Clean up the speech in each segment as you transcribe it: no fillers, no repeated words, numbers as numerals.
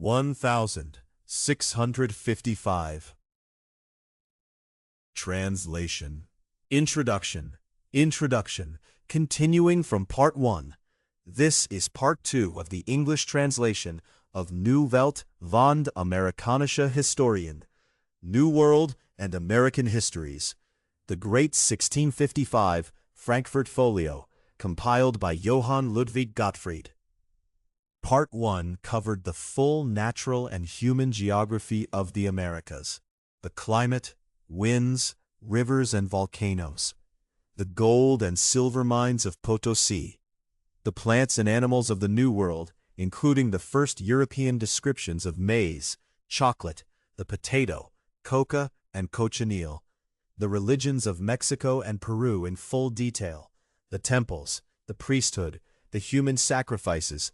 1655. Translation. Introduction. Continuing from Part 1. This is Part 2 of the English translation of Welt und Amerikanische Historien, New World and American Histories, the Great 1655 Frankfurt Folio, compiled by Johann Ludwig Gottfried. Part 1 covered the full natural and human geography of the Americas, the climate, winds, rivers and volcanoes, the gold and silver mines of Potosi, the plants and animals of the New World, including the first European descriptions of maize, chocolate, the potato, coca, and cochineal, the religions of Mexico and Peru in full detail, the temples, the priesthood, the human sacrifices,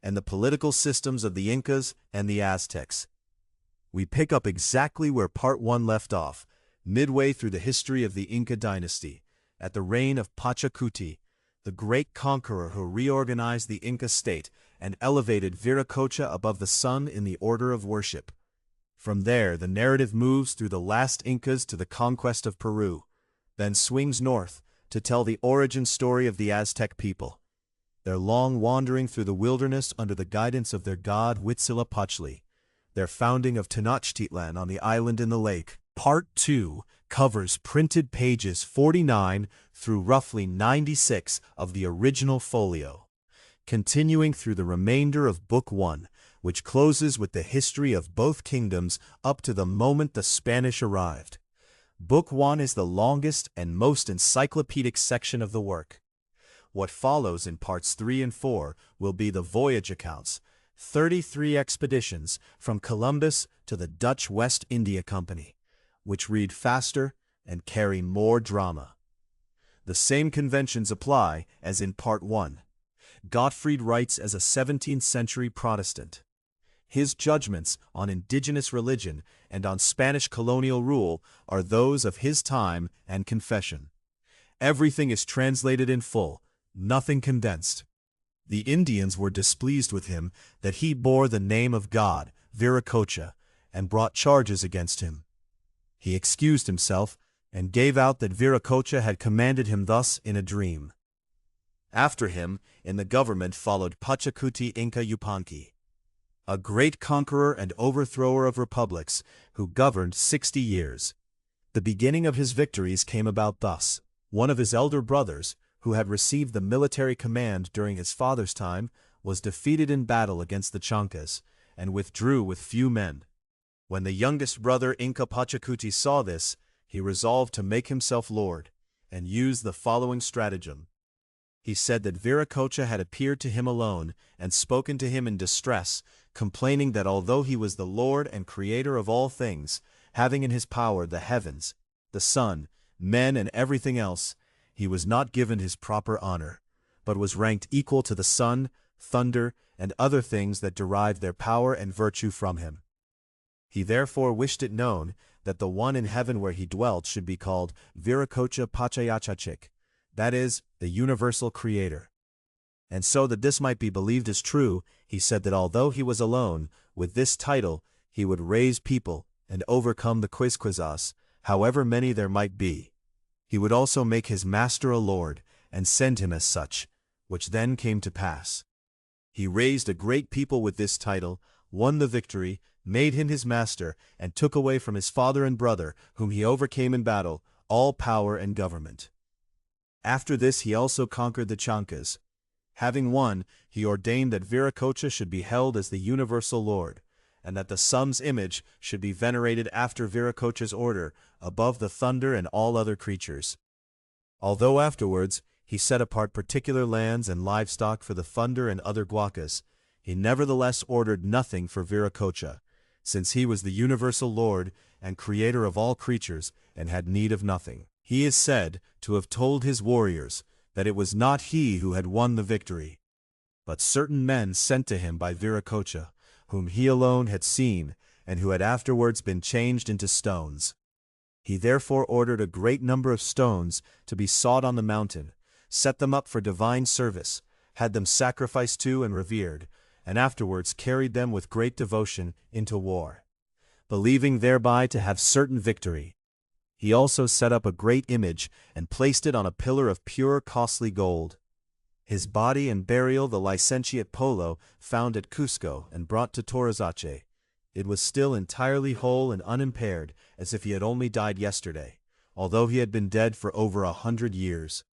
and the political systems of the Incas and the Aztecs. We pick up exactly where Part 1 left off, midway through the history of the Inca dynasty, at the reign of Pachacuti, the great conqueror who reorganized the Inca state and elevated Viracocha above the sun in the order of worship. From there, the narrative moves through the last Incas to the conquest of Peru, then swings north to tell the origin story of the Aztec people, their long wandering through the wilderness under the guidance of their god Huitzilopochtli, their founding of Tenochtitlan on the island in the lake. Part 2 covers printed pages 49 through roughly 96 of the original folio, continuing through the remainder of Book 1, which closes with the history of both kingdoms up to the moment the Spanish arrived. Book 1 is the longest and most encyclopedic section of the work. What follows in Parts 3 and 4 will be the voyage accounts, 33 expeditions from Columbus to the Dutch West India Company, which read faster and carry more drama. The same conventions apply as in Part 1. Gottfried writes as a 17th-century Protestant. His judgments on indigenous religion and on Spanish colonial rule are those of his time and confession. Everything is translated in full, nothing condensed. The Indians were displeased with him that he bore the name of God, Viracocha, and brought charges against him. He excused himself and gave out that Viracocha had commanded him thus in a dream. After him, in the government followed Pachacuti Inca Yupanqui, a great conqueror and overthrower of republics who governed 60 years. The beginning of his victories came about thus. One of his elder brothers, who had received the military command during his father's time, was defeated in battle against the Chancas, and withdrew with few men. When the youngest brother Inca Pachacuti saw this, he resolved to make himself lord, and used the following stratagem. He said that Viracocha had appeared to him alone and spoken to him in distress, complaining that although he was the Lord and Creator of all things, having in his power the heavens, the sun, men and everything else, he was not given his proper honor, but was ranked equal to the sun, thunder, and other things that derived their power and virtue from him. He therefore wished it known that the one in heaven where he dwelt should be called Viracocha Pachayachachik, that is, the universal creator. And so that this might be believed as true, he said that although he was alone, with this title he would raise people and overcome the Quisquizas, however many there might be. He would also make his master a lord, and send him as such, which then came to pass. He raised a great people with this title, won the victory, made him his master, and took away from his father and brother, whom he overcame in battle, all power and government. After this he also conquered the Chancas. Having won, he ordained that Viracocha should be held as the universal lord, and that the sun's image should be venerated after Viracocha's order, above the thunder and all other creatures. Although afterwards he set apart particular lands and livestock for the thunder and other guacas, he nevertheless ordered nothing for Viracocha, since he was the universal lord and creator of all creatures and had need of nothing. He is said to have told his warriors that it was not he who had won the victory, but certain men sent to him by Viracocha, whom he alone had seen, and who had afterwards been changed into stones. He therefore ordered a great number of stones to be sought on the mountain, set them up for divine service, had them sacrificed to and revered, and afterwards carried them with great devotion into war, believing thereby to have certain victory. He also set up a great image and placed it on a pillar of pure costly gold. His body and burial the licentiate Polo found at Cusco and brought to Torazache. It was still entirely whole and unimpaired, as if he had only died yesterday, although he had been dead for over 100 years.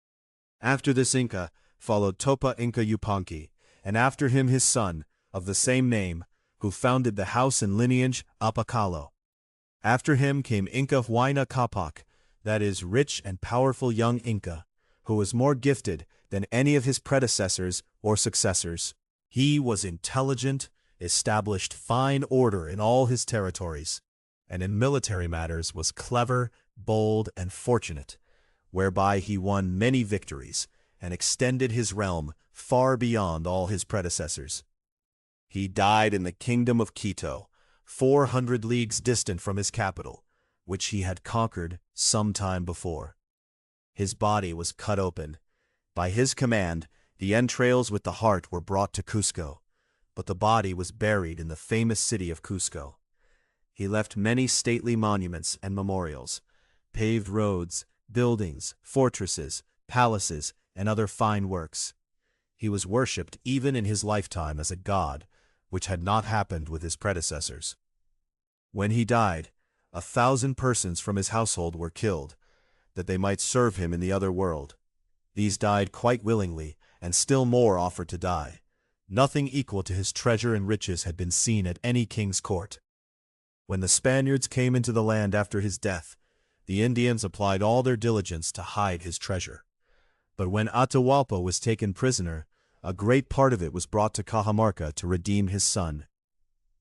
After this Inca followed Topa Inca Yupanqui, and after him his son, of the same name, who founded the house and lineage Apacalo. After him came Inca Huayna Capac, that is, rich and powerful young Inca, who was more gifted than any of his predecessors or successors. He was intelligent, established fine order in all his territories, and in military matters was clever, bold, and fortunate, whereby he won many victories, and extended his realm far beyond all his predecessors. He died in the kingdom of Quito, 400 leagues distant from his capital, which he had conquered some time before. His body was cut open. By his command, the entrails with the heart were brought to Cusco, but the body was buried in the famous city of Cusco. He left many stately monuments and memorials, paved roads, buildings, fortresses, palaces, and other fine works. He was worshipped even in his lifetime as a god, which had not happened with his predecessors. When he died, 1,000 persons from his household were killed, that they might serve him in the other world. These died quite willingly, and still more offered to die. Nothing equal to his treasure and riches had been seen at any king's court. When the Spaniards came into the land after his death, the Indians applied all their diligence to hide his treasure. But when Atahualpa was taken prisoner, a great part of it was brought to Cajamarca to redeem his son.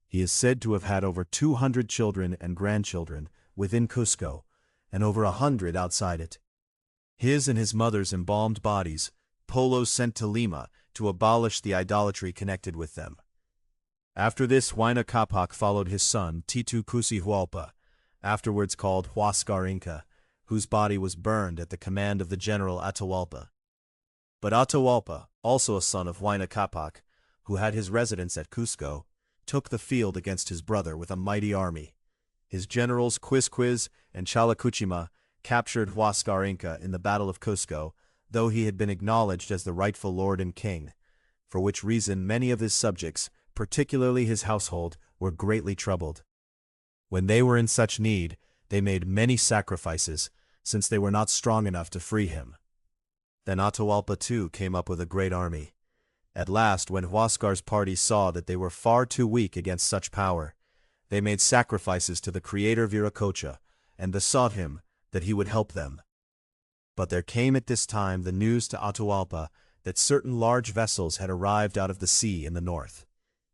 He is said to have had over 200 children and grandchildren within Cusco, and over 100 outside it. His and his mother's embalmed bodies Polo sent to Lima to abolish the idolatry connected with them. After this, Huayna Capac followed his son Titu Cusi Hualpa, afterwards called Huáscar Inca, whose body was burned at the command of the general Atahualpa. But Atahualpa, also a son of Huayna Capac, who had his residence at Cusco, took the field against his brother with a mighty army. His generals Quizquiz and Chalacuchima captured Huáscar Inca in the Battle of Cusco, though he had been acknowledged as the rightful lord and king, for which reason many of his subjects, particularly his household, were greatly troubled. When they were in such need, they made many sacrifices, since they were not strong enough to free him. Then Atahualpa too came up with a great army. At last, when Huáscar's party saw that they were far too weak against such power, they made sacrifices to the creator Viracocha, and besought him that he would help them. But there came at this time the news to Atahualpa that certain large vessels had arrived out of the sea in the north,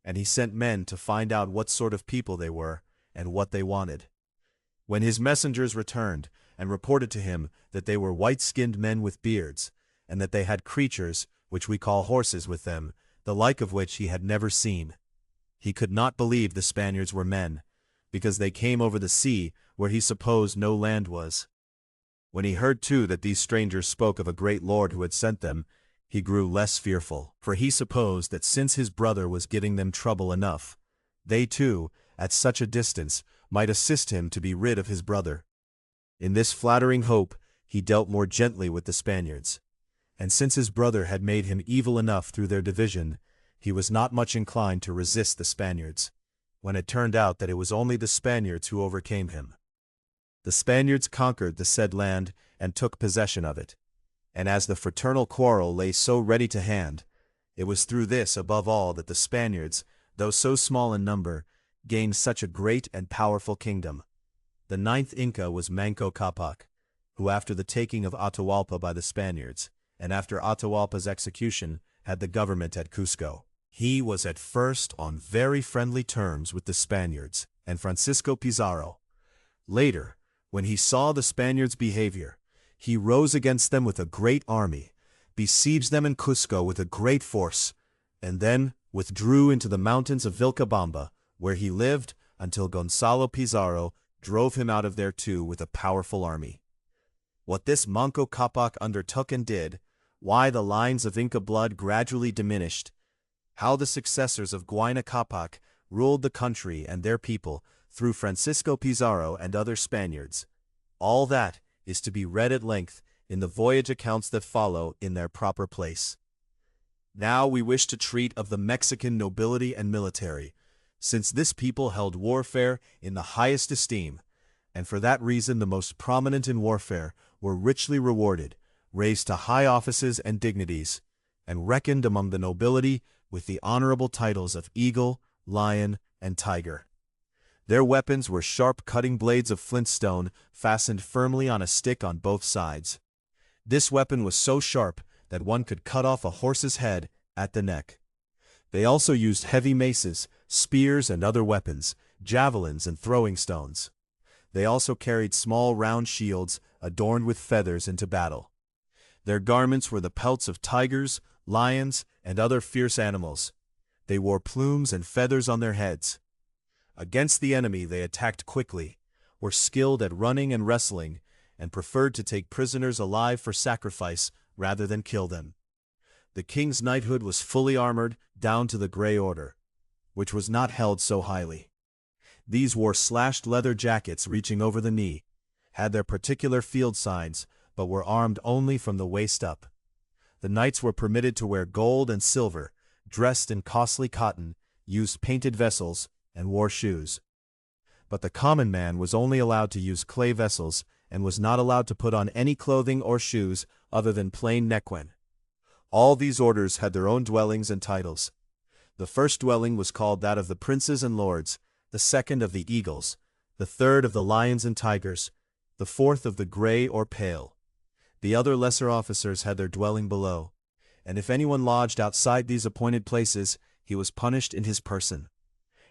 and he sent men to find out what sort of people they were and what they wanted. When his messengers returned and reported to him that they were white-skinned men with beards, and that they had creatures, which we call horses, with them, the like of which he had never seen, he could not believe the Spaniards were men, because they came over the sea where he supposed no land was. When he heard too that these strangers spoke of a great lord who had sent them, he grew less fearful, for he supposed that since his brother was giving them trouble enough, they too, at such a distance, might assist him to be rid of his brother. In this flattering hope, he dealt more gently with the Spaniards, and since his brother had made him evil enough through their division, he was not much inclined to resist the Spaniards, when it turned out that it was only the Spaniards who overcame him. The Spaniards conquered the said land and took possession of it, and as the fraternal quarrel lay so ready to hand, it was through this above all that the Spaniards, though so small in number, gained such a great and powerful kingdom. The 9th Inca was Manco Capac, who after the taking of Atahualpa by the Spaniards, and after Atahualpa's execution, had the government at Cusco. He was at first on very friendly terms with the Spaniards and Francisco Pizarro. Later, when he saw the Spaniards' behavior, he rose against them with a great army, besieged them in Cusco with a great force, and then withdrew into the mountains of Vilcabamba, where he lived until Gonzalo Pizarro drove him out of there too with a powerful army. What this Manco Capac undertook and did, why the lines of Inca blood gradually diminished, how the successors of Huayna Capac ruled the country and their people through Francisco Pizarro and other Spaniards. All that is to be read at length in the voyage accounts that follow in their proper place. Now we wish to treat of the Mexican nobility and military, since this people held warfare in the highest esteem, and for that reason the most prominent in warfare were richly rewarded, raised to high offices and dignities, and reckoned among the nobility with the honorable titles of eagle, lion, and tiger. Their weapons were sharp cutting blades of flintstone fastened firmly on a stick on both sides. This weapon was so sharp that one could cut off a horse's head at the neck. They also used heavy maces, spears and other weapons, javelins and throwing stones. They also carried small round shields adorned with feathers into battle. Their garments were the pelts of tigers, lions, and other fierce animals. They wore plumes and feathers on their heads. Against the enemy they attacked quickly, were skilled at running and wrestling, and preferred to take prisoners alive for sacrifice rather than kill them. The king's knighthood was fully armored down to the gray order, which was not held so highly. These wore slashed leather jackets reaching over the knee, had their particular field signs, but were armed only from the waist up. The knights were permitted to wear gold and silver, dressed in costly cotton, used painted vessels, and wore shoes. But the common man was only allowed to use clay vessels and was not allowed to put on any clothing or shoes other than plain neckwen. All these orders had their own dwellings and titles. The first dwelling was called that of the princes and lords, the second of the eagles, the third of the lions and tigers, the fourth of the gray or pale. The other lesser officers had their dwelling below, and if anyone lodged outside these appointed places, he was punished in his person.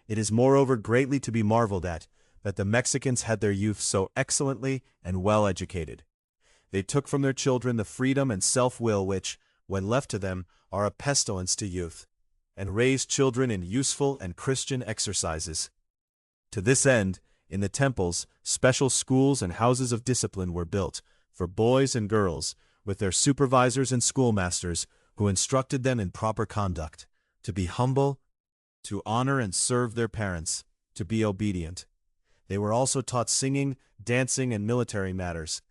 It is moreover greatly to be marveled at that the Mexicans had their youth so excellently and well educated. They took from their children the freedom and self-will which, when left to them, are a pestilence to youth, and raised children in useful and Christian exercises. To this end, in the temples, special schools and houses of discipline were built, for boys and girls, with their supervisors and schoolmasters, who instructed them in proper conduct, to be humble, to honor and serve their parents, to be obedient. They were also taught singing, dancing, and military matters.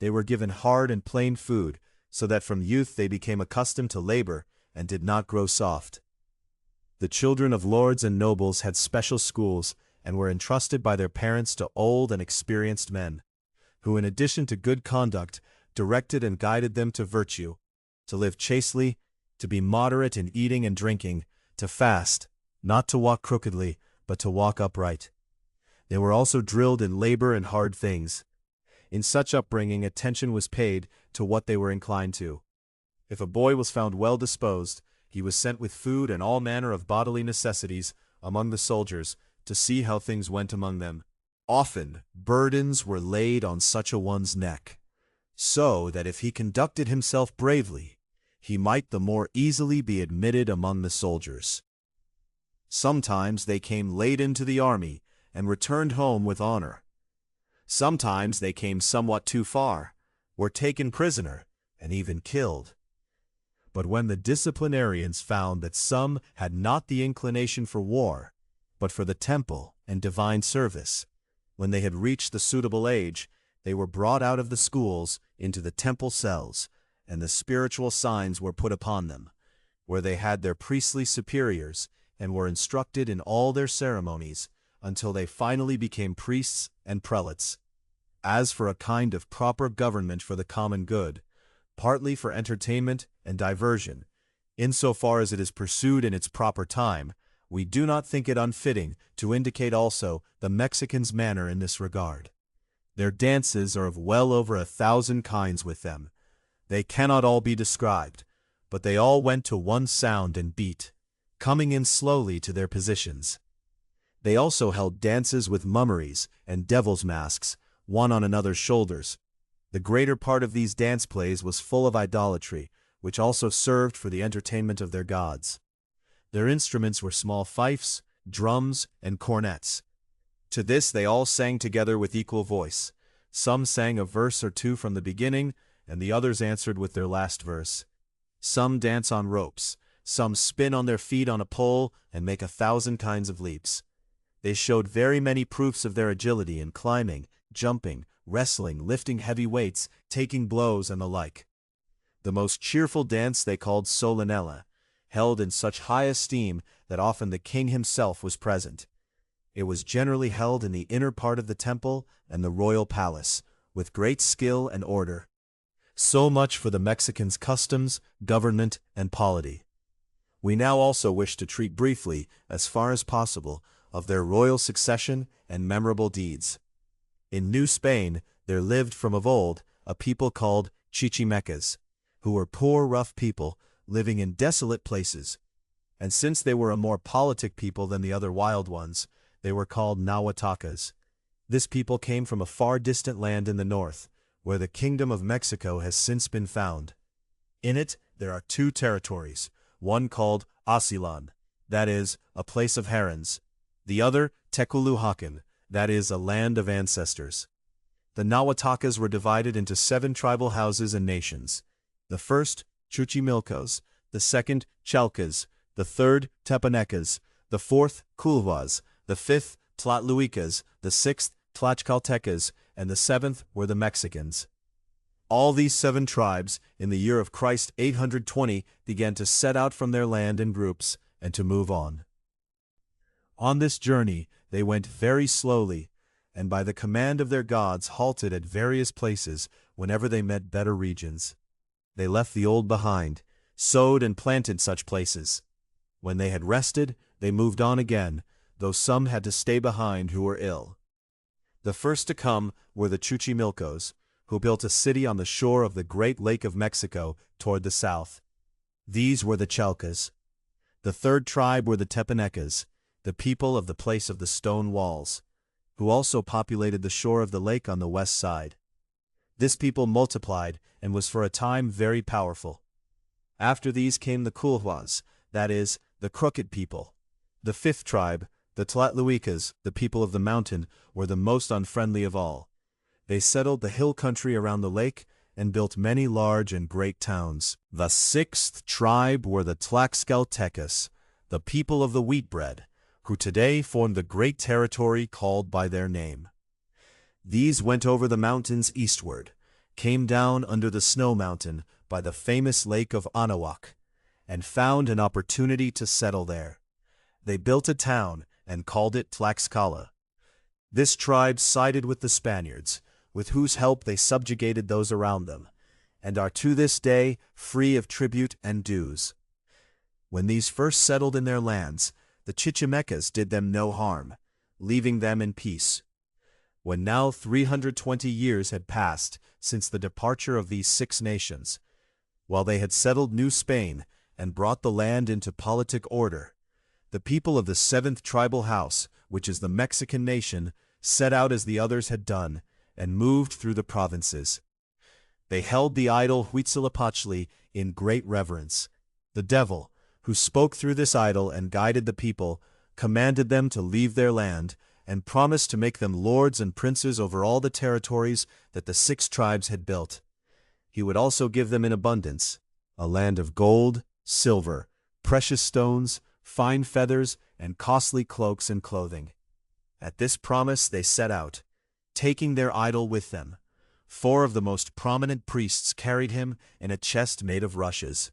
They were given hard and plain food, so that from youth they became accustomed to labor and did not grow soft. The children of lords and nobles had special schools and were entrusted by their parents to old and experienced men, who in addition to good conduct directed and guided them to virtue, to live chastely, to be moderate in eating and drinking, to fast, not to walk crookedly, but to walk upright. They were also drilled in labor and hard things. In such upbringing attention was paid to what they were inclined to. If a boy was found well disposed, he was sent with food and all manner of bodily necessities among the soldiers to see how things went among them. Often burdens were laid on such a one's neck, so that if he conducted himself bravely, he might the more easily be admitted among the soldiers. Sometimes they came late into the army and returned home with honor. Sometimes they came somewhat too far, were taken prisoner, and even killed. But when the disciplinarians found that some had not the inclination for war, but for the temple and divine service, when they had reached the suitable age, they were brought out of the schools into the temple cells, and the spiritual signs were put upon them, where they had their priestly superiors, and were instructed in all their ceremonies, until they finally became priests and prelates. As for a kind of proper government for the common good, partly for entertainment and diversion, insofar as it is pursued in its proper time, we do not think it unfitting to indicate also the Mexicans' manner in this regard. Their dances are of well over 1,000 kinds with them. They cannot all be described, but they all went to one sound and beat, coming in slowly to their positions. They also held dances with mummeries and devil's masks, one on another's shoulders. The greater part of these dance plays was full of idolatry, which also served for the entertainment of their gods. Their instruments were small fifes, drums, and cornets. To this they all sang together with equal voice. Some sang a verse or two from the beginning, and the others answered with their last verse. Some dance on ropes, Some spin on their feet on a pole and make 1,000 kinds of leaps. They showed very many proofs of their agility in climbing, jumping, wrestling, lifting heavy weights, taking blows, and the like. The most cheerful dance they called Solanella, held in such high esteem that often the king himself was present. It was generally held in the inner part of the temple and the royal palace, with great skill and order. So much for the Mexicans' customs, government, and polity. We now also wish to treat briefly, as far as possible, of their royal succession and memorable deeds. In New Spain there lived from of old a people called Chichimecas, who were poor, rough people living in desolate places, and since they were a more politic people than the other wild ones, they were called Nahuatacas. This people came from a far distant land in the north, where the Kingdom of Mexico has since been found. In it there are 2 territories, one called Asilan, that is, a place of herons, the other Teculuhacan, that is, a land of ancestors. The Nahuatacas were divided into 7 tribal houses and nations. The first, Chuchimilcos, the second, Chalcas, the third, Tepanecas, the fourth, Culhuas, the fifth, Tlatluicas, the sixth, Tlaxcaltecas, and the 7th were the Mexicans. All these 7 tribes, in the year of Christ 820, began to set out from their land in groups and to move on. On this journey they went very slowly, and by the command of their gods halted at various places whenever they met better regions. They left the old behind, sowed and planted such places. When they had rested, they moved on again, though some had to stay behind who were ill. The first to come were the Chuchimilcos, who built a city on the shore of the great Lake of Mexico toward the south. These were the Chalcas. The third tribe were the Tepanecas, the people of the place of the stone walls, who also populated the shore of the lake on the west side. This people multiplied and was for a time very powerful. After these came the Culhuas, that is, the crooked people. The 5th tribe, the Tlatluicas, the people of the mountain, were the most unfriendly of all. They settled the hill country around the lake and built many large and great towns. The 6th tribe were the Tlaxcaltecas, the people of the wheat bread, who today form the great territory called by their name. These went over the mountains eastward, came down under the snow mountain by the famous lake of Anahuac, and found an opportunity to settle there. They built a town and called it Tlaxcala. This tribe sided with the Spaniards, with whose help they subjugated those around them, and are to this day free of tribute and dues. When these first settled in their lands, the Chichimecas did them no harm, leaving them in peace. When now 320 years had passed since the departure of these 6 nations, while they had settled New Spain and brought the land into politic order, the people of the 7th tribal house, which is the Mexican nation, set out as the others had done, and moved through the provinces. They held the idol Huitzilopochtli in great reverence. The devil, who spoke through this idol and guided the people, commanded them to leave their land, and promised to make them lords and princes over all the territories that the 6 tribes had built. He would also give them in abundance a land of gold, silver, precious stones, fine feathers, and costly cloaks and clothing. At this promise they set out, taking their idol with them. 4 of the most prominent priests carried him in a chest made of rushes.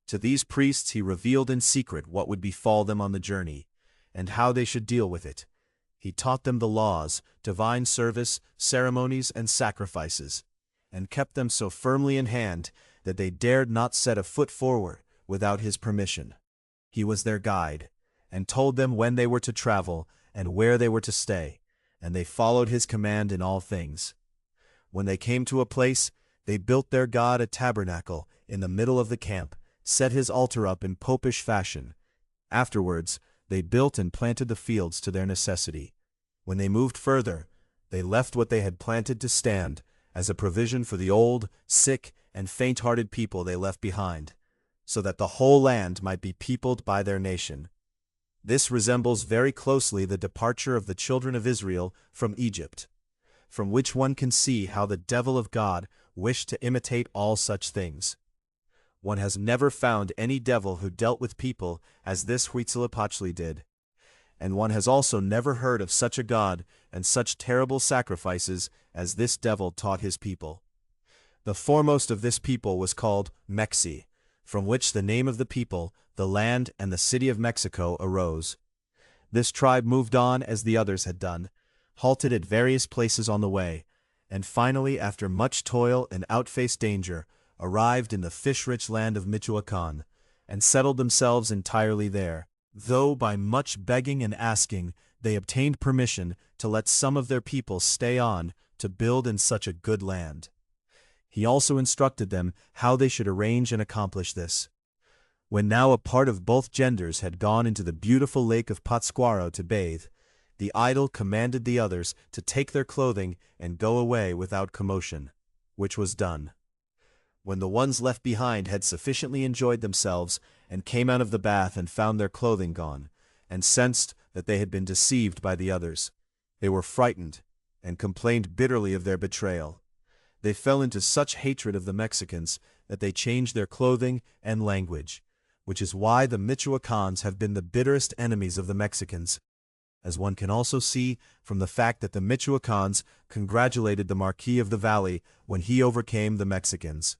To these priests he revealed in secret what would befall them on the journey, and how they should deal with it. He taught them the laws, divine service, ceremonies, and sacrifices, and kept them so firmly in hand that they dared not set a foot forward without his permission. He was their guide, and told them when they were to travel and where they were to stay, and they followed his command in all things. When they came to a place, they built their god a tabernacle in the middle of the camp, set his altar up in popish fashion. Afterwards, they built and planted the fields to their necessity. When they moved further, they left what they had planted to stand, as a provision for the old, sick, and faint-hearted people they left behind, so that the whole land might be peopled by their nation. This resembles very closely the departure of the children of Israel from Egypt, from which one can see how the devil of God wished to imitate all such things. One has never found any devil who dealt with people as this Huitzilopochtli did. And one has also never heard of such a god and such terrible sacrifices as this devil taught his people. The foremost of this people was called Mexi, from which the name of the people, the land, and the city of Mexico arose. This tribe moved on as the others had done, halted at various places on the way, and finally, after much toil and outfaced danger, arrived in the fish-rich land of Michoacan, and settled themselves entirely there, though by much begging and asking they obtained permission to let some of their people stay on to build in such a good land. He also instructed them how they should arrange and accomplish this. When now a part of both genders had gone into the beautiful lake of Pátzcuaro to bathe, the idol commanded the others to take their clothing and go away without commotion, which was done. When the ones left behind had sufficiently enjoyed themselves and came out of the bath and found their clothing gone, and sensed that they had been deceived by the others, they were frightened and complained bitterly of their betrayal. They fell into such hatred of the Mexicans that they changed their clothing and language, which is why the Michoacans have been the bitterest enemies of the Mexicans, as one can also see from the fact that the Michoacans congratulated the Marquis of the Valley when he overcame the Mexicans.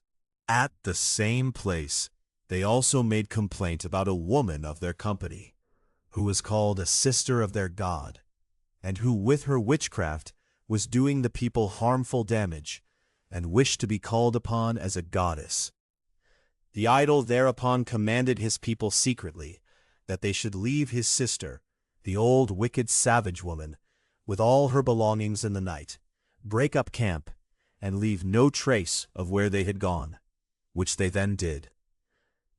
At the same place, they also made complaint about a woman of their company, who was called a sister of their god, and who with her witchcraft was doing the people harmful damage, and wished to be called upon as a goddess. The idol thereupon commanded his people secretly that they should leave his sister, the old wicked savage woman, with all her belongings in the night, break up camp, and leave no trace of where they had gone, which they then did.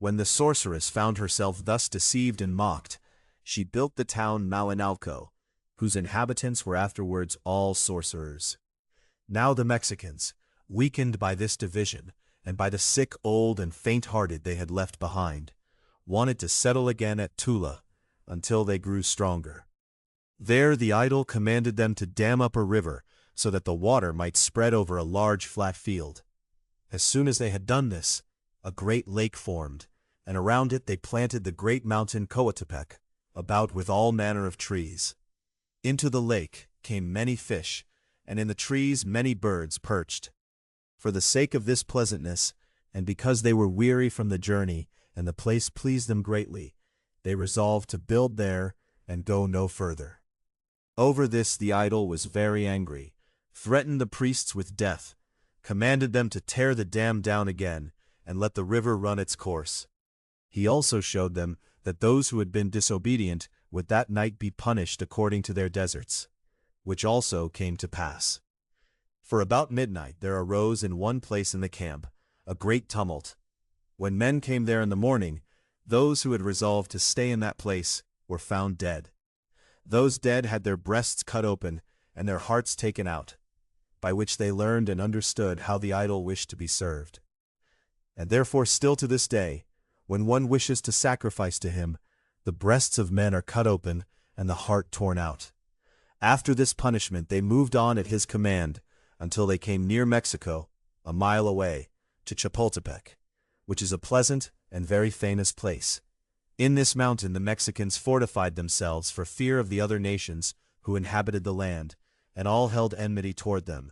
When the sorceress found herself thus deceived and mocked, she built the town Malinalco, whose inhabitants were afterwards all sorcerers. Now the Mexicans, weakened by this division, and by the sick, old, and faint-hearted they had left behind, wanted to settle again at Tula, until they grew stronger. There the idol commanded them to dam up a river, so that the water might spread over a large flat field. As soon as they had done this, a great lake formed, and around it they planted the great mountain Coatepec, about with all manner of trees. Into the lake came many fish, and in the trees many birds perched. For the sake of this pleasantness, and because they were weary from the journey, and the place pleased them greatly, they resolved to build there and go no further. Over this the idol was very angry, threatened the priests with death, commanded them to tear the dam down again, and let the river run its course. He also showed them that those who had been disobedient would that night be punished according to their deserts, which also came to pass. For about midnight there arose in one place in the camp a great tumult. When men came there in the morning, those who had resolved to stay in that place were found dead. Those dead had their breasts cut open and their hearts taken out, by which they learned and understood how the idol wished to be served. And therefore still to this day, when one wishes to sacrifice to him, the breasts of men are cut open and the heart torn out. After this punishment they moved on at his command, until they came near Mexico, a mile away, to Chapultepec, which is a pleasant and very famous place. In this mountain the Mexicans fortified themselves for fear of the other nations who inhabited the land, and all held enmity toward them,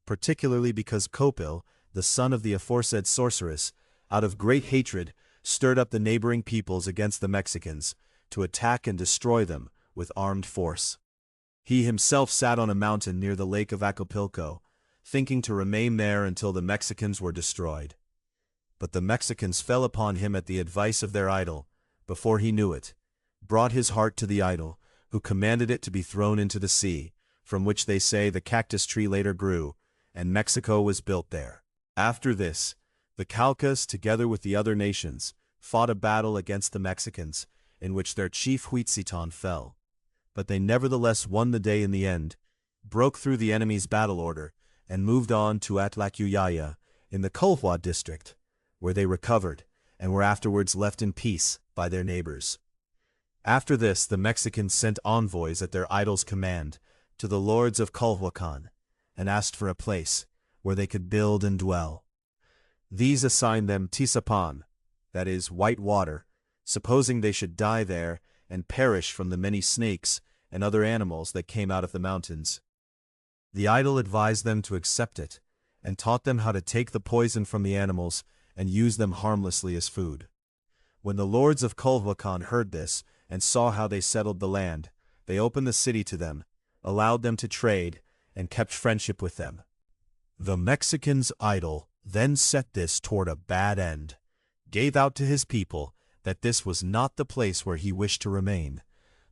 particularly because Copil, the son of the aforesaid sorceress, out of great hatred stirred up the neighboring peoples against the Mexicans, to attack and destroy them with armed force. He himself sat on a mountain near the lake of Acapulco, thinking to remain there until the Mexicans were destroyed. But the Mexicans fell upon him at the advice of their idol, before he knew it, brought his heart to the idol, who commanded it to be thrown into the sea, from which they say the cactus tree later grew, and Mexico was built there. After this, the Calcas, together with the other nations, fought a battle against the Mexicans, in which their chief Huitziton fell. But they nevertheless won the day in the end, broke through the enemy's battle order, and moved on to Atlacuyaya, in the Colhua district, where they recovered, and were afterwards left in peace by their neighbors. After this the Mexicans sent envoys at their idol's command to the lords of Culhuacan, and asked for a place where they could build and dwell. These assigned them Tisapan, that is, white water, supposing they should die there and perish from the many snakes and other animals that came out of the mountains. The idol advised them to accept it, and taught them how to take the poison from the animals and use them harmlessly as food. When the lords of Culhuacan heard this and saw how they settled the land, they opened the city to them, allowed them to trade, and kept friendship with them. The Mexican's idol then set this toward a bad end, gave out to his people that this was not the place where he wished to remain,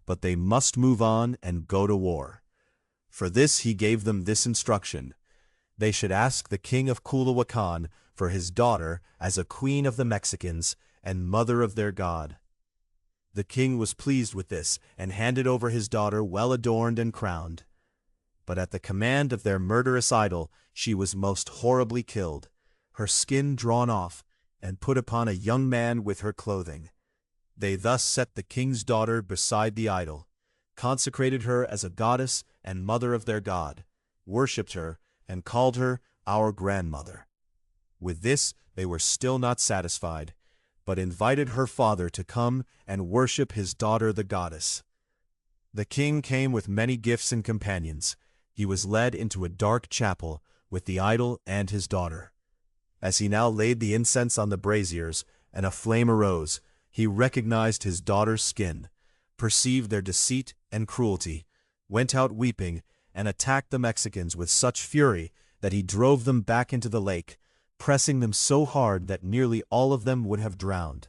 but they must move on and go to war. For this he gave them this instruction: they should ask the king of Culhuacan for his daughter as a queen of the Mexicans and mother of their god. The king was pleased with this and handed over his daughter well adorned and crowned. But at the command of their murderous idol she was most horribly killed, her skin drawn off, and put upon a young man with her clothing. They thus set the king's daughter beside the idol, consecrated her as a goddess and mother of their god, worshipped her, and called her our grandmother. With this they were still not satisfied, but invited her father to come and worship his daughter the goddess. The king came with many gifts and companions. He was led into a dark chapel with the idol and his daughter. As he now laid the incense on the braziers and a flame arose, he recognized his daughter's skin, perceived their deceit and cruelty, went out weeping, and attacked the Mexicans with such fury that he drove them back into the lake, pressing them so hard that nearly all of them would have drowned.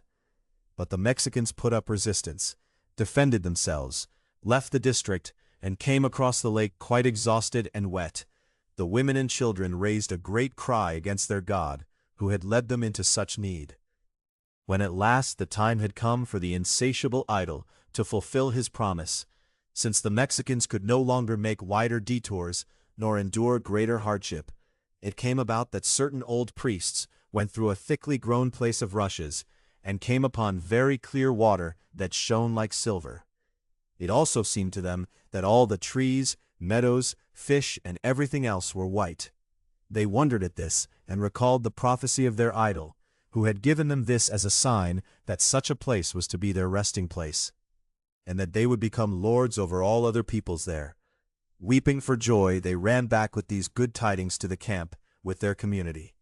But the Mexicans put up resistance, defended themselves, left the district, and came across the lake quite exhausted and wet. The women and children raised a great cry against their god, who had led them into such need. When at last the time had come for the insatiable idol to fulfill his promise, since the Mexicans could no longer make wider detours nor endure greater hardship, it came about that certain old priests went through a thickly grown place of rushes and came upon very clear water that shone like silver. It also seemed to them that all the trees, meadows, fish, and everything else were white. They wondered at this and recalled the prophecy of their idol, who had given them this as a sign that such a place was to be their resting place, and that they would become lords over all other peoples there. Weeping for joy, they ran back with these good tidings to the camp with their community.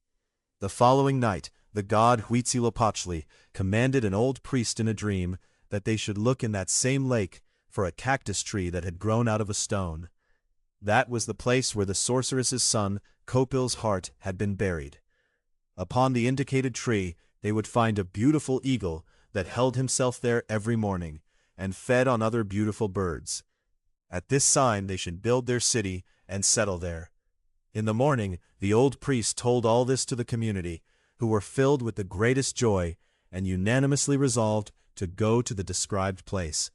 The following night, the god Huitzilopochtli commanded an old priest in a dream that they should look in that same lake for a cactus tree that had grown out of a stone. That was the place where the sorceress's son, Copil's heart, had been buried. Upon the indicated tree they would find a beautiful eagle that held himself there every morning, and fed on other beautiful birds. At this sign they should build their city and settle there. In the morning the old priest told all this to the community, who were filled with the greatest joy, and unanimously resolved to go to the described place.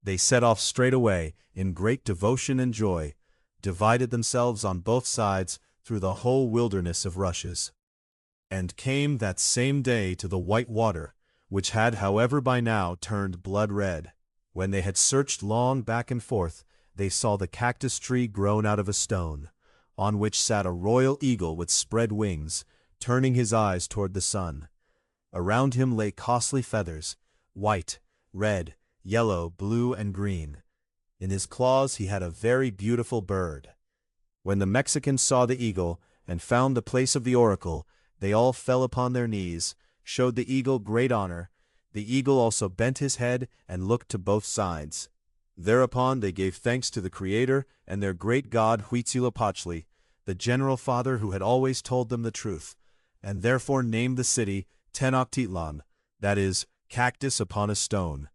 They set off straight away, in great devotion and joy, divided themselves on both sides through the whole wilderness of rushes, and came that same day to the white water, which had however by now turned blood red. When they had searched long back and forth, they saw the cactus tree grown out of a stone, on which sat a royal eagle with spread wings, turning his eyes toward the sun. Around him lay costly feathers, white, red, yellow, blue, and green. In his claws he had a very beautiful bird. When the Mexicans saw the eagle and found the place of the oracle, they all fell upon their knees, showed the eagle great honor. The eagle also bent his head and looked to both sides. Thereupon they gave thanks to the Creator and their great god Huitzilopochtli, the general father who had always told them the truth, and therefore named the city Tenochtitlan, that is, cactus upon a stone.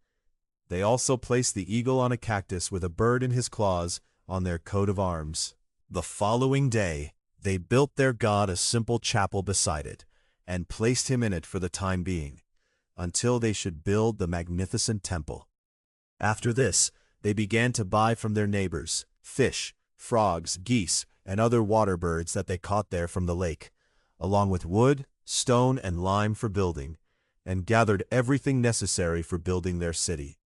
They also placed the eagle on a cactus with a bird in his claws on their coat of arms. The following day they built their god a simple chapel beside it, and placed him in it for the time being, until they should build the magnificent temple. After this, they began to buy from their neighbors fish, frogs, geese, and other water birds that they caught there from the lake, along with wood, stone, and lime for building, and gathered everything necessary for building their city.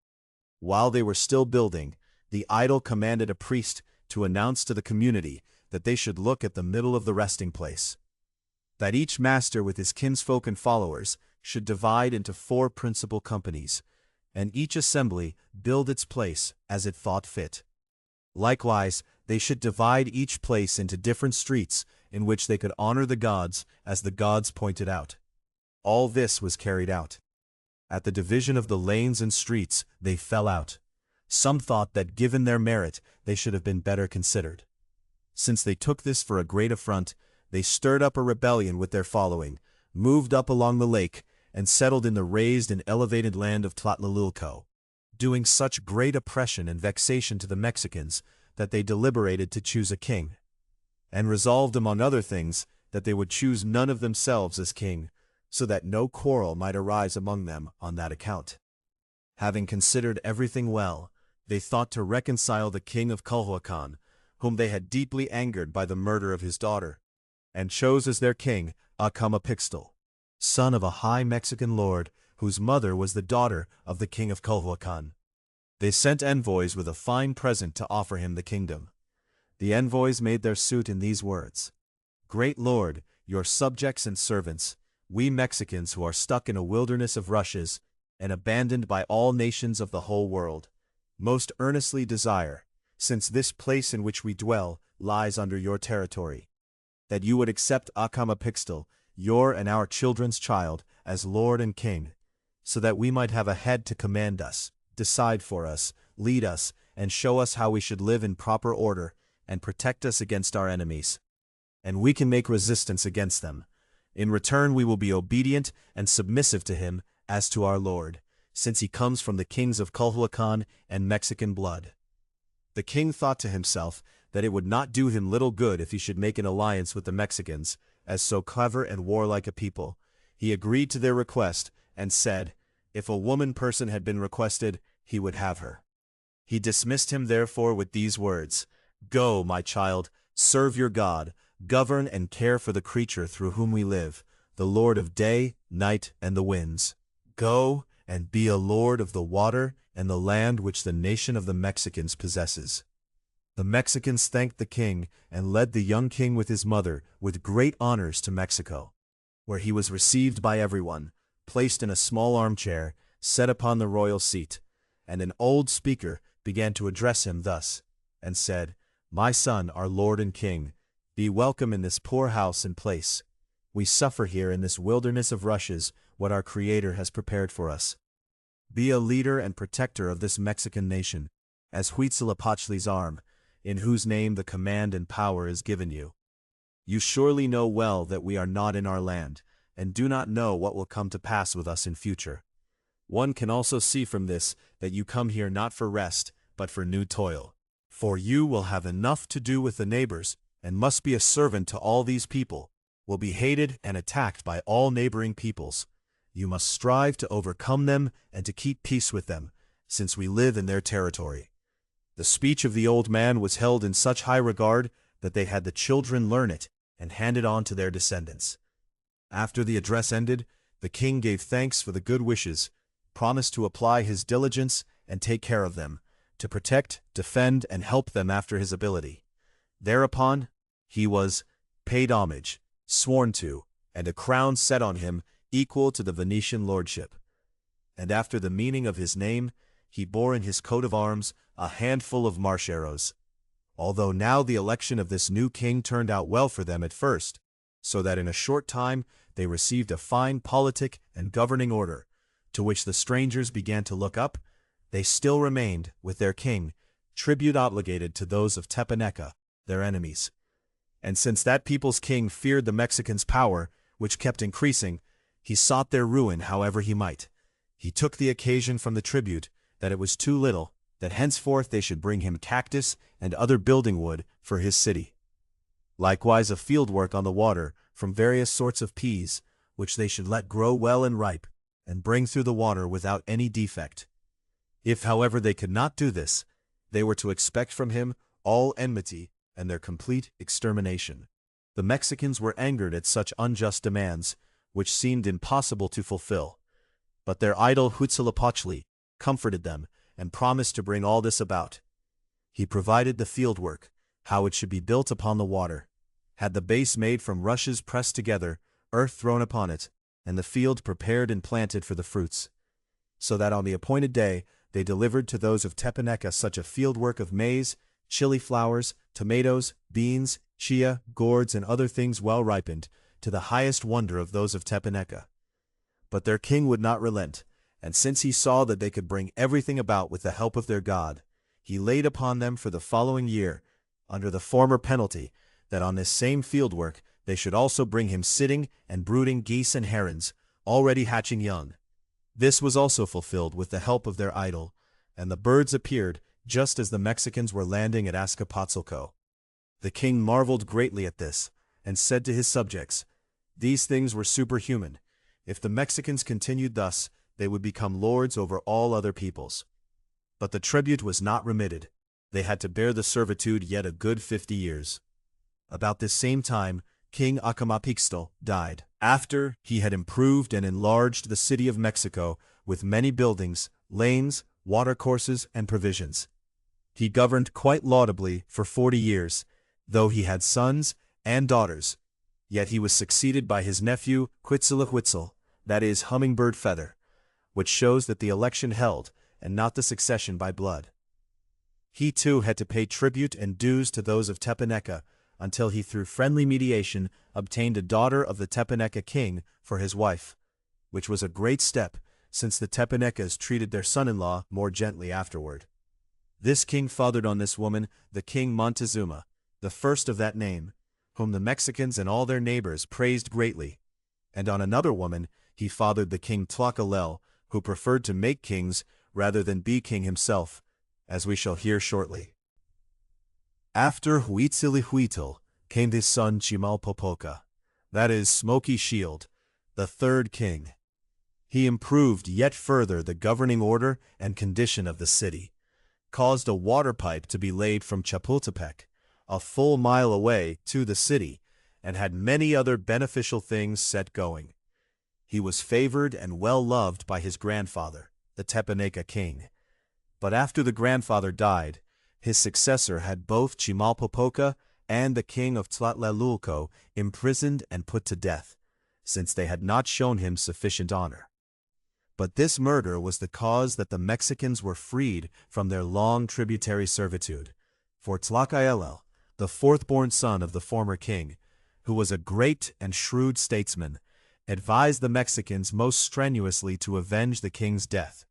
While they were still building, the idol commanded a priest to announce to the community that they should look at the middle of the resting place, that each master with his kinsfolk and followers should divide into 4 principal companies, and each assembly build its place as it thought fit. Likewise, they should divide each place into different streets in which they could honor the gods as the gods pointed out. All this was carried out. At the division of the lanes and streets, they fell out. Some thought that given their merit, they should have been better considered. Since they took this for a great affront, they stirred up a rebellion with their following, moved up along the lake, and settled in the raised and elevated land of Tlatelolco, doing such great oppression and vexation to the Mexicans that they deliberated to choose a king, and resolved among other things that they would choose none of themselves as king, so that no quarrel might arise among them on that account. Having considered everything well, they thought to reconcile the king of Culhuacan, whom they had deeply angered by the murder of his daughter, and chose as their king Acamapixtl, son of a high Mexican lord, whose mother was the daughter of the king of Culhuacan. They sent envoys with a fine present to offer him the kingdom. The envoys made their suit in these words: "Great lord, your subjects and servants, we Mexicans who are stuck in a wilderness of rushes, and abandoned by all nations of the whole world, most earnestly desire, since this place in which we dwell lies under your territory, that you would accept Acamapixtl, your and our children's child, as lord and king, so that we might have a head to command us, decide for us, lead us, and show us how we should live in proper order, and protect us against our enemies. And we can make resistance against them. In return we will be obedient and submissive to him as to our lord, since he comes from the kings of Culhuacan and Mexican blood." The king thought to himself that it would not do him little good if he should make an alliance with the Mexicans, as so clever and warlike a people. He agreed to their request, and said, if a woman person had been requested, he would have her. He dismissed him therefore with these words: "Go, my child, serve your God, govern and care for the creature through whom we live, the Lord of day, night, and the winds. Go, and be a lord of the water and the land which the nation of the Mexicans possesses." The Mexicans thanked the king and led the young king with his mother with great honors to Mexico, where he was received by everyone, placed in a small armchair, set upon the royal seat, and an old speaker began to address him thus, and said, "My son, our lord and king, be welcome in this poor house and place. We suffer here in this wilderness of rushes what our Creator has prepared for us. Be a leader and protector of this Mexican nation, as Huitzilopochtli's arm, in whose name the command and power is given you. You surely know well that we are not in our land, and do not know what will come to pass with us in future. One can also see from this that you come here not for rest, but for new toil. For you will have enough to do with the neighbors, and must be a servant to all these people, will be hated and attacked by all neighboring peoples. You must strive to overcome them and to keep peace with them, since we live in their territory." The speech of the old man was held in such high regard that they had the children learn it and hand it on to their descendants. After the address ended, the king gave thanks for the good wishes, promised to apply his diligence and take care of them, to protect, defend, and help them after his ability. Thereupon, he was paid homage, sworn to, and a crown set on him equal to the Venetian lordship. And after the meaning of his name, he bore in his coat of arms a handful of marsh arrows. Although now the election of this new king turned out well for them at first, so that in a short time they received a fine politic and governing order, to which the strangers began to look up, they still remained, with their king, tribute obligated to those of Tepaneca, their enemies. And since that people's king feared the Mexicans' power, which kept increasing, he sought their ruin however he might. He took the occasion from the tribute that it was too little, that henceforth they should bring him cactus and other building wood for his city. Likewise a field work on the water from various sorts of peas, which they should let grow well and ripe, and bring through the water without any defect. If, however, they could not do this, they were to expect from him all enmity and their complete extermination. The Mexicans were angered at such unjust demands, which seemed impossible to fulfill. But their idol Huitzilopochtli comforted them and promised to bring all this about. He provided the field work, how it should be built upon the water, had the base made from rushes pressed together, earth thrown upon it, and the field prepared and planted for the fruits. So that on the appointed day they delivered to those of Tepaneca such a fieldwork of maize, chili flowers, tomatoes, beans, chia, gourds, and other things well ripened, to the highest wonder of those of Tepaneca. But their king would not relent, and since he saw that they could bring everything about with the help of their God, he laid upon them for the following year, under the former penalty, that on this same fieldwork they should also bring him sitting and brooding geese and herons, already hatching young. This was also fulfilled with the help of their idol, and the birds appeared just as the Mexicans were landing at Azcapotzalco. The king marveled greatly at this, and said to his subjects, "These things were superhuman. If the Mexicans continued thus, they would become lords over all other peoples." But the tribute was not remitted. They had to bear the servitude yet a good 50 years. About this same time, King Acamapixtl died, after he had improved and enlarged the city of Mexico with many buildings, lanes, watercourses, and provisions. He governed quite laudably for 40 years, though he had sons and daughters, yet he was succeeded by his nephew Quetzalcoatl, that is, Hummingbird Feather, which shows that the election held, and not the succession by blood. He too had to pay tribute and dues to those of Tepaneca, until he through friendly mediation obtained a daughter of the Tepaneca king for his wife, which was a great step, since the Tepanecas treated their son-in-law more gently afterward. This king fathered on this woman the king Montezuma, the first of that name, whom the Mexicans and all their neighbors praised greatly, and on another woman he fathered the king Tlacaelel, who preferred to make kings rather than be king himself, as we shall hear shortly. After Huitzilihuitl came his son Chimalpopoca, that is, Smoky Shield, the third king. He improved yet further the governing order and condition of the city, caused a water pipe to be laid from Chapultepec, a full mile away, to the city, and had many other beneficial things set going. He was favored and well loved by his grandfather, the Tepaneca king. But after the grandfather died, his successor had both Chimalpopoca and the king of Tlatelolco imprisoned and put to death, since they had not shown him sufficient honor. But this murder was the cause that the Mexicans were freed from their long tributary servitude, for Tlacaelel, the fourth-born son of the former king, who was a great and shrewd statesman, advised the Mexicans most strenuously to avenge the king's death.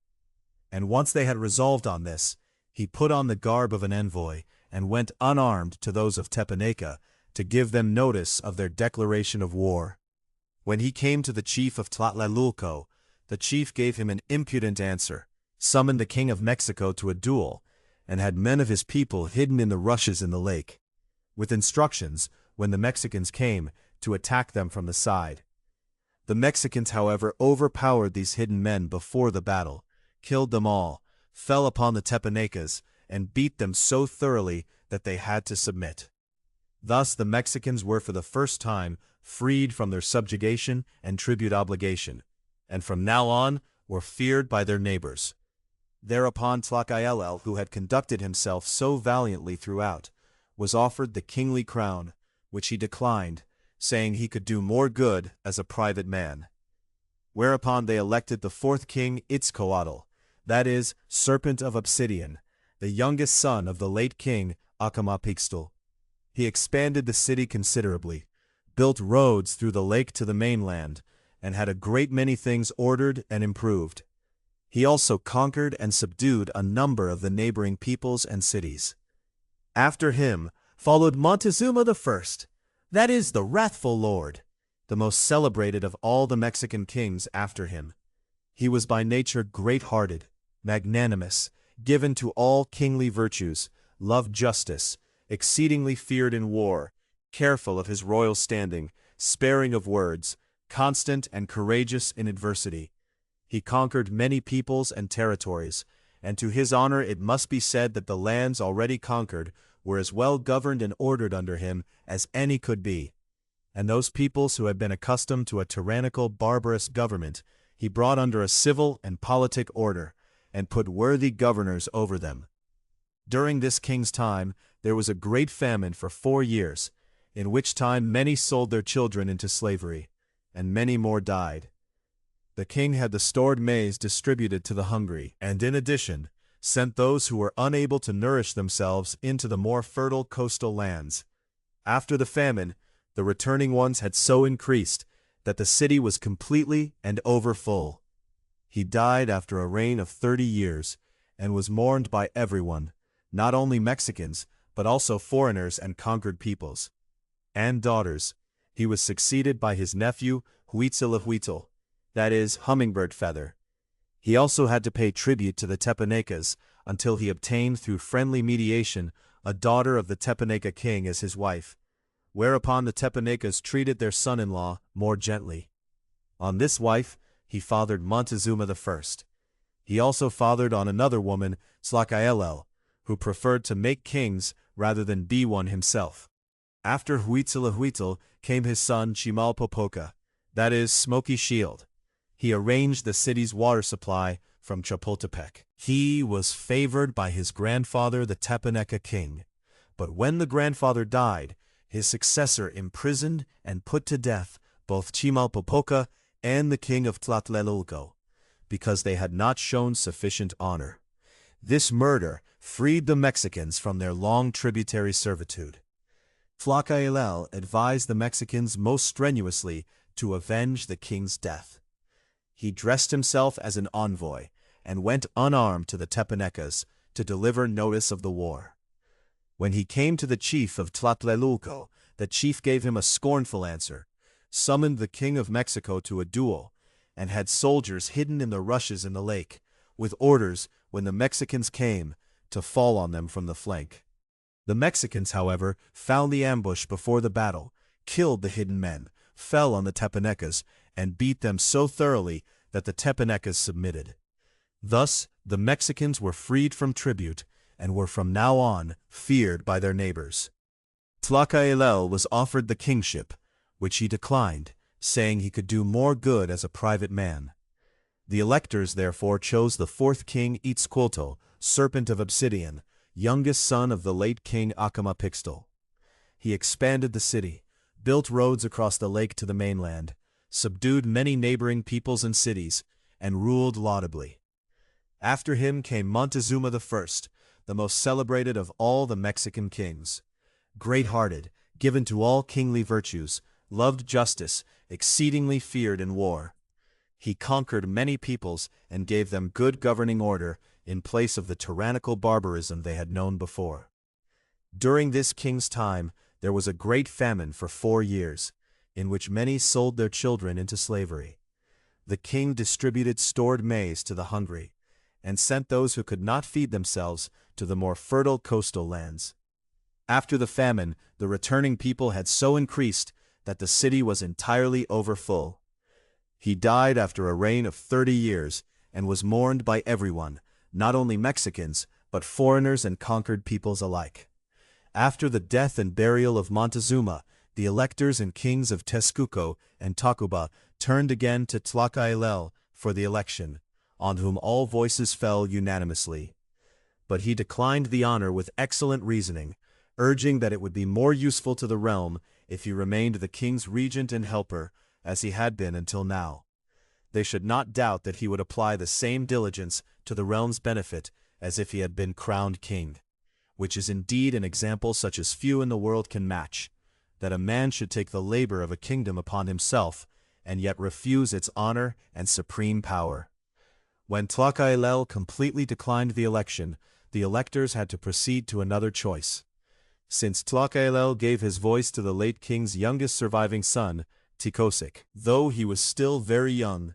And once they had resolved on this, he put on the garb of an envoy and went unarmed to those of Tepaneca to give them notice of their declaration of war. When he came to the chief of Tlatelolco, the chief gave him an impudent answer, summoned the king of Mexico to a duel, and had men of his people hidden in the rushes in the lake, with instructions, when the Mexicans came, to attack them from the side. The Mexicans, however, overpowered these hidden men before the battle, killed them all, fell upon the Tepanecas, and beat them so thoroughly that they had to submit. Thus the Mexicans were for the first time freed from their subjugation and tribute obligation, and from now on were feared by their neighbors. Thereupon Tlacaelel, who had conducted himself so valiantly throughout, was offered the kingly crown, which he declined, saying he could do more good as a private man. Whereupon they elected the fourth king Itzcoatl, that is, Serpent of Obsidian, the youngest son of the late king Acamapixtl. He expanded the city considerably, built roads through the lake to the mainland, and had a great many things ordered and improved. He also conquered and subdued a number of the neighboring peoples and cities. After him followed Montezuma I, that is, the wrathful lord, the most celebrated of all the Mexican kings after him. He was by nature great-hearted, magnanimous, given to all kingly virtues, loved justice, exceedingly feared in war, careful of his royal standing, sparing of words, constant and courageous in adversity. He conquered many peoples and territories, and to his honor it must be said that the lands already conquered were as well governed and ordered under him as any could be. And those peoples who had been accustomed to a tyrannical, barbarous government, he brought under a civil and politic order, and put worthy governors over them. During this king's time there was a great famine for 4 years, in which time many sold their children into slavery, and many more died. The king had the stored maize distributed to the hungry, and in addition, sent those who were unable to nourish themselves into the more fertile coastal lands. After the famine, the returning ones had so increased that the city was completely and overfull. He died after a reign of 30 years, and was mourned by everyone, not only Mexicans, but also foreigners and conquered peoples. And daughters. He was succeeded by his nephew, Huitzilopochtli, that is, Hummingbird Feather. He also had to pay tribute to the Tepanecas until he obtained through friendly mediation a daughter of the Tepaneca king as his wife, whereupon the Tepanecas treated their son-in-law more gently. On this wife, he fathered Montezuma I. He also fathered on another woman, Tlacaelel, who preferred to make kings rather than be one himself. After Huitzilopochtli came his son Chimalpopoca, that is, Smoky Shield. He arranged the city's water supply from Chapultepec. He was favored by his grandfather, the Tepaneca king. But when the grandfather died, his successor imprisoned and put to death both Chimalpopoca and the king of Tlatelolco, because they had not shown sufficient honor. This murder freed the Mexicans from their long tributary servitude. Tlacaelel advised the Mexicans most strenuously to avenge the king's death. He dressed himself as an envoy and went unarmed to the Tepanecas to deliver notice of the war. When he came to the chief of Tlatelolco, the chief gave him a scornful answer, summoned the king of Mexico to a duel, and had soldiers hidden in the rushes in the lake, with orders, when the Mexicans came, to fall on them from the flank. The Mexicans, however, found the ambush before the battle, killed the hidden men, fell on the Tepanecas, and beat them so thoroughly that the Tepanecas submitted. Thus, the Mexicans were freed from tribute, and were from now on feared by their neighbors. Tlacaelel was offered the kingship, which he declined, saying he could do more good as a private man. The electors therefore chose the fourth king Itzcoatl, Serpent of Obsidian, youngest son of the late king Acamapixtl. He expanded the city, built roads across the lake to the mainland, subdued many neighboring peoples and cities, and ruled laudably. After him came Montezuma I, the most celebrated of all the Mexican kings. Great-hearted, given to all kingly virtues, loved justice, exceedingly feared in war. He conquered many peoples and gave them good governing order in place of the tyrannical barbarism they had known before. During this king's time, there was a great famine for 4 years, in which many sold their children into slavery. The king distributed stored maize to the hungry, and sent those who could not feed themselves to the more fertile coastal lands. After the famine, the returning people had so increased that the city was entirely overfull. He died after a reign of 30 years, and was mourned by everyone, not only Mexicans, but foreigners and conquered peoples alike. After the death and burial of Montezuma, the electors and kings of Texcoco and Tacuba turned again to Tlacaelel for the election, on whom all voices fell unanimously. But he declined the honor with excellent reasoning, urging that it would be more useful to the realm if he remained the king's regent and helper, as he had been until now. They should not doubt that he would apply the same diligence to the realm's benefit as if he had been crowned king, which is indeed an example such as few in the world can match, that a man should take the labor of a kingdom upon himself, and yet refuse its honor and supreme power. When Tlacaelel completely declined the election, the electors had to proceed to another choice. Since Tlacaelel gave his voice to the late king's youngest surviving son, Tecosic, though he was still very young,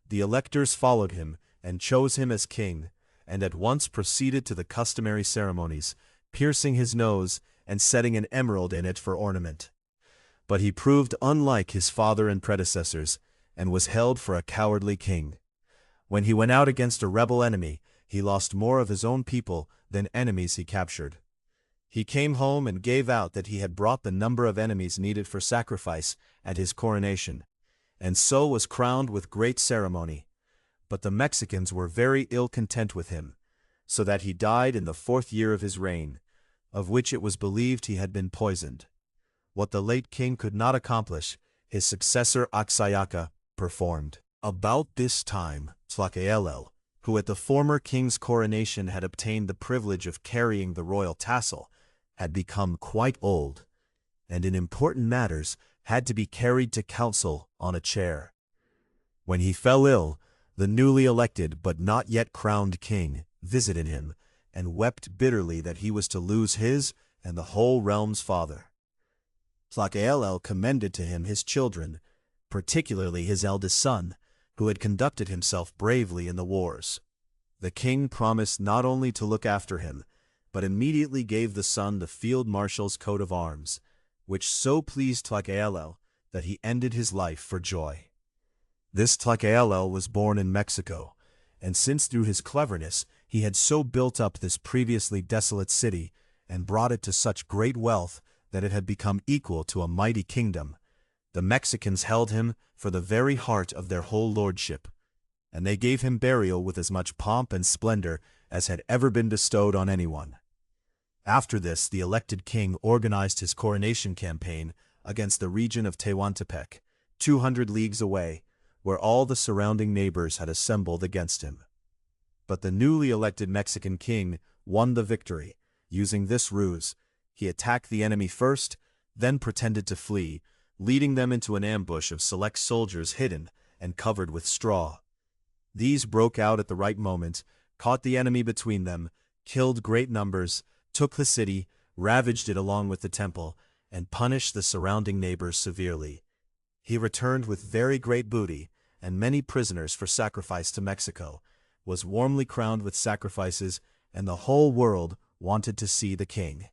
the electors followed him and chose him as king, and at once proceeded to the customary ceremonies, piercing his nose and setting an emerald in it for ornament. But he proved unlike his father and predecessors, and was held for a cowardly king. When he went out against a rebel enemy, he lost more of his own people than enemies he captured. He came home and gave out that he had brought the number of enemies needed for sacrifice at his coronation, and so was crowned with great ceremony. But the Mexicans were very ill content with him, so that he died in the 4th year of his reign, of which it was believed he had been poisoned. What the late king could not accomplish, his successor Axayaca performed. About this time, Tlacaelel, who at the former king's coronation had obtained the privilege of carrying the royal tassel, had become quite old, and in important matters had to be carried to council on a chair. When he fell ill, the newly elected but not yet crowned king visited him, and wept bitterly that he was to lose his and the whole realm's father. Tlacaelel commended to him his children, particularly his eldest son, who had conducted himself bravely in the wars. The king promised not only to look after him, but immediately gave the son the field marshal's coat of arms, which so pleased Tlacaelel that he ended his life for joy. This Tlacaelel was born in Mexico, and since through his cleverness he had so built up this previously desolate city and brought it to such great wealth that it had become equal to a mighty kingdom, the Mexicans held him for the very heart of their whole lordship, and they gave him burial with as much pomp and splendor as had ever been bestowed on anyone. After this, the elected king organized his coronation campaign against the region of Tehuantepec, 200 leagues away, where all the surrounding neighbors had assembled against him. But the newly elected Mexican king won the victory. Using this ruse, he attacked the enemy first, then pretended to flee, leading them into an ambush of select soldiers hidden and covered with straw. These broke out at the right moment, caught the enemy between them, killed great numbers, took the city, ravaged it along with the temple, and punished the surrounding neighbors severely. He returned with very great booty and many prisoners for sacrifice to Mexico, was warmly crowned with sacrifices, and the whole world wanted to see the king.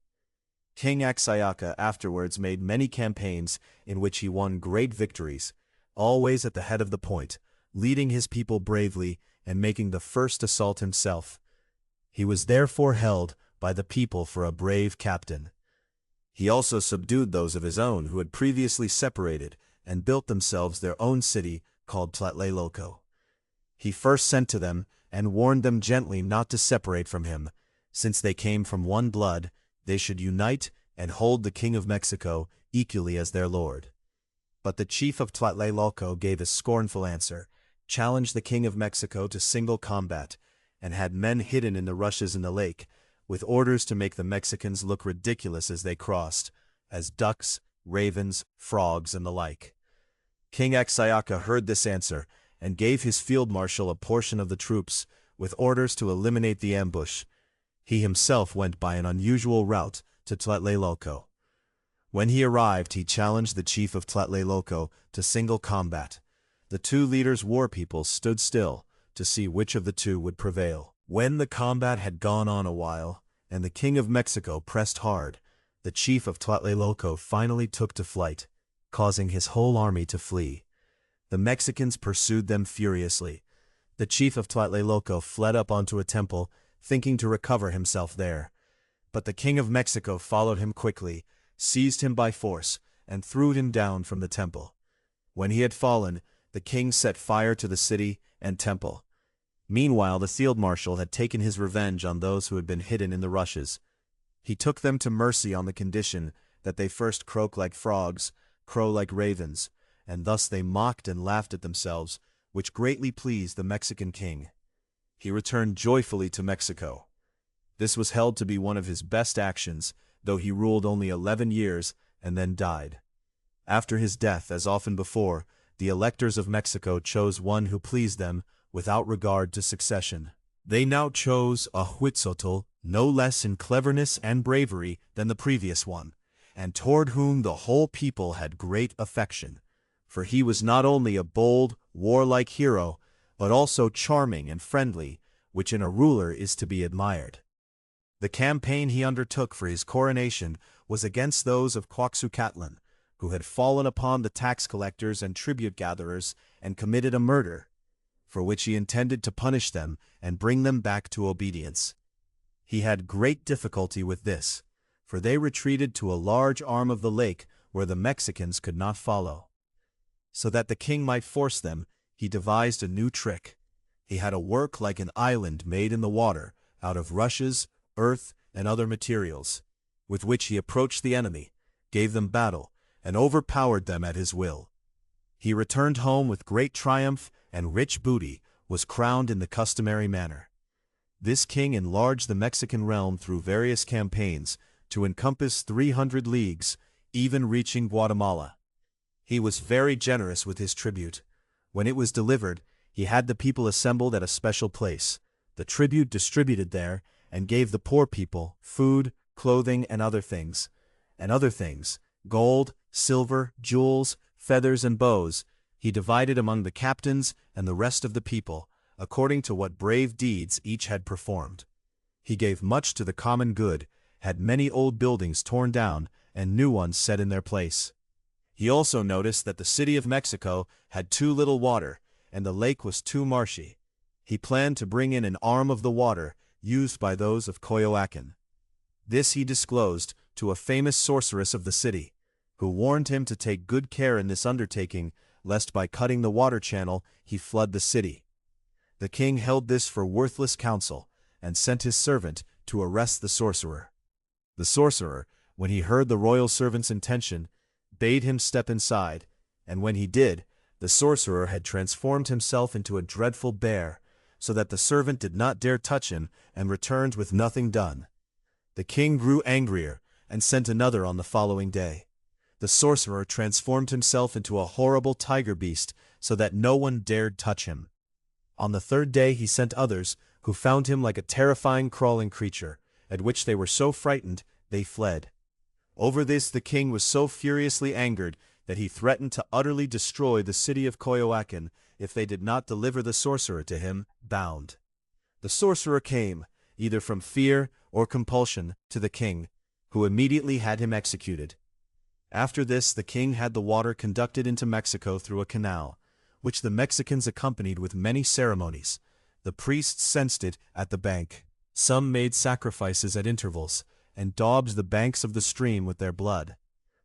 King Ixtaca afterwards made many campaigns in which he won great victories, always at the head of the point, leading his people bravely and making the first assault himself. He was therefore held by the people for a brave captain. He also subdued those of his own who had previously separated and built themselves their own city called Tlatelolco. He first sent to them and warned them gently not to separate from him. Since they came from one blood, they should unite and hold the king of Mexico equally as their lord. But the chief of Tlatelolco gave a scornful answer, challenged the king of Mexico to single combat, and had men hidden in the rushes in the lake, with orders to make the Mexicans look ridiculous as they crossed, as ducks, ravens, frogs, and the like. King Ixtaca heard this answer, and gave his field marshal a portion of the troops, with orders to eliminate the ambush. He himself went by an unusual route to Tlatelolco. When he arrived, he challenged the chief of Tlatelolco to single combat. The two leaders' war people stood still to see which of the two would prevail. When the combat had gone on a while, and the king of Mexico pressed hard, the chief of Tlatelolco finally took to flight, causing his whole army to flee. The Mexicans pursued them furiously. The chief of Tlatelolco fled up onto a temple, thinking to recover himself there. But the king of Mexico followed him quickly, seized him by force, and threw him down from the temple. When he had fallen, the king set fire to the city and temple. Meanwhile, the field marshal had taken his revenge on those who had been hidden in the rushes. He took them to mercy on the condition that they first croak like frogs, crow like ravens, and thus they mocked and laughed at themselves, which greatly pleased the Mexican king. He returned joyfully to Mexico. This was held to be one of his best actions, though he ruled only 11 years and then died. After his death, as often before, the electors of Mexico chose one who pleased them without regard to succession. They now chose a Itzcoatl no less in cleverness and bravery than the previous one, and toward whom the whole people had great affection, for he was not only a bold, warlike hero, but also charming and friendly, which in a ruler is to be admired. The campaign he undertook for his coronation was against those of Quaxucatlan, who had fallen upon the tax collectors and tribute gatherers and committed a murder, for which he intended to punish them and bring them back to obedience. He had great difficulty with this, for they retreated to a large arm of the lake where the Mexicans could not follow. So that the king might force them, he devised a new trick. He had a work like an island made in the water, out of rushes, earth, and other materials, with which he approached the enemy, gave them battle, and overpowered them at his will. He returned home with great triumph and rich booty, was crowned in the customary manner. This king enlarged the Mexican realm through various campaigns to encompass 300 leagues, even reaching Guatemala. He was very generous with his tribute. When it was delivered, he had the people assembled at a special place, the tribute distributed there, and gave the poor people food, clothing, and other things, gold, silver, jewels, feathers, and bows, he divided among the captains and the rest of the people, according to what brave deeds each had performed. He gave much to the common good, had many old buildings torn down, and new ones set in their place. He also noticed that the city of Mexico had too little water, and the lake was too marshy. He planned to bring in an arm of the water used by those of Coyoacán. This he disclosed to a famous sorceress of the city, who warned him to take good care in this undertaking, lest by cutting the water channel he flood the city. The king held this for worthless counsel, and sent his servant to arrest the sorcerer. The sorcerer, when he heard the royal servant's intention, bade him step inside, and when he did, the sorcerer had transformed himself into a dreadful bear, so that the servant did not dare touch him, and returned with nothing done. The king grew angrier, and sent another on the following day. The sorcerer transformed himself into a horrible tiger beast, so that no one dared touch him. On the third day he sent others, who found him like a terrifying crawling creature, at which they were so frightened they fled. Over this the king was so furiously angered that he threatened to utterly destroy the city of Coyoacán if they did not deliver the sorcerer to him, bound. The sorcerer came, either from fear or compulsion, to the king, who immediately had him executed. After this the king had the water conducted into Mexico through a canal, which the Mexicans accompanied with many ceremonies. The priests censed it at the bank. Some made sacrifices at intervals, and daubed the banks of the stream with their blood.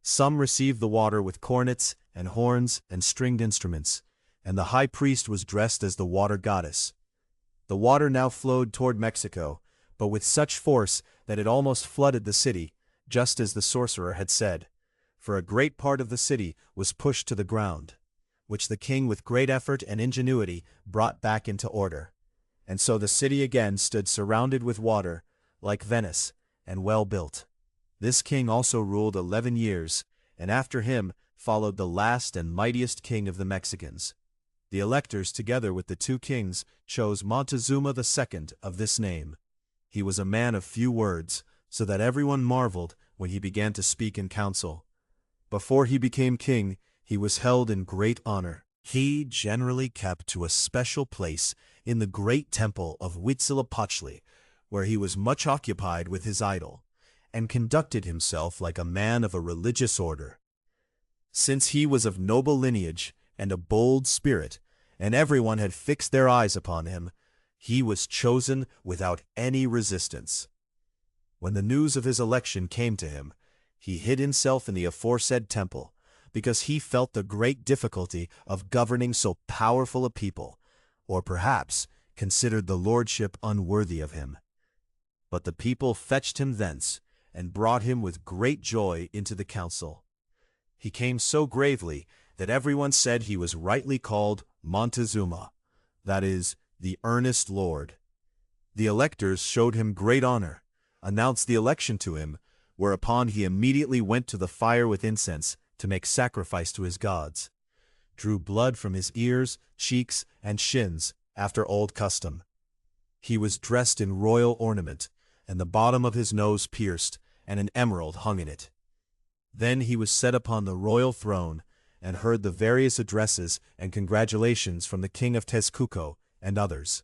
Some received the water with cornets and horns and stringed instruments, and the high priest was dressed as the water goddess. The water now flowed toward Mexico, but with such force that it almost flooded the city, just as the sorcerer had said, for a great part of the city was pushed to the ground, which the king with great effort and ingenuity brought back into order. And so the city again stood surrounded with water, like Venice, and well built. This king also ruled 11 years, and after him followed the last and mightiest king of the Mexicans. The electors, together with the two kings, chose Montezuma II of this name. He was a man of few words, so that everyone marveled when he began to speak in council. Before he became king, he was held in great honor. He generally kept to a special place in the great temple of Huitzilopochtli, where he was much occupied with his idol, and conducted himself like a man of a religious order. Since he was of noble lineage and a bold spirit, and everyone had fixed their eyes upon him, he was chosen without any resistance. When the news of his election came to him, he hid himself in the aforesaid temple, because he felt the great difficulty of governing so powerful a people, or perhaps considered the lordship unworthy of him. But the people fetched him thence, and brought him with great joy into the council. He came so gravely that everyone said he was rightly called Montezuma, that is, the earnest lord. The electors showed him great honor, announced the election to him, whereupon he immediately went to the fire with incense to make sacrifice to his gods, drew blood from his ears, cheeks, and shins, after old custom. He was dressed in royal ornament, and the bottom of his nose pierced, and an emerald hung in it. Then he was set upon the royal throne, and heard the various addresses and congratulations from the king of Tezcuco and others.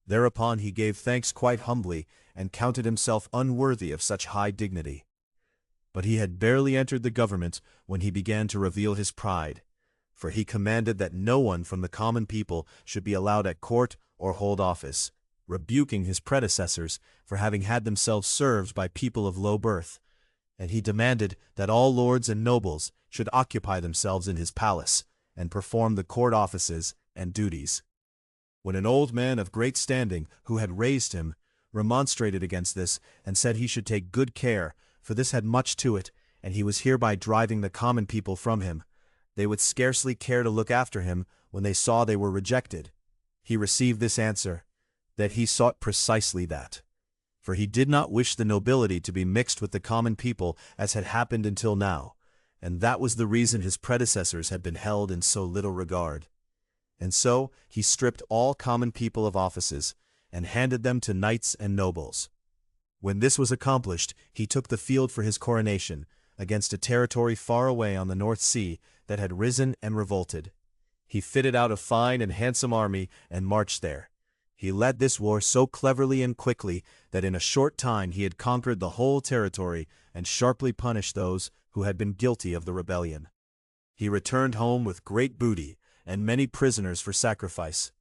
Thereupon he gave thanks quite humbly, and counted himself unworthy of such high dignity. But he had barely entered the government when he began to reveal his pride, for he commanded that no one from the common people should be allowed at court or hold office, rebuking his predecessors for having had themselves served by people of low birth, and he demanded that all lords and nobles should occupy themselves in his palace, and perform the court offices and duties. When an old man of great standing, who had raised him, remonstrated against this, and said he should take good care, for this had much to it, and he was hereby driving the common people from him, they would scarcely care to look after him when they saw they were rejected. He received this answer, that he sought precisely that. For he did not wish the nobility to be mixed with the common people as had happened until now, and that was the reason his predecessors had been held in so little regard. And so he stripped all common people of offices, and handed them to knights and nobles. When this was accomplished, he took the field for his coronation, against a territory far away on the North Sea that had risen and revolted. He fitted out a fine and handsome army and marched there. He led this war so cleverly and quickly that in a short time he had conquered the whole territory and sharply punished those who had been guilty of the rebellion. He returned home with great booty and many prisoners for sacrifice,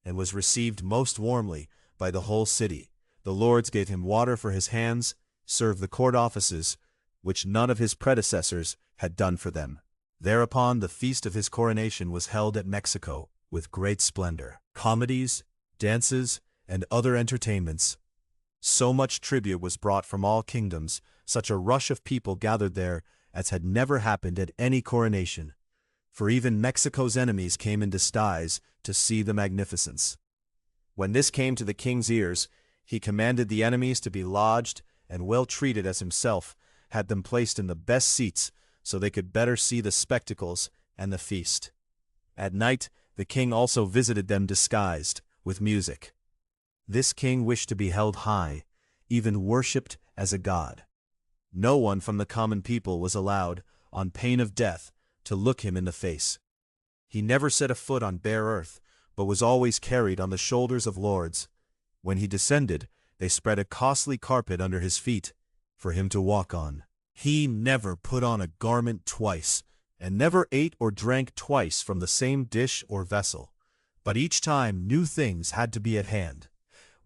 and was received most warmly by the whole city. The lords gave him water for his hands, served the court offices, which none of his predecessors had done for them. Thereupon the feast of his coronation was held at Mexico with great splendor. Comedies, dances, and other entertainments. So much tribute was brought from all kingdoms, such a rush of people gathered there as had never happened at any coronation. For even Mexico's enemies came in disguise to see the magnificence. When this came to the king's ears, he commanded the enemies to be lodged and well treated as himself, had them placed in the best seats so they could better see the spectacles and the feast. At night, the king also visited them disguised, with music. This king wished to be held high, even worshipped as a god. No one from the common people was allowed, on pain of death, to look him in the face. He never set a foot on bare earth, but was always carried on the shoulders of lords. When he descended, they spread a costly carpet under his feet, for him to walk on. He never put on a garment twice, and never ate or drank twice from the same dish or vessel. But each time new things had to be at hand.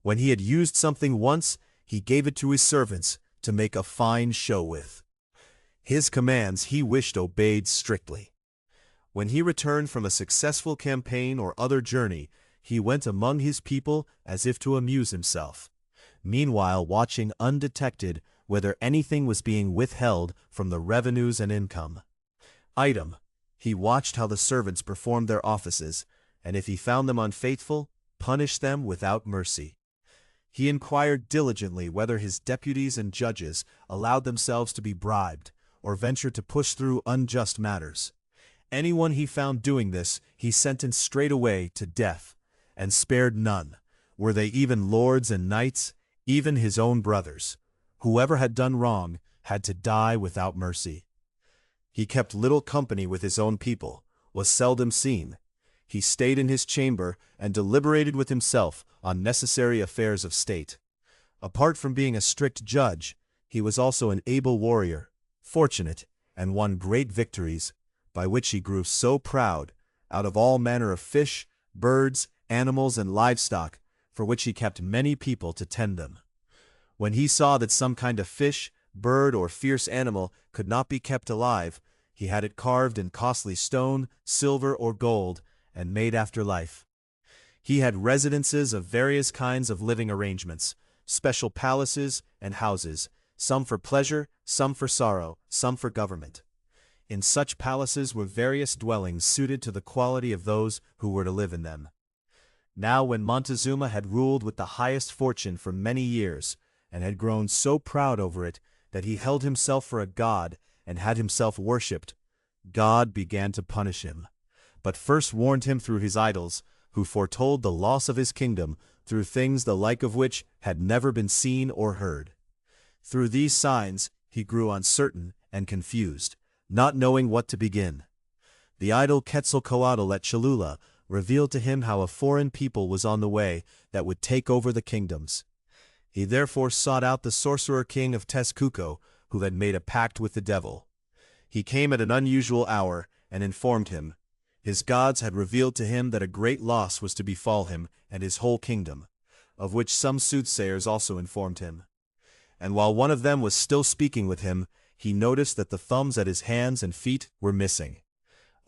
When he had used something once, he gave it to his servants to make a fine show with. His commands he wished obeyed strictly. When he returned from a successful campaign or other journey, he went among his people as if to amuse himself, meanwhile watching undetected whether anything was being withheld from the revenues and income. Item. He watched how the servants performed their offices, and if he found them unfaithful, punished them without mercy. He inquired diligently whether his deputies and judges allowed themselves to be bribed, or ventured to push through unjust matters. Anyone he found doing this, he sentenced straight away to death, and spared none, were they even lords and knights, even his own brothers. Whoever had done wrong had to die without mercy. He kept little company with his own people, was seldom seen. He stayed in his chamber and deliberated with himself on necessary affairs of state. Apart from being a strict judge, he was also an able warrior, fortunate, and won great victories, by which he grew so proud, out of all manner of fish, birds, animals, and livestock, for which he kept many people to tend them. When he saw that some kind of fish, bird, or fierce animal could not be kept alive, he had it carved in costly stone, silver, or gold, and made after life. He had residences of various kinds of living arrangements, special palaces and houses, some for pleasure, some for sorrow, some for government. In such palaces were various dwellings suited to the quality of those who were to live in them. Now when Montezuma had ruled with the highest fortune for many years, and had grown so proud over it that he held himself for a god and had himself worshipped, God began to punish him, but first warned him through his idols, who foretold the loss of his kingdom through things the like of which had never been seen or heard. Through these signs he grew uncertain and confused, not knowing what to begin. The idol Quetzalcoatl at Cholula revealed to him how a foreign people was on the way that would take over the kingdoms. He therefore sought out the sorcerer king of Tezcuco, who had made a pact with the devil. He came at an unusual hour and informed him. His gods had revealed to him that a great loss was to befall him and his whole kingdom, of which some soothsayers also informed him. And while one of them was still speaking with him, he noticed that the thumbs at his hands and feet were missing.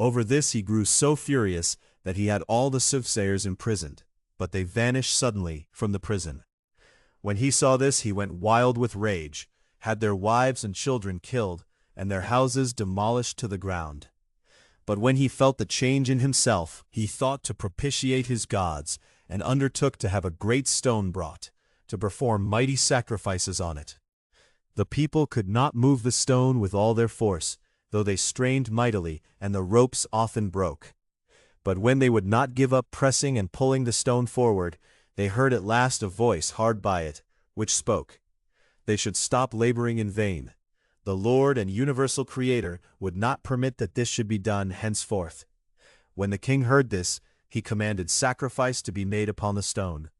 Over this he grew so furious that he had all the soothsayers imprisoned, but they vanished suddenly from the prison. When he saw this, he went wild with rage, had their wives and children killed, and their houses demolished to the ground. But when he felt the change in himself, he thought to propitiate his gods, and undertook to have a great stone brought, to perform mighty sacrifices on it. The people could not move the stone with all their force, though they strained mightily, and the ropes often broke. But when they would not give up pressing and pulling the stone forward, they heard at last a voice hard by it, which spoke. They should stop laboring in vain. The Lord and universal Creator would not permit that this should be done henceforth. When the king heard this, he commanded sacrifice to be made upon the stone.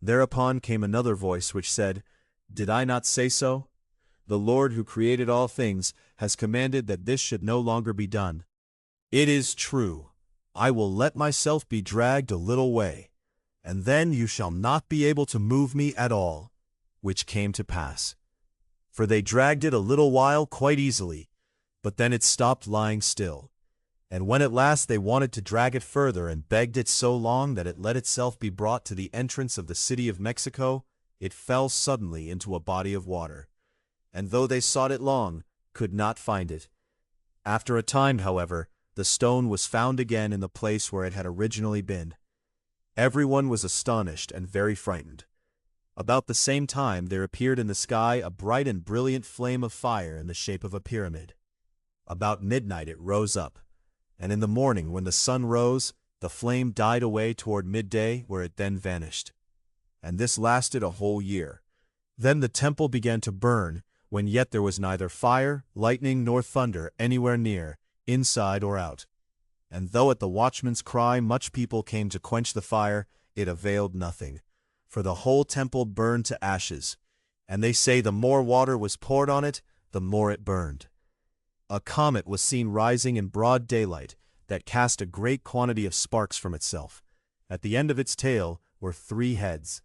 Thereupon came another voice which said, "Did I not say so? The Lord who created all things has commanded that this should no longer be done. It is true. I will let myself be dragged a little way, and then you shall not be able to move me at all." Which came to pass. For they dragged it a little while quite easily, but then it stopped lying still. And when at last they wanted to drag it further and begged it so long that it let itself be brought to the entrance of the city of Mexico, it fell suddenly into a body of water, and though they sought it long, could not find it. After a time, however, the stone was found again in the place where it had originally been. Everyone was astonished and very frightened. About the same time there appeared in the sky a bright and brilliant flame of fire in the shape of a pyramid. About midnight it rose up, and in the morning when the sun rose, the flame died away toward midday, where it then vanished. And this lasted a whole year. Then the temple began to burn, when yet there was neither fire, lightning, nor thunder anywhere near, inside or out. And though at the watchman's cry much people came to quench the fire, it availed nothing, for the whole temple burned to ashes, and they say the more water was poured on it, the more it burned. A comet was seen rising in broad daylight that cast a great quantity of sparks from itself. At the end of its tail were 3 heads.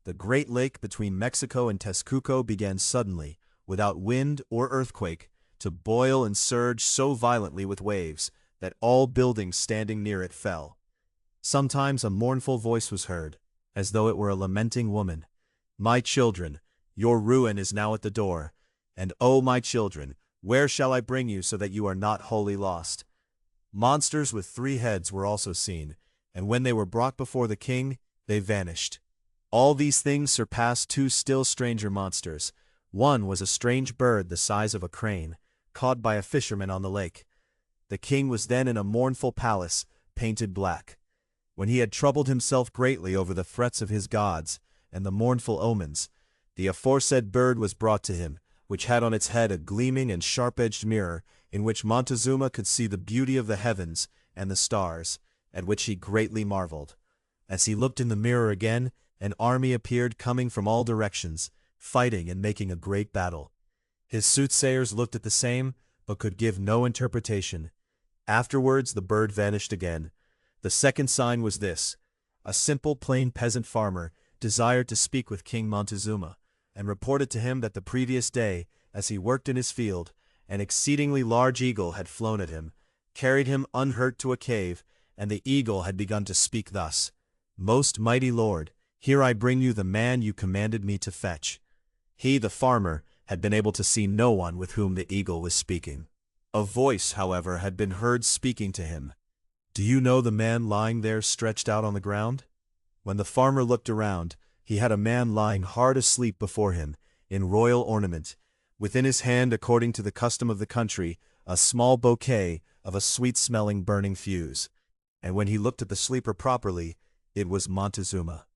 The great lake between Mexico and Texcoco began suddenly, without wind or earthquake, to boil and surge so violently with waves that all buildings standing near it fell. Sometimes a mournful voice was heard, as though it were a lamenting woman. "My children, your ruin is now at the door, and oh, my children, where shall I bring you so that you are not wholly lost?" Monsters with 3 heads were also seen, and when they were brought before the king, they vanished. All these things surpassed 2 still stranger monsters. One was a strange bird the size of a crane, caught by a fisherman on the lake. The king was then in a mournful palace, painted black. When he had troubled himself greatly over the threats of his gods and the mournful omens, the aforesaid bird was brought to him, which had on its head a gleaming and sharp-edged mirror, in which Montezuma could see the beauty of the heavens and the stars, at which he greatly marveled. As he looked in the mirror again, an army appeared coming from all directions, fighting and making a great battle. His soothsayers looked at the same, but could give no interpretation. Afterwards the bird vanished again. The second sign was this: a simple plain peasant farmer desired to speak with King Montezuma, and reported to him that the previous day, as he worked in his field, an exceedingly large eagle had flown at him, carried him unhurt to a cave, and the eagle had begun to speak thus: "Most mighty lord, here I bring you the man you commanded me to fetch." He, the farmer, had been able to see no one with whom the eagle was speaking. A voice, however, had been heard speaking to him. "Do you know the man lying there stretched out on the ground?" When the farmer looked around, he had a man lying hard asleep before him, in royal ornament, within his hand, according to the custom of the country, a small bouquet of a sweet-smelling burning fuse. And when he looked at the sleeper properly, it was Montezuma.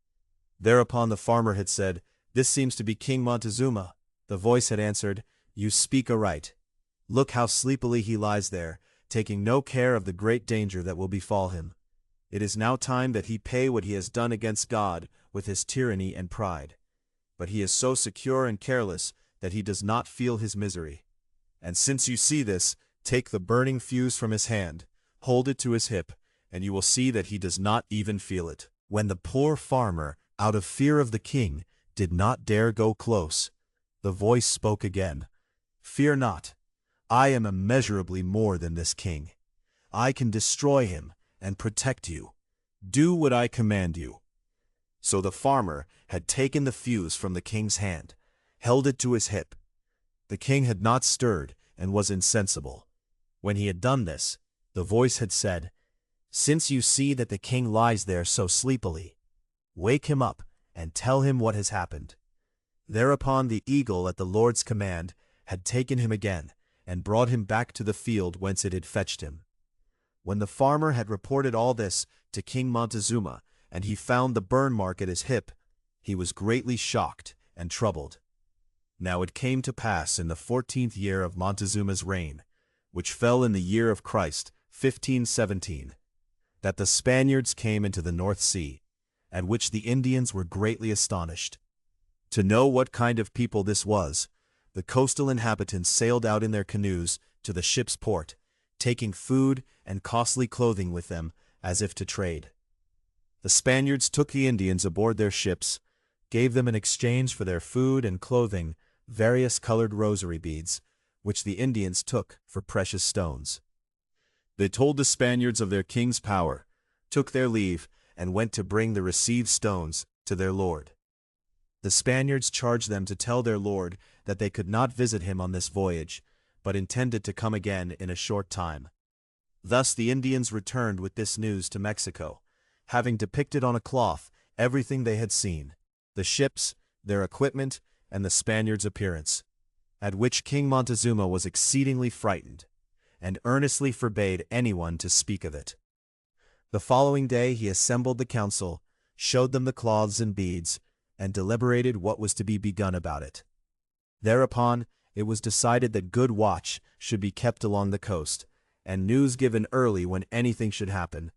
Thereupon the farmer had said, "This seems to be King Montezuma." The voice had answered, "You speak aright. Look how sleepily he lies there, taking no care of the great danger that will befall him. It is now time that he pay what he has done against God with his tyranny and pride. But he is so secure and careless that he does not feel his misery. And since you see this, take the burning fuse from his hand, hold it to his hip, and you will see that he does not even feel it." When the poor farmer, out of fear of the king, did not dare go close, the voice spoke again: "Fear not. I am immeasurably more than this king. I can destroy him and protect you. Do what I command you." So the farmer had taken the fuse from the king's hand, held it to his hip. The king had not stirred and was insensible. When he had done this, The voice had said, "Since you see that the king lies there so sleepily, wake him up and tell him what has happened." Thereupon the eagle at the Lord's command had taken him again and brought him back to the field whence it had fetched him. When the farmer had reported all this to King Montezuma, and he found the burn mark at his hip, he was greatly shocked and troubled. Now it came to pass in the 14th year of Montezuma's reign, which fell in the year of Christ, 1517, that the Spaniards came into the North Sea, at which the Indians were greatly astonished. To know what kind of people this was, the coastal inhabitants sailed out in their canoes to the ship's port, taking food and costly clothing with them as if to trade. The Spaniards took the Indians aboard their ships, gave them in exchange for their food and clothing various colored rosary beads, which the Indians took for precious stones. They told the Spaniards of their king's power, took their leave, and went to bring the received stones to their lord. The Spaniards charged them to tell their lord that they could not visit him on this voyage, but intended to come again in a short time. Thus the Indians returned with this news to Mexico, having depicted on a cloth everything they had seen, the ships, their equipment, and the Spaniards' appearance, at which King Montezuma was exceedingly frightened, and earnestly forbade anyone to speak of it. The following day he assembled the council, showed them the cloths and beads, and deliberated what was to be begun about it. Thereupon it was decided that good watch should be kept along the coast, and news given early when anything should happen.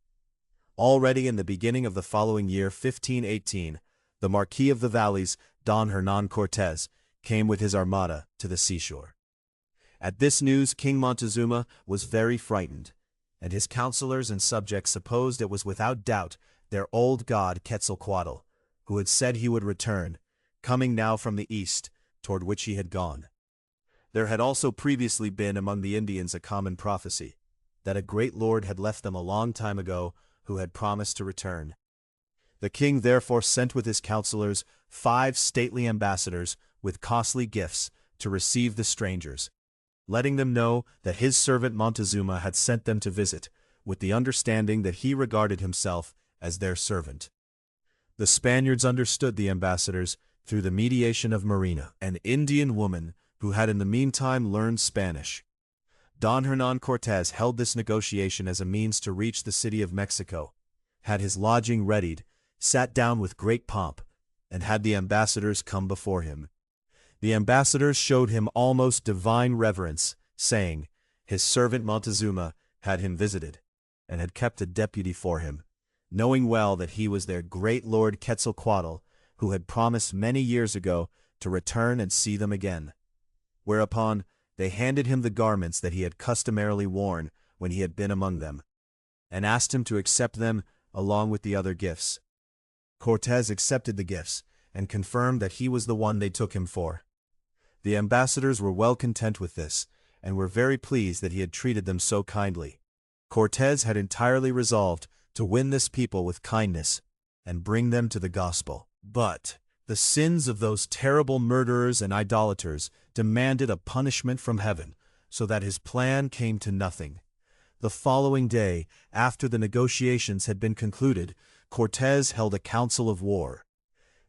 Already in the beginning of the following year, 1518, the Marquis of the Valleys, Don Hernán Cortés, came with his armada to the seashore. At this news King Montezuma was very frightened, and his counselors and subjects supposed it was without doubt their old god Quetzalcoatl, who had said he would return, coming now from the east, toward which he had gone. There had also previously been among the Indians a common prophecy, that a great lord had left them a long time ago, who had promised to return. The king therefore sent with his counselors 5 stately ambassadors with costly gifts to receive the strangers, letting them know that his servant Montezuma had sent them to visit, with the understanding that he regarded himself as their servant. The Spaniards understood the ambassadors through the mediation of Marina, an Indian woman who had in the meantime learned Spanish. Don Hernán Cortés held this negotiation as a means to reach the city of Mexico, had his lodging readied, sat down with great pomp, and had the ambassadors come before him. The ambassadors showed him almost divine reverence, saying, his servant Montezuma had him visited, and had kept a deputy for him, knowing well that he was their great lord Quetzalcoatl, who had promised many years ago to return and see them again. Whereupon they handed him the garments that he had customarily worn when he had been among them, and asked him to accept them along with the other gifts. Cortés accepted the gifts, and confirmed that he was the one they took him for. The ambassadors were well content with this, and were very pleased that he had treated them so kindly. Cortés had entirely resolved to win this people with kindness, and bring them to the gospel. But the sins of those terrible murderers and idolaters demanded a punishment from heaven, so that his plan came to nothing. The following day, after the negotiations had been concluded, Cortés held a council of war.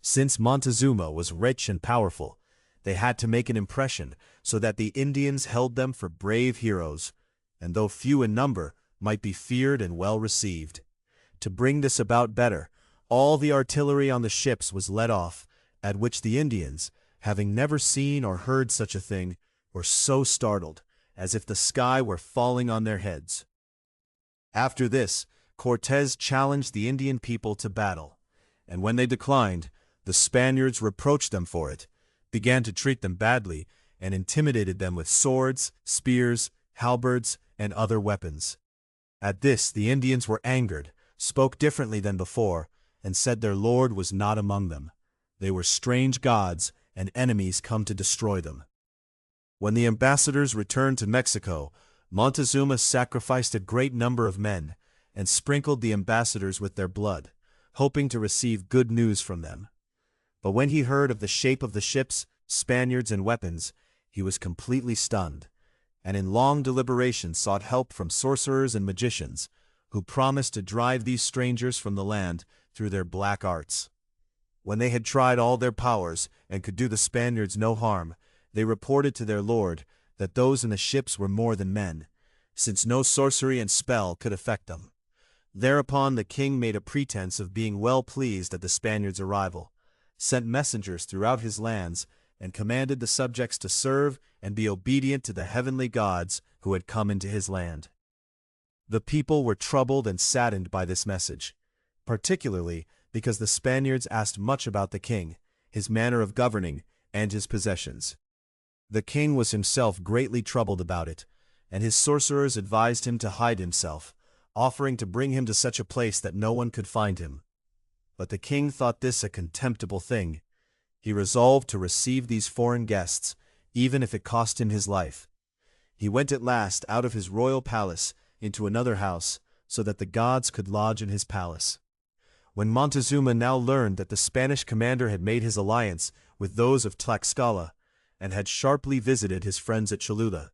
Since Montezuma was rich and powerful, they had to make an impression so that the Indians held them for brave heroes, and though few in number, might be feared and well received. To bring this about better, all the artillery on the ships was let off, at which the Indians, having never seen or heard such a thing, were so startled, as if the sky were falling on their heads. After this, Cortés challenged the Indian people to battle, and when they declined, the Spaniards reproached them for it, began to treat them badly, and intimidated them with swords, spears, halberds, and other weapons. At this the Indians were angered, spoke differently than before, and said their lord was not among them. They were strange gods, and enemies come to destroy them. When the ambassadors returned to Mexico, Montezuma sacrificed a great number of men, and sprinkled the ambassadors with their blood, hoping to receive good news from them. But when he heard of the shape of the ships, Spaniards, and weapons, he was completely stunned, and in long deliberation sought help from sorcerers and magicians, who promised to drive these strangers from the land through their black arts. When they had tried all their powers and could do the Spaniards no harm, they reported to their lord that those in the ships were more than men, since no sorcery and spell could affect them. Thereupon the king made a pretense of being well pleased at the Spaniards' arrival, sent messengers throughout his lands, and commanded the subjects to serve and be obedient to the heavenly gods who had come into his land. The people were troubled and saddened by this message, particularly because the Spaniards asked much about the king, his manner of governing, and his possessions. The king was himself greatly troubled about it, and his sorcerers advised him to hide himself, offering to bring him to such a place that no one could find him. But the king thought this a contemptible thing. He resolved to receive these foreign guests, even if it cost him his life. He went at last out of his royal palace into another house, so that the gods could lodge in his palace. When Montezuma now learned that the Spanish commander had made his alliance with those of Tlaxcala, and had sharply visited his friends at Cholula,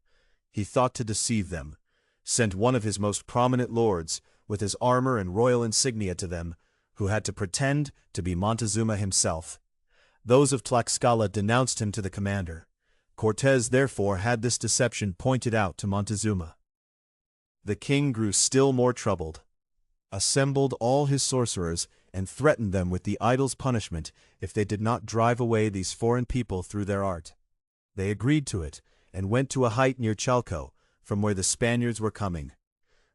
he thought to deceive them, sent one of his most prominent lords, with his armor and royal insignia to them, who had to pretend to be Montezuma himself. Those of Tlaxcala denounced him to the commander. Cortés therefore had this deception pointed out to Montezuma. The king grew still more troubled, assembled all his sorcerers, and threatened them with the idol's punishment if they did not drive away these foreign people through their art. They agreed to it, and went to a height near Chalco, from where the Spaniards were coming.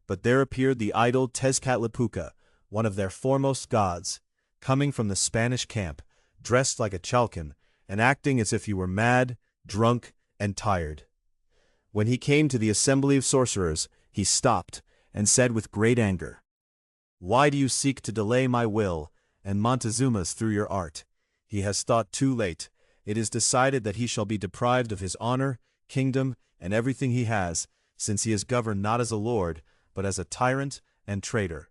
But there appeared the idol Tezcatlipoca, one of their foremost gods, coming from the Spanish camp, dressed like a Chalcan, and acting as if he were mad, drunk, and tired. When he came to the assembly of sorcerers, he stopped, and said with great anger, "Why do you seek to delay my will, and Montezuma's through your art? He has thought too late. It is decided that he shall be deprived of his honor, kingdom, and everything he has, since he is governed not as a lord, but as a tyrant and traitor."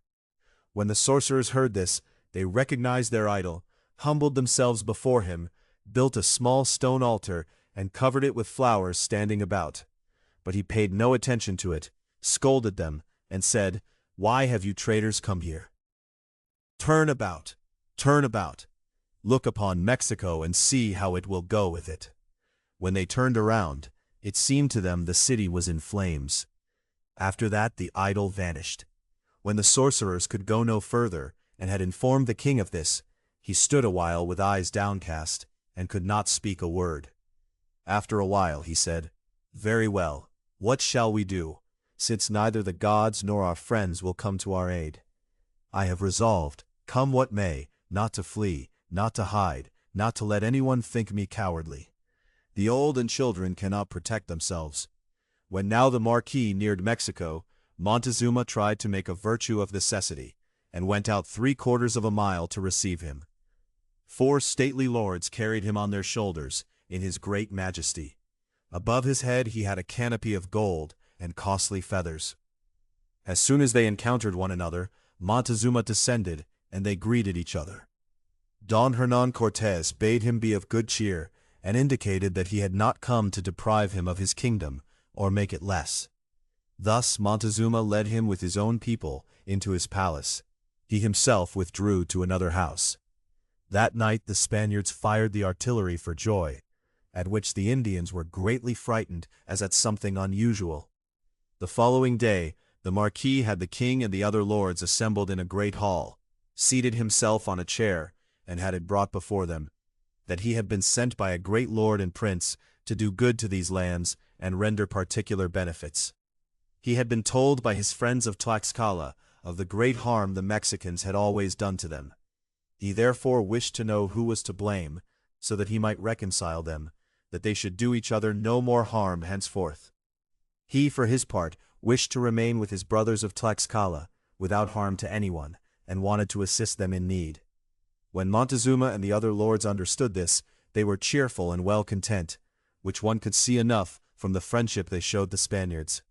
When the sorcerers heard this, they recognized their idol, humbled themselves before him, built a small stone altar, and covered it with flowers standing about. But he paid no attention to it, scolded them, and said, "Why have you traitors come here? Turn about, look upon Mexico and see how it will go with it." When they turned around, it seemed to them the city was in flames. After that the idol vanished. When the sorcerers could go no further, and had informed the king of this, he stood a while with eyes downcast, and could not speak a word. After a while he said, "Very well, what shall we do, since neither the gods nor our friends will come to our aid? I have resolved, come what may, not to flee, not to hide, not to let anyone think me cowardly. The old and children cannot protect themselves." When now the Marquis neared Mexico, Montezuma tried to make a virtue of necessity, and went out 3/4 of a mile to receive him. 4 stately lords carried him on their shoulders, in his great majesty. Above his head he had a canopy of gold and costly feathers. As soon as they encountered one another, Montezuma descended, and they greeted each other. Don Hernán Cortés bade him be of good cheer, and indicated that he had not come to deprive him of his kingdom, or make it less. Thus Montezuma led him with his own people into his palace. He himself withdrew to another house. That night the Spaniards fired the artillery for joy, at which the Indians were greatly frightened as at something unusual. The following day, the Marquis had the king and the other lords assembled in a great hall, seated himself on a chair, and had it brought before them, that he had been sent by a great lord and prince to do good to these lands and render particular benefits. He had been told by his friends of Tlaxcala of the great harm the Mexicans had always done to them. He therefore wished to know who was to blame, so that he might reconcile them, that they should do each other no more harm henceforth. He, for his part, wished to remain with his brothers of Tlaxcala, without harm to anyone, and wanted to assist them in need. When Montezuma and the other lords understood this, they were cheerful and well content, which one could see enough from the friendship they showed the Spaniards.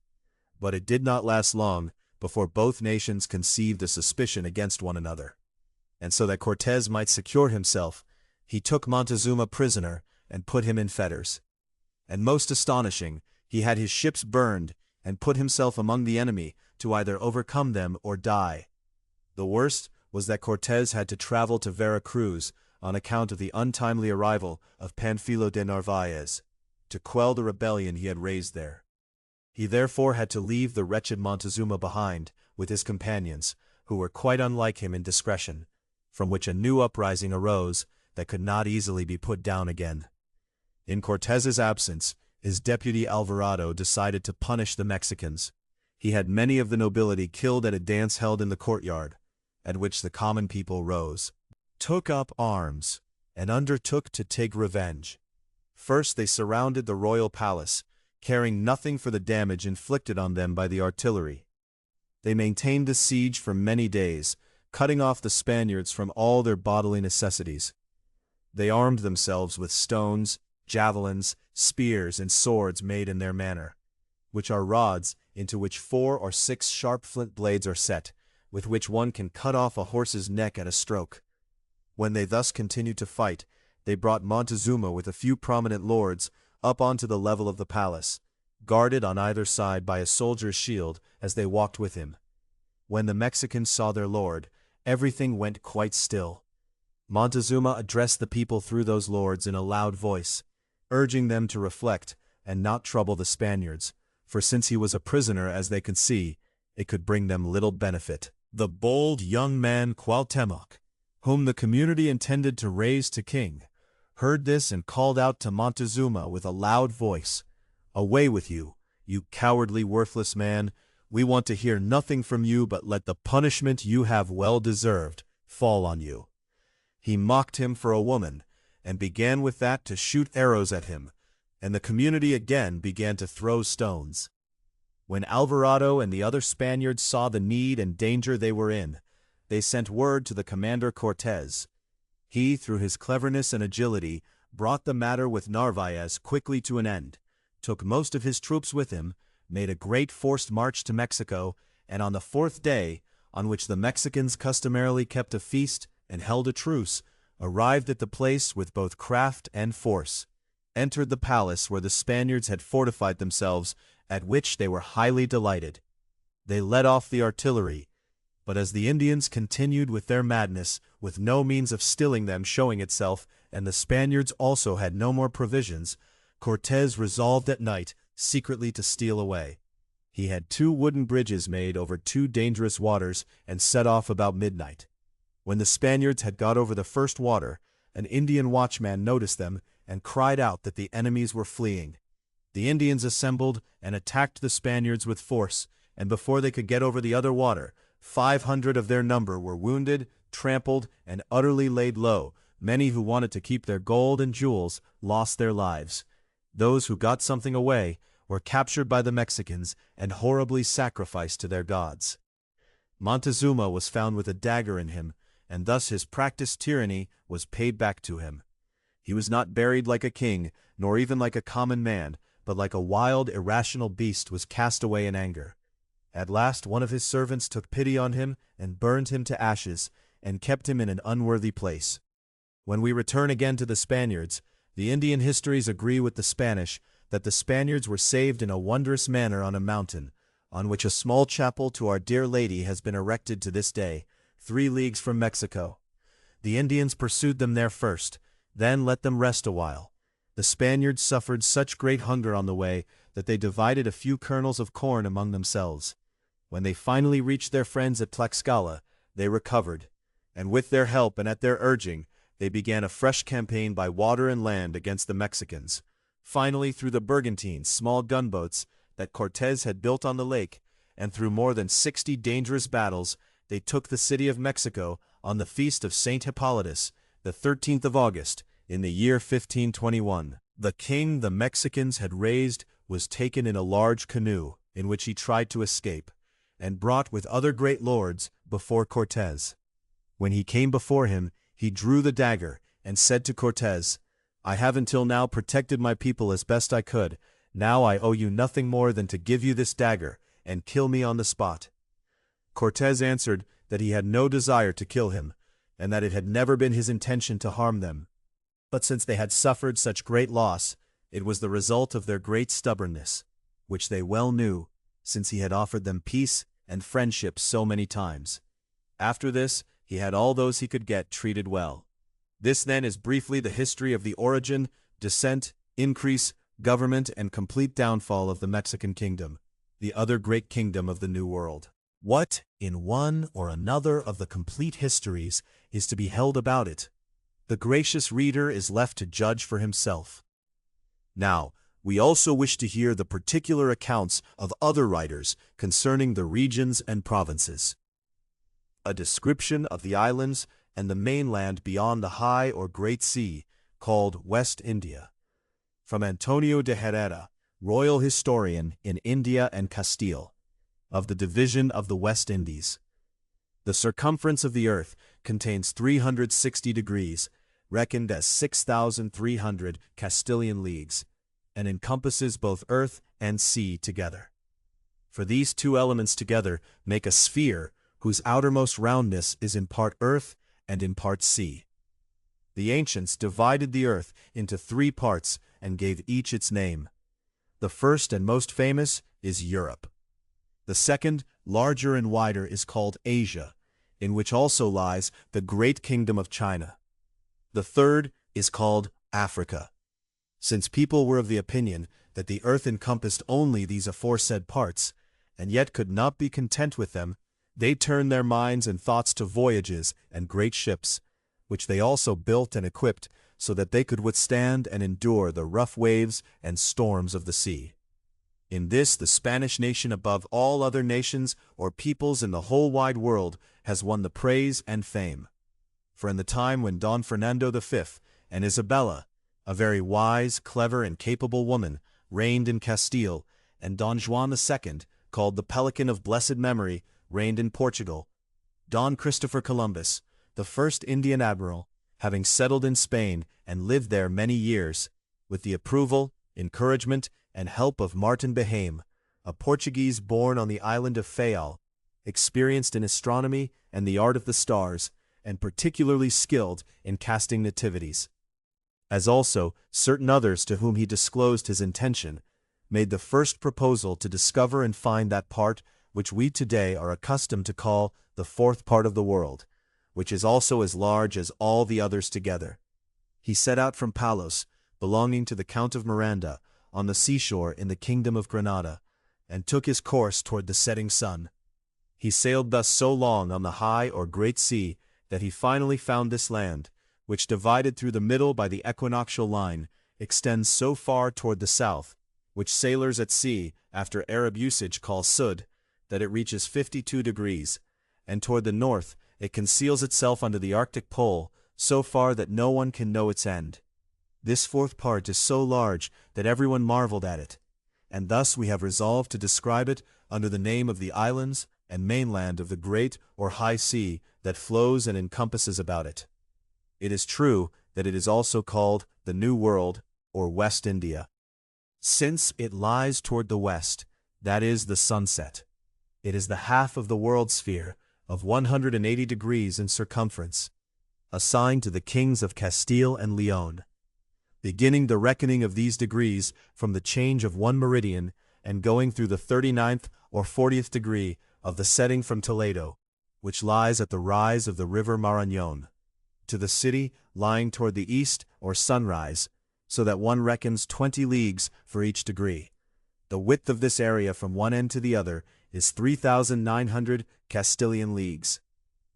But it did not last long before both nations conceived a suspicion against one another. And so that Cortés might secure himself, he took Montezuma prisoner and put him in fetters. And most astonishing, He had his ships burned and put himself among the enemy to either overcome them or die. The worst was that Cortés had to travel to Veracruz on account of the untimely arrival of Panfilo de Narvaez, to quell the rebellion he had raised there. He therefore had to leave the wretched Montezuma behind with his companions, who were quite unlike him in discretion, from which a new uprising arose that could not easily be put down again. In Cortés's absence, his deputy Alvarado decided to punish the Mexicans. He had many of the nobility killed at a dance held in the courtyard, at which the common people rose, took up arms, and undertook to take revenge. First they surrounded the royal palace, caring nothing for the damage inflicted on them by the artillery. They maintained the siege for many days, cutting off the Spaniards from all their bodily necessities. They armed themselves with stones, javelins, spears, and swords made in their manner, which are rods into which 4 or 6 sharp flint blades are set, with which one can cut off a horse's neck at a stroke. When they thus continued to fight, they brought Montezuma with a few prominent lords up onto the level of the palace, guarded on either side by a soldier's shield as they walked with him. When the Mexicans saw their lord, everything went quite still. Montezuma addressed the people through those lords in a loud voice, urging them to reflect and not trouble the Spaniards, for since he was a prisoner, as they could see, it could bring them little benefit. The bold young man Cuauhtemoc, whom the community intended to raise to king, heard this and called out to Montezuma with a loud voice, "Away with you, you cowardly, worthless man! We want to hear nothing from you, but let the punishment you have well deserved fall on you." He mocked him for a woman, and began with that to shoot arrows at him, and the community again began to throw stones. When Alvarado and the other Spaniards saw the need and danger they were in, they sent word to the commander Cortés. He, through his cleverness and agility, brought the matter with Narvaez quickly to an end, took most of his troops with him, made a great forced march to Mexico, and on the 4th day, on which the Mexicans customarily kept a feast and held a truce, arrived at the place with both craft and force, entered the palace where the Spaniards had fortified themselves, at which they were highly delighted. They led off the artillery, but as the Indians continued with their madness, with no means of stilling them showing itself, and the Spaniards also had no more provisions, Cortés resolved at night secretly to steal away. He had 2 wooden bridges made over 2 dangerous waters and set off about midnight. When the Spaniards had got over the first water, an Indian watchman noticed them and cried out that the enemies were fleeing. The Indians assembled and attacked the Spaniards with force, and before they could get over the other water, 500 of their number were wounded, trampled, and utterly laid low. Many who wanted to keep their gold and jewels lost their lives. Those who got something away were captured by the Mexicans and horribly sacrificed to their gods. Montezuma was found with a dagger in him, and thus his practiced tyranny was paid back to him. He was not buried like a king, nor even like a common man, but like a wild, irrational beast was cast away in anger. At last one of his servants took pity on him and burned him to ashes, and kept him in an unworthy place. When we return again to the Spaniards, the Indian histories agree with the Spanish that the Spaniards were saved in a wondrous manner on a mountain, on which a small chapel to Our Dear Lady has been erected to this day, 3 leagues from Mexico. The Indians pursued them there first, then let them rest a while. The Spaniards suffered such great hunger on the way that they divided a few kernels of corn among themselves. When they finally reached their friends at Tlaxcala, they recovered, and with their help and at their urging, they began a fresh campaign by water and land against the Mexicans. Finally, through the Bergantines, small gunboats that Cortés had built on the lake, and through more than 60 dangerous battles, they took the city of Mexico on the feast of St. Hippolytus, the 13th of August, in the year 1521. The king the Mexicans had raised was taken in a large canoe, in which he tried to escape, and brought with other great lords before Cortés. When he came before him, he drew the dagger, and said to Cortés, "I have until now protected my people as best I could. Now I owe you nothing more than to give you this dagger, and kill me on the spot." Cortés answered that he had no desire to kill him, and that it had never been his intention to harm them. But since they had suffered such great loss, it was the result of their great stubbornness. which they well knew, since he had offered them peace and friendship so many times. After this, he had all those he could get treated well. This then is briefly the history of the origin, descent, increase, government, and complete downfall of the Mexican kingdom, the other great kingdom of the New World. What, in one or another of the complete histories, is to be held about it, the gracious reader is left to judge for himself. Now, we also wish to hear the particular accounts of other writers concerning the regions and provinces. A description of the islands and the mainland beyond the high or great sea, called West India. From Antonio de Herrera, Royal Historian in India and Castile, of the division of the West Indies. The circumference of the earth contains 360 degrees, reckoned as 6,300 Castilian leagues, and encompasses both earth and sea together. For these two elements together make a sphere whose outermost roundness is in part earth and in part sea. The ancients divided the earth into 3 parts and gave each its name. The first and most famous is Europe. The second, larger and wider, is called Asia, in which also lies the great kingdom of China. The third is called Africa. Since people were of the opinion that the earth encompassed only these aforesaid parts, and yet could not be content with them, they turned their minds and thoughts to voyages and great ships, which they also built and equipped so that they could withstand and endure the rough waves and storms of the sea. In this, the Spanish nation, above all other nations or peoples in the whole wide world, has won the praise and fame. For in the time when Don Fernando V and Isabella, a very wise, clever, and capable woman, reigned in Castile, and Don Juan II, called the Pelican of blessed memory, reigned in Portugal, Don Christopher Columbus, the first Indian admiral, having settled in Spain and lived there many years, with the approval, encouragement, and help of Martin Behame, a Portuguese born on the island of Fayal, experienced in astronomy and the art of the stars, and particularly skilled in casting nativities, as also certain others to whom he disclosed his intention, made the first proposal to discover and find that part which we today are accustomed to call the fourth part of the world, which is also as large as all the others together. He set out from Palos, belonging to the Count of Miranda, on the seashore in the kingdom of Granada, and took his course toward the setting sun. He sailed thus so long on the high or great sea that he finally found this land, which, divided through the middle by the equinoctial line, extends so far toward the south, which sailors at sea, after Arab usage, call Sud, that it reaches 52 degrees, and toward the north it conceals itself under the Arctic pole so far that no one can know its end. This fourth part is so large that everyone marveled at it, and thus we have resolved to describe it under the name of the islands and mainland of the great or high sea that flows and encompasses about it. It is true that it is also called the New World, or West India, since it lies toward the west, that is the sunset. It is the half of the world sphere of 180 degrees in circumference, assigned to the kings of Castile and Leon, beginning the reckoning of these degrees from the change of one meridian and going through the 39th or 40th degree of the setting from Toledo, which lies at the rise of the river Marañón, to the city lying toward the east or sunrise, so that one reckons 20 leagues for each degree. The width of this area from one end to the other is 3,900 Castilian leagues.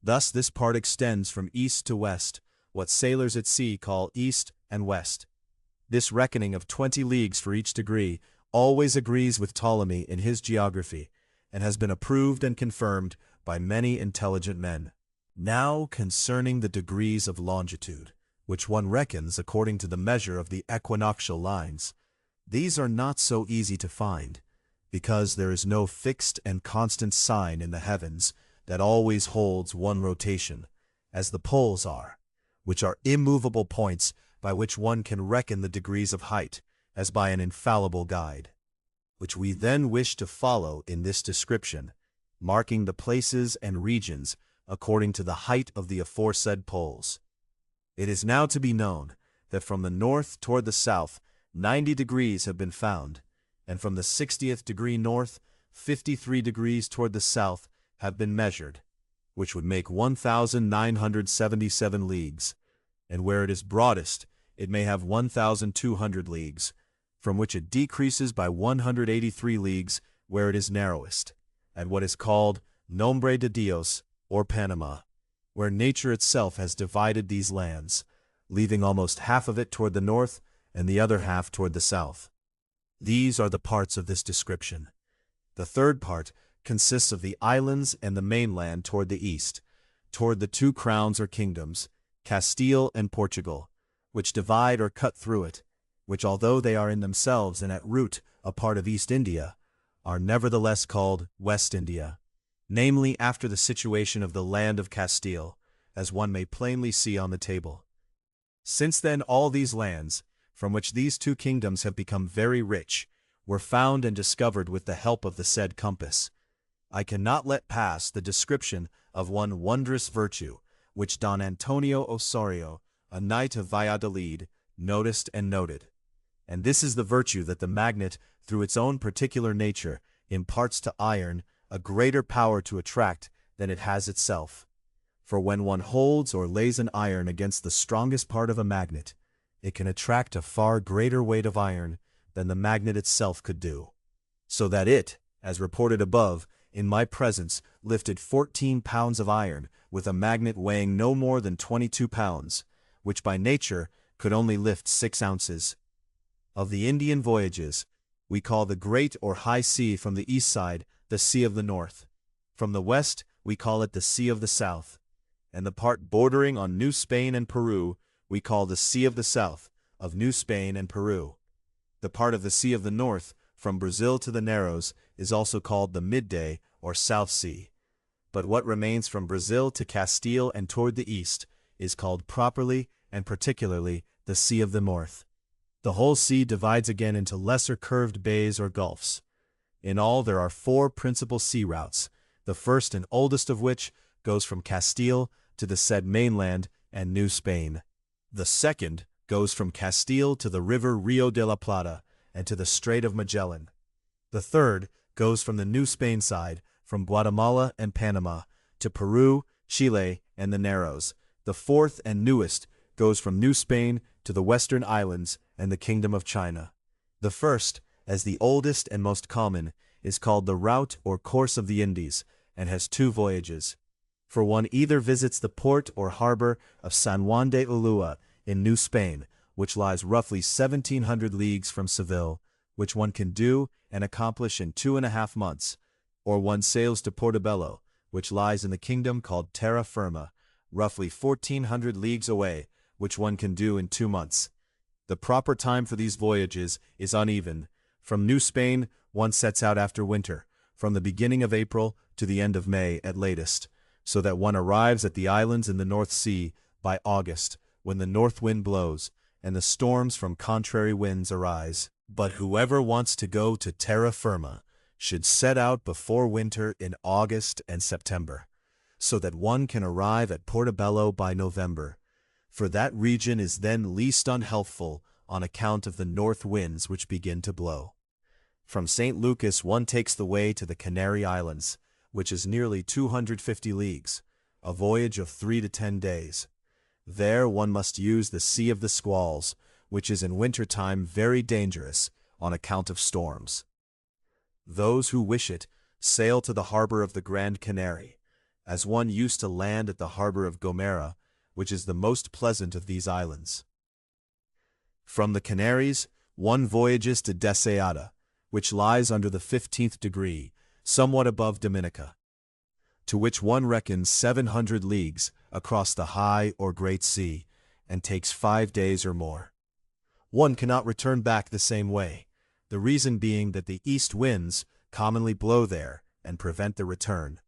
Thus this part extends from east to west, what sailors at sea call east and west. This reckoning of 20 leagues for each degree always agrees with Ptolemy in his Geography, and has been approved and confirmed by many intelligent men. Now concerning the degrees of longitude, which one reckons according to the measure of the equinoctial lines. These are not so easy to find, because there is no fixed and constant sign in the heavens that always holds one rotation, as the poles are, which are immovable points by which one can reckon the degrees of height, as by an infallible guide, which we then wish to follow in this description, marking the places and regions according to the height of the aforesaid poles. It is now to be known that from the north toward the south 90 degrees have been found, and from the 60th degree north, 53 degrees toward the south have been measured, which would make 1,977 leagues, and where it is broadest, it may have 1,200 leagues, from which it decreases by 183 leagues where it is narrowest, at what is called Nombre de Dios, or Panama, where nature itself has divided these lands, leaving almost half of it toward the north and the other half toward the south. These are the parts of this description. The third part consists of the islands and the mainland toward the east, toward the two crowns or kingdoms, Castile and Portugal, which divide or cut through it, which although they are in themselves and at root a part of East India, are nevertheless called West India, namely after the situation of the land of Castile, as one may plainly see on the table. Since then all these lands, from which these two kingdoms have become very rich, were found and discovered with the help of the said compass, I cannot let pass the description of one wondrous virtue, which Don Antonio Osorio, a knight of Valladolid, noticed and noted. And this is the virtue that the magnet, through its own particular nature, imparts to iron a greater power to attract than it has itself. For when one holds or lays an iron against the strongest part of a magnet, it can attract a far greater weight of iron than the magnet itself could do. So that it, as reported above, in my presence lifted 14 pounds of iron with a magnet weighing no more than 22 pounds, which by nature could only lift 6 ounces. Of the Indian voyages, we call the Great or High Sea from the east side the Sea of the North. From the west, we call it the Sea of the South, and the part bordering on New Spain and Peru we call the Sea of the South, of New Spain and Peru. The part of the Sea of the North, from Brazil to the Narrows, is also called the Midday or South Sea. But what remains from Brazil to Castile and toward the east is called properly and particularly the Sea of the North. The whole sea divides again into lesser curved bays or gulfs. In all there are 4 principal sea routes, the first and oldest of which goes from Castile to the said mainland and New Spain. The second goes from Castile to the river Rio de la Plata and to the Strait of Magellan. The third goes from the New Spain side, from Guatemala and Panama, to Peru, Chile, and the Narrows. The fourth and newest goes from New Spain to the Western Islands and the Kingdom of China. The first, as the oldest and most common, is called the Route or Course of the Indies, and has 2 voyages. For one either visits the port or harbor of San Juan de Ulua in New Spain, which lies roughly 1,700 leagues from Seville, which one can do and accomplish in 2.5 months, or one sails to Portobello, which lies in the kingdom called Terra Firma, roughly 1,400 leagues away, which one can do in 2 months. The proper time for these voyages is uneven. From New Spain, one sets out after winter, from the beginning of April to the end of May at latest, so that one arrives at the islands in the North Sea by August, when the north wind blows, and the storms from contrary winds arise. But whoever wants to go to terra firma should set out before winter in August and September, so that one can arrive at Portobello by November, for that region is then least unhealthful on account of the north winds which begin to blow. From St. Lucas one takes the way to the Canary Islands, which is nearly 250 leagues, a voyage of 3 to 10 days. There one must use the Sea of the Squalls, which is in winter-time very dangerous on account of storms. Those who wish it sail to the harbor of the Grand Canary, as one used to land at the harbor of Gomera, which is the most pleasant of these islands. From the Canaries, one voyages to Deseada, which lies under the 15th degree, somewhat above Dominica, to which one reckons 700 leagues across the high or great sea, and takes 5 days or more. One cannot return back the same way, the reason being that the east winds commonly blow there and prevent the return.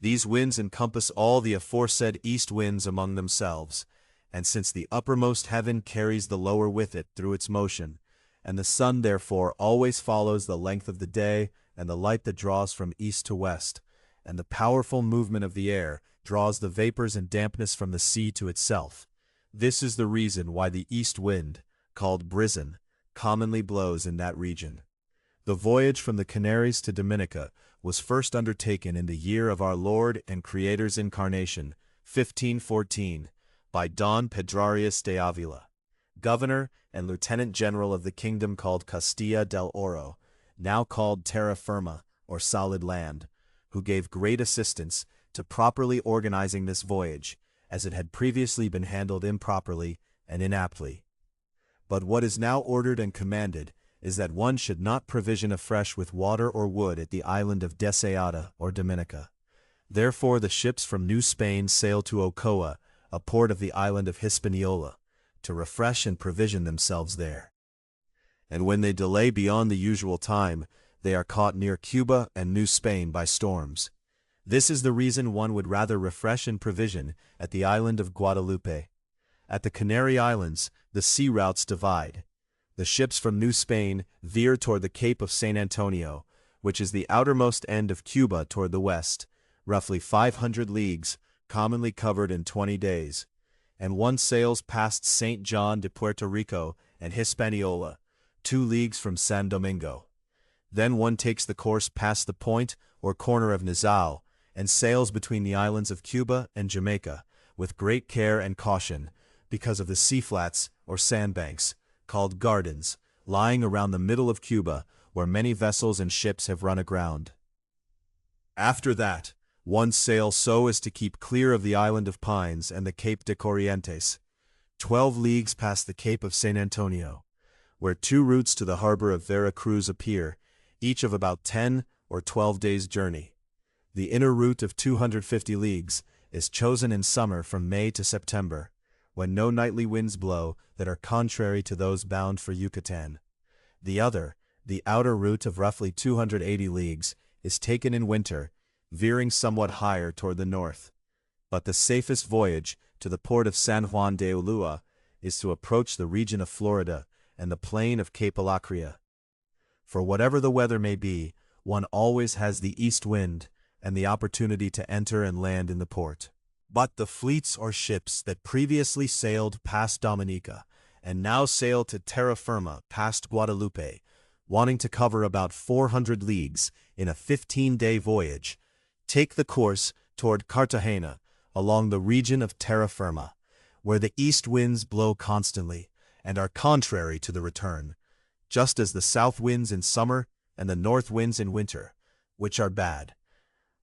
These winds encompass all the aforesaid east winds among themselves, and since the uppermost heaven carries the lower with it through its motion, and the sun therefore always follows the length of the day and the light that draws from east to west, and the powerful movement of the air draws the vapors and dampness from the sea to itself. This is the reason why the east wind, called brisson, commonly blows in that region. The voyage from the Canaries to Dominica was first undertaken in the year of our Lord and Creator's incarnation, 1514, by Don Pedrarius de Avila, governor and lieutenant general of the kingdom called Castilla del Oro, now called Terra Firma, or Solid Land, who gave great assistance to properly organizing this voyage, as it had previously been handled improperly and inaptly. But what is now ordered and commanded is that one should not provision afresh with water or wood at the island of Deseada or Dominica. Therefore the ships from New Spain sail to Ocoa, a port of the island of Hispaniola, to refresh and provision themselves there. And when they delay beyond the usual time, they are caught near Cuba and New Spain by storms. This is the reason one would rather refresh and provision at the island of Guadalupe. At the Canary Islands, the sea routes divide. The ships from New Spain veer toward the Cape of San Antonio, which is the outermost end of Cuba toward the west, roughly 500 leagues, commonly covered in 20 days, and one sails past St. John de Puerto Rico and Hispaniola, 2 leagues from San Domingo. Then one takes the course past the point or corner of Nizao, and sails between the islands of Cuba and Jamaica, with great care and caution, because of the sea flats or sandbanks, called gardens, lying around the middle of Cuba, where many vessels and ships have run aground. After that, one sails so as to keep clear of the island of Pines and the Cape de Corrientes, 12 leagues past the Cape of San Antonio, where 2 routes to the harbor of Vera Cruz appear, each of about 10 or 12 days' journey. The inner route of 250 leagues is chosen in summer from May to September, when no nightly winds blow that are contrary to those bound for Yucatan. The other, the outer route of roughly 280 leagues, is taken in winter, veering somewhat higher toward the north. But the safest voyage to the port of San Juan de Ulua is to approach the region of Florida and the plain of Cape Alacria. For whatever the weather may be, one always has the east wind and the opportunity to enter and land in the port. But the fleets or ships that previously sailed past Dominica and now sail to terra firma past Guadalupe, wanting to cover about 400 leagues in a 15-day voyage, take the course toward Cartagena along the region of terra firma, where the east winds blow constantly and are contrary to the return, just as the south winds in summer and the north winds in winter, which are bad.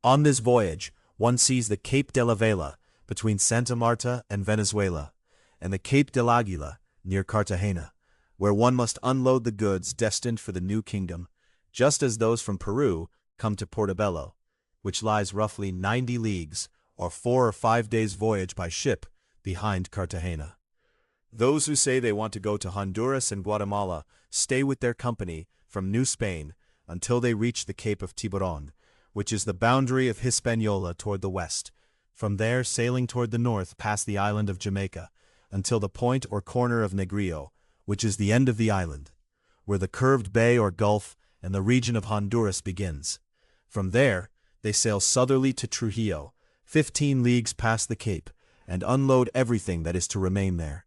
On this voyage, one sees the Cape de la Vela between Santa Marta and Venezuela, and the Cape del Águila near Cartagena, where one must unload the goods destined for the new kingdom, just as those from Peru come to Portobello, which lies roughly 90 leagues, or 4 or 5 days' voyage by ship, behind Cartagena. Those who say they want to go to Honduras and Guatemala stay with their company from New Spain until they reach the Cape of Tiburon, which is the boundary of Hispaniola toward the west, from there sailing toward the north past the island of Jamaica, until the point or corner of Negrillo, which is the end of the island, where the curved bay or gulf and the region of Honduras begins. From there, they sail southerly to Trujillo, 15 leagues past the Cape, and unload everything that is to remain there.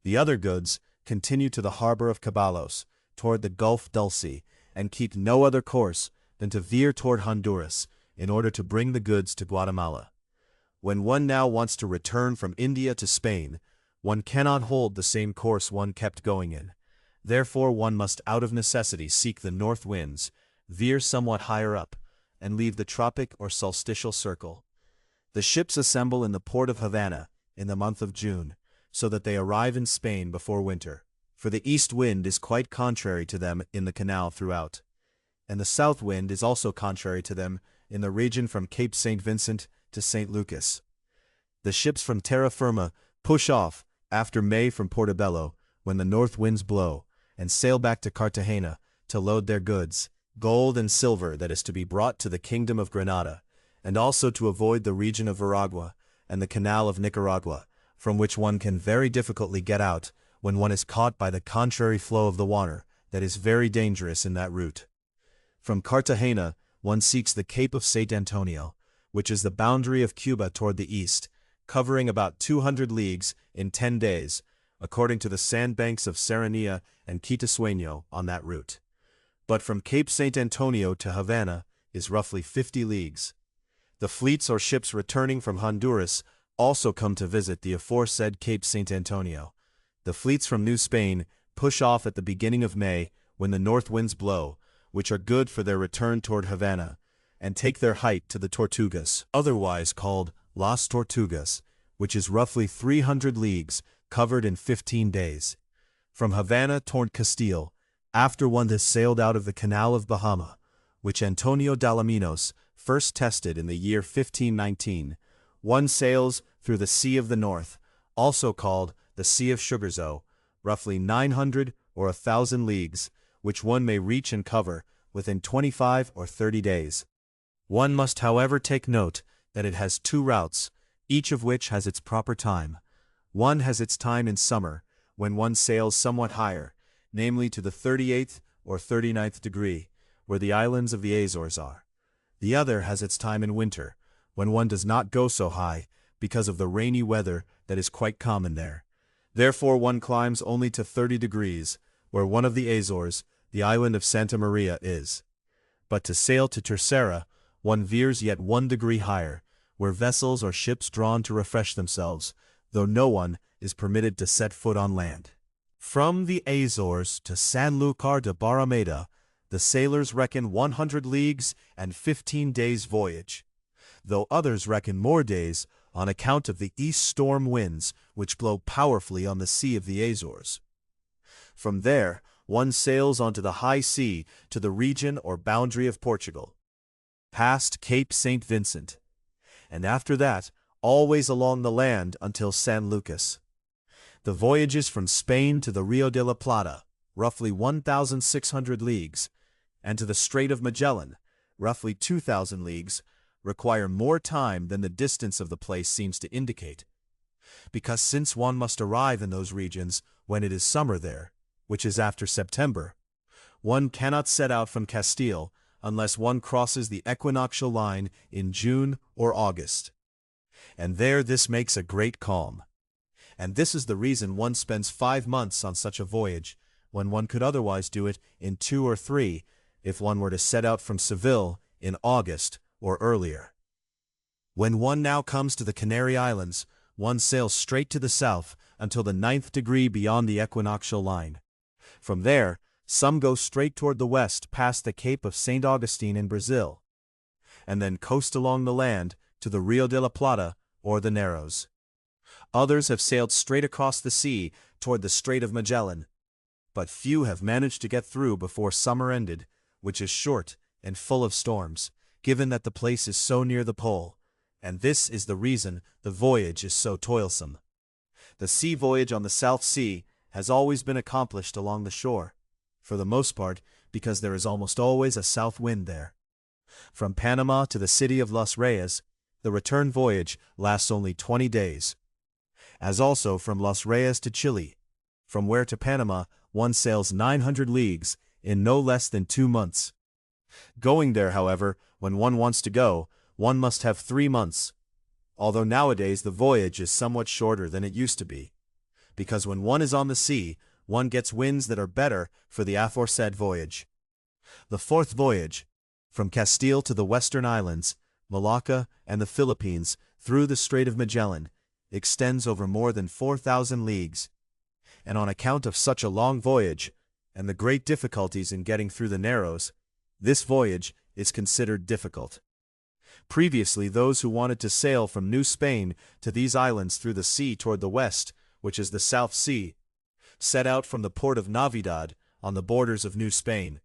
The other goods continue to the harbor of Caballos, toward the Gulf Dulce, and keep no other course than to veer toward Honduras in order to bring the goods to Guatemala. When one now wants to return from India to Spain, one cannot hold the same course one kept going in. Therefore one must out of necessity seek the north winds, veer somewhat higher up, and leave the tropic or solstitial circle. The ships assemble in the port of Havana in the month of June, so that they arrive in Spain before winter, for the east wind is quite contrary to them in the canal throughout, and the south wind is also contrary to them in the region from Cape St. Vincent to St. Lucas. The ships from terra firma push off after May from Portobello when the north winds blow, and sail back to Cartagena to load their goods, gold and silver that is to be brought to the kingdom of Granada, and also to avoid the region of Veragua and the canal of Nicaragua, from which one can very difficultly get out when one is caught by the contrary flow of the water that is very dangerous in that route. From Cartagena, one seeks the Cape of St. Antonio, which is the boundary of Cuba toward the east, covering about 200 leagues in 10 days, according to the sandbanks of Serranía and Quitasueño on that route. but from Cape St. Antonio to Havana is roughly 50 leagues. The fleets or ships returning from Honduras also come to visit the aforesaid Cape St. Antonio. The fleets from New Spain push off at the beginning of May when the north winds blow, which are good for their return toward Havana, and take their height to the Tortugas, otherwise called Las Tortugas, which is roughly 300 leagues, covered in 15 days. From Havana toward Castile, after one has sailed out of the Canal of Bahama, which Antonio d'Alaminos first tested in the year 1519, one sails through the Sea of the North, also called the Sea of Sugarzoe, roughly 900 or 1,000 leagues, which one may reach and cover within 25 or 30 days. One must however take note that it has two routes, each of which has its proper time. One has its time in summer, when one sails somewhat higher, namely to the 38th or 39th degree, where the islands of the Azores are. The other has its time in winter, when one does not go so high, because of the rainy weather that is quite common there. Therefore one climbs only to 30 degrees, where one of the Azores, the island of Santa Maria, is. But to sail to Terceira, one veers yet 1 degree higher, where vessels or ships drawn to refresh themselves, though no one is permitted to set foot on land. From the Azores to Sanlúcar de Barrameda, the sailors reckon 100 leagues and 15 days' voyage, though others reckon more days on account of the east storm winds which blow powerfully on the Sea of the Azores. From there, one sails onto the high sea to the region or boundary of Portugal, past Cape St. Vincent, and after that, always along the land until San Lucas. The voyages from Spain to the Rio de la Plata, roughly 1,600 leagues, and to the Strait of Magellan, roughly 2,000 leagues, require more time than the distance of the place seems to indicate, because since one must arrive in those regions when it is summer there, which is after September, one cannot set out from Castile unless one crosses the equinoctial line in June or August. And there this makes a great calm. And this is the reason one spends 5 months on such a voyage, when one could otherwise do it in 2 or 3, if one were to set out from Seville in August or earlier. When one now comes to the Canary Islands, one sails straight to the south until the 9th degree beyond the equinoctial line. From there, some go straight toward the west past the Cape of St. Augustine in Brazil, and then coast along the land to the Rio de la Plata or the Narrows. Others have sailed straight across the sea toward the Strait of Magellan, but few have managed to get through before summer ended, which is short and full of storms, given that the place is so near the pole, and this is the reason the voyage is so toilsome. The sea voyage on the South Sea has always been accomplished along the shore, for the most part because there is almost always a south wind there. From Panama to the city of Los Reyes, the return voyage lasts only 20 days, as also from Los Reyes to Chile, from where to Panama one sails 900 leagues in no less than 2 months. Going there, however, when one wants to go, one must have 3 months, although nowadays the voyage is somewhat shorter than it used to be, because when one is on the sea, one gets winds that are better for the aforesaid voyage. The fourth voyage, from Castile to the Western Islands, Malacca, and the Philippines, through the Strait of Magellan, extends over more than 4,000 leagues, and on account of such a long voyage, and the great difficulties in getting through the Narrows, this voyage is considered difficult. Previously, those who wanted to sail from New Spain to these islands through the sea toward the west, which is the South Sea, set out from the port of Navidad on the borders of New Spain.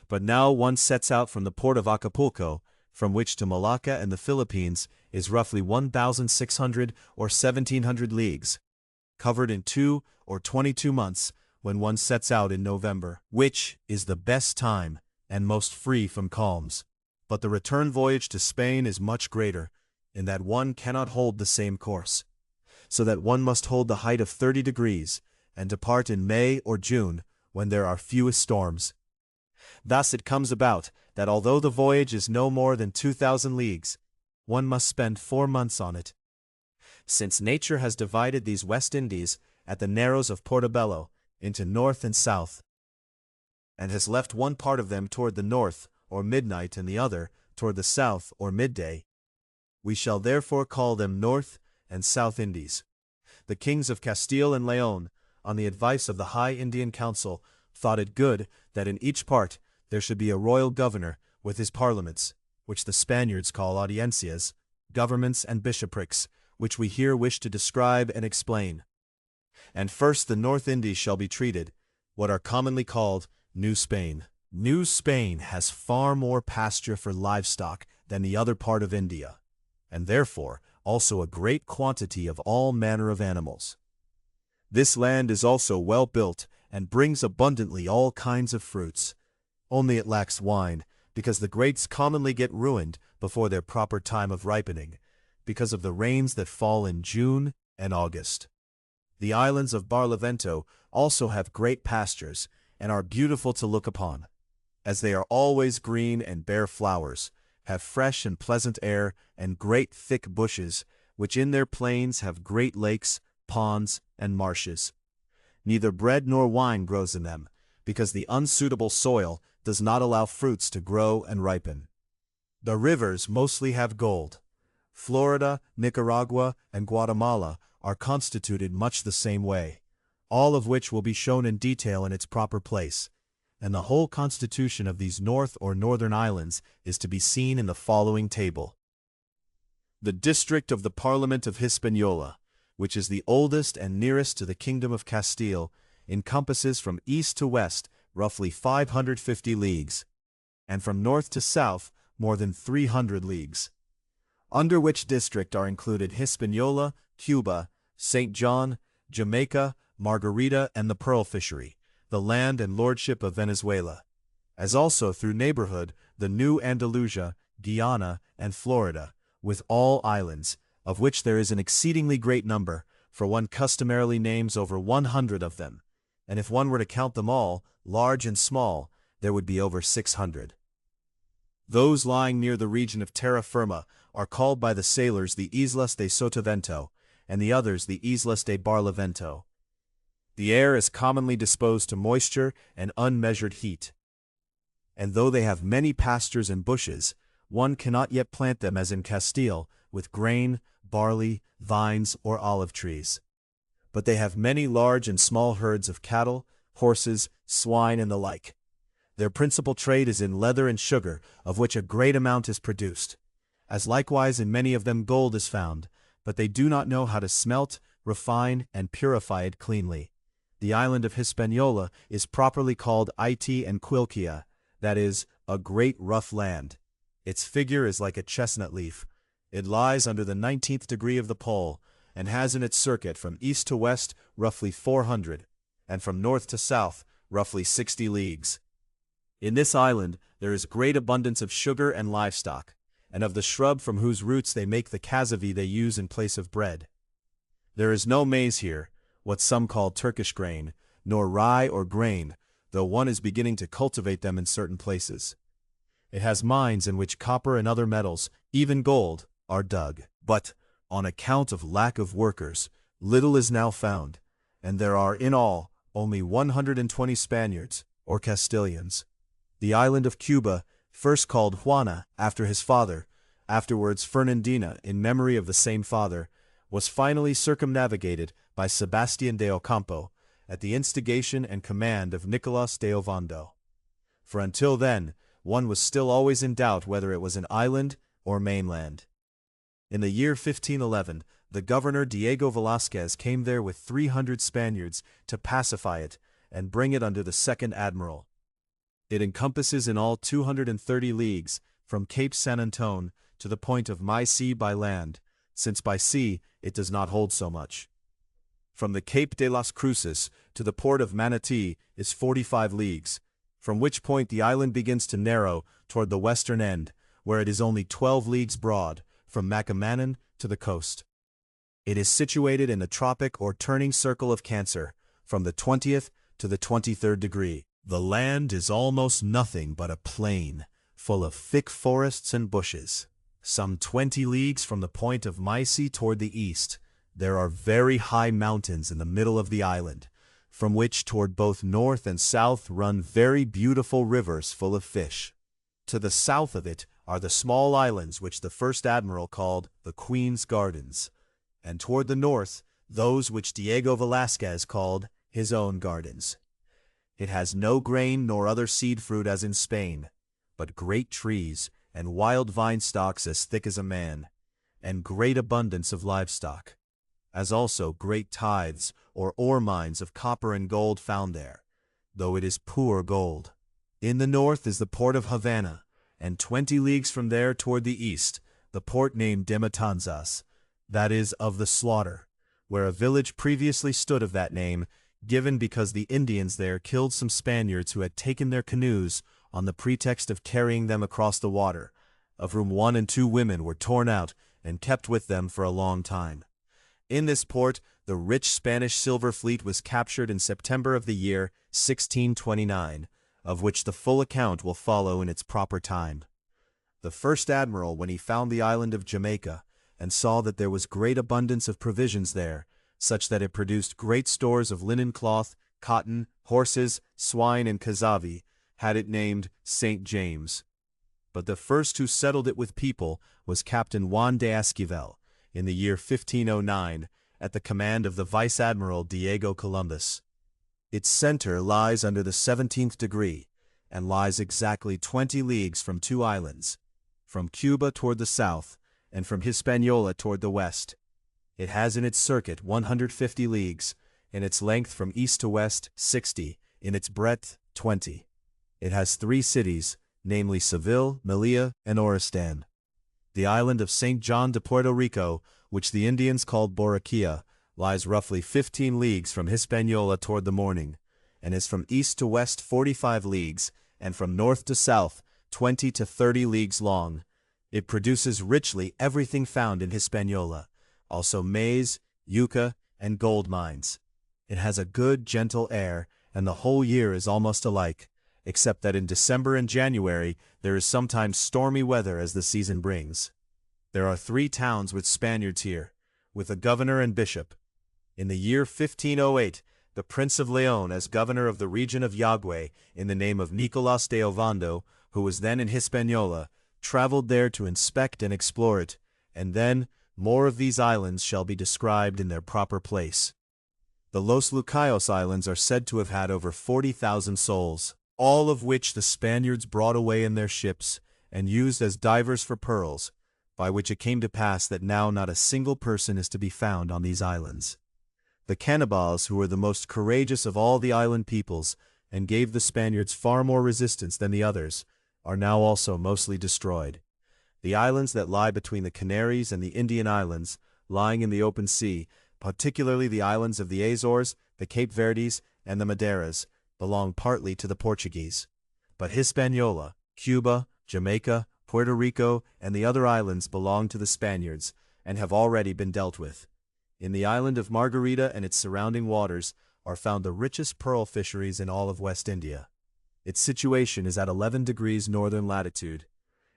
But now one sets out from the port of Acapulco, from which to Malacca and the Philippines is roughly 1,600 or 1,700 leagues, covered in 2 or 22 months when one sets out in November, which is the best time and most free from calms. But the return voyage to Spain is much greater, in that one cannot hold the same course, so that one must hold the height of 30 degrees, and depart in May or June, when there are fewest storms. Thus it comes about that although the voyage is no more than 2,000 leagues, one must spend 4 months on it. Since nature has divided these West Indies at the Narrows of Portobello into north and south, and has left one part of them toward the north, or midnight, and the other toward the south, or midday. We shall therefore call them North and South Indies. The kings of Castile and Leon, on the advice of the High Indian Council, thought it good that in each part there should be a royal governor with his parliaments, which the Spaniards call audiencias, governments and bishoprics, which we here wish to describe and explain. And first the North Indies shall be treated, what are commonly called New Spain. New Spain has far more pasture for livestock than the other part of India, and therefore also a great quantity of all manner of animals. This land is also well built, and brings abundantly all kinds of fruits. Only it lacks wine, because the grapes commonly get ruined before their proper time of ripening, because of the rains that fall in June and August. The islands of Barlovento also have great pastures, and are beautiful to look upon, as they are always green and bear flowers, have fresh and pleasant air, and great thick bushes, which in their plains have great lakes, ponds, and marshes. Neither bread nor wine grows in them, because the unsuitable soil does not allow fruits to grow and ripen. The rivers mostly have gold. Florida, Nicaragua, and Guatemala are constituted much the same way, all of which will be shown in detail in its proper place, and the whole constitution of these north or northern islands is to be seen in the following table. The district of the Parliament of Hispaniola, which is the oldest and nearest to the Kingdom of Castile, encompasses from east to west roughly 550 leagues, and from north to south more than 300 leagues, under which district are included Hispaniola, Cuba, St. John, Jamaica, Margarita, and the pearl fishery, the land and lordship of Venezuela, as also through neighborhood the New Andalusia, Guyana, and Florida, with all islands, of which there is an exceedingly great number, for one customarily names over 100 of them, and if one were to count them all, large and small, there would be over 600. Those lying near the region of terra firma are called by the sailors the Islas de Sotavento, and the others the Islas de Barlovento. The air is commonly disposed to moisture and unmeasured heat, and though they have many pastures and bushes, one cannot yet plant them as in Castile, with grain, barley, vines, or olive trees. But they have many large and small herds of cattle, horses, swine, and the like. Their principal trade is in leather and sugar, of which a great amount is produced, as likewise in many of them gold is found, but they do not know how to smelt, refine, and purify it cleanly. The island of Hispaniola is properly called Haiti and Quilquia, that is, a great rough land. Its figure is like a chestnut leaf. It lies under the 19th degree of the pole, and has in its circuit from east to west roughly 400, and from north to south roughly 60 leagues. In this island there is great abundance of sugar and livestock, and of the shrub from whose roots they make the cassavy they use in place of bread. There is no maize here, what some call Turkish grain, nor rye or grain, though one is beginning to cultivate them in certain places. It has mines in which copper and other metals, even gold, are dug, but, on account of lack of workers, little is now found, and there are in all only 120 Spaniards, or Castilians. The island of Cuba, first called Juana after his father, afterwards Fernandina in memory of the same father, was finally circumnavigated by Sebastian de Ocampo, at the instigation and command of Nicolas de Ovando. For until then, one was still always in doubt whether it was an island or mainland. In the year 1511, the governor Diego Velázquez came there with 300 Spaniards to pacify it and bring it under the second admiral. It encompasses in all 230 leagues, from Cape San Antone to the point of Maicí by land, since by sea it does not hold so much. From the Cape de las Cruces to the port of Manatí is 45 leagues, from which point the island begins to narrow toward the western end, where it is only 12 leagues broad, from Macamanan to the coast. It is situated in the tropic or turning circle of Cancer, from the 20th to the 23rd degree. The land is almost nothing but a plain, full of thick forests and bushes. Some 20 leagues from the point of Maicí toward the east, there are very high mountains in the middle of the island, from which toward both north and south run very beautiful rivers full of fish. To the south of it are the small islands which the first admiral called the Queen's Gardens, and toward the north those which Diego Velázquez called his own gardens. It has no grain nor other seed fruit as in Spain, but great trees and wild vine stalks as thick as a man, and great abundance of livestock, as also great tithes or ore mines of copper and gold found there, though it is poor gold. In the north is the port of Havana, and 20 leagues from there toward the east, the port named de Matanzas, that is, of the slaughter, where a village previously stood of that name, given because the Indians there killed some Spaniards who had taken their canoes on the pretext of carrying them across the water, of whom 1 and 2 women were torn out and kept with them for a long time. In this port, the rich Spanish silver fleet was captured in September of the year 1629, of which the full account will follow in its proper time. The first admiral, when he found the island of Jamaica, and saw that there was great abundance of provisions there, such that it produced great stores of linen cloth, cotton, horses, swine, and cazavi, had it named St. James. But the first who settled it with people was Captain Juan de Esquivel, in the year 1509, at the command of the Vice-Admiral Diego Columbus. Its center lies under the 17th degree, and lies exactly 20 leagues from 2 islands, from Cuba toward the south, and from Hispaniola toward the west. It has in its circuit 150 leagues, in its length from east to west 60, in its breadth 20. It has 3 cities, namely Seville, Melilla, and Oristan. The island of St. John de Puerto Rico, which the Indians called Borriquilla, lies roughly 15 leagues from Hispaniola toward the morning, and is from east to west 45 leagues, and from north to south 20 to 30 leagues long. It produces richly everything found in Hispaniola, also maize, yucca, and gold mines. It has a good, gentle air, and the whole year is almost alike, except that in December and January there is sometimes stormy weather as the season brings. There are 3 towns with Spaniards here, with a governor and bishop. In the year 1508, the Prince of Leon, as governor of the region of Yagué, in the name of Nicolas de Ovando, who was then in Hispaniola, traveled there to inspect and explore it, and then more of these islands shall be described in their proper place. The Los Lucayos Islands are said to have had over 40,000 souls, all of which the Spaniards brought away in their ships, and used as divers for pearls, by which it came to pass that now not a single person is to be found on these islands. The cannibals, who were the most courageous of all the island peoples, and gave the Spaniards far more resistance than the others, are now also mostly destroyed. The islands that lie between the Canaries and the Indian Islands, lying in the open sea, particularly the islands of the Azores, the Cape Verdes, and the Madeiras, belong partly to the Portuguese. But Hispaniola, Cuba, Jamaica, Puerto Rico, and the other islands belong to the Spaniards, and have already been dealt with. In the island of Margarita and its surrounding waters are found the richest pearl fisheries in all of West India. Its situation is at 11 degrees northern latitude,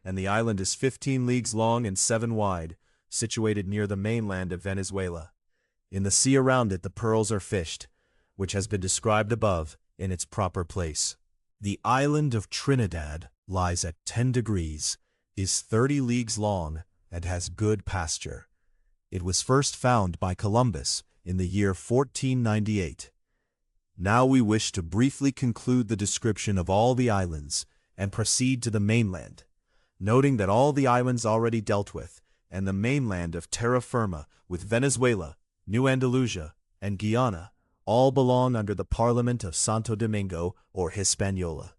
and the island is 15 leagues long and 7 wide, situated near the mainland of Venezuela. In the sea around it the pearls are fished, which has been described above, in its proper place. The island of Trinidad lies at 10 degrees, is 30 leagues long, and has good pasture. It was first found by Columbus in the year 1498. Now we wish to briefly conclude the description of all the islands and proceed to the mainland, noting that all the islands already dealt with, and the mainland of terra firma with Venezuela, New Andalusia, and Guyana, all belong under the Parliament of Santo Domingo or Hispaniola.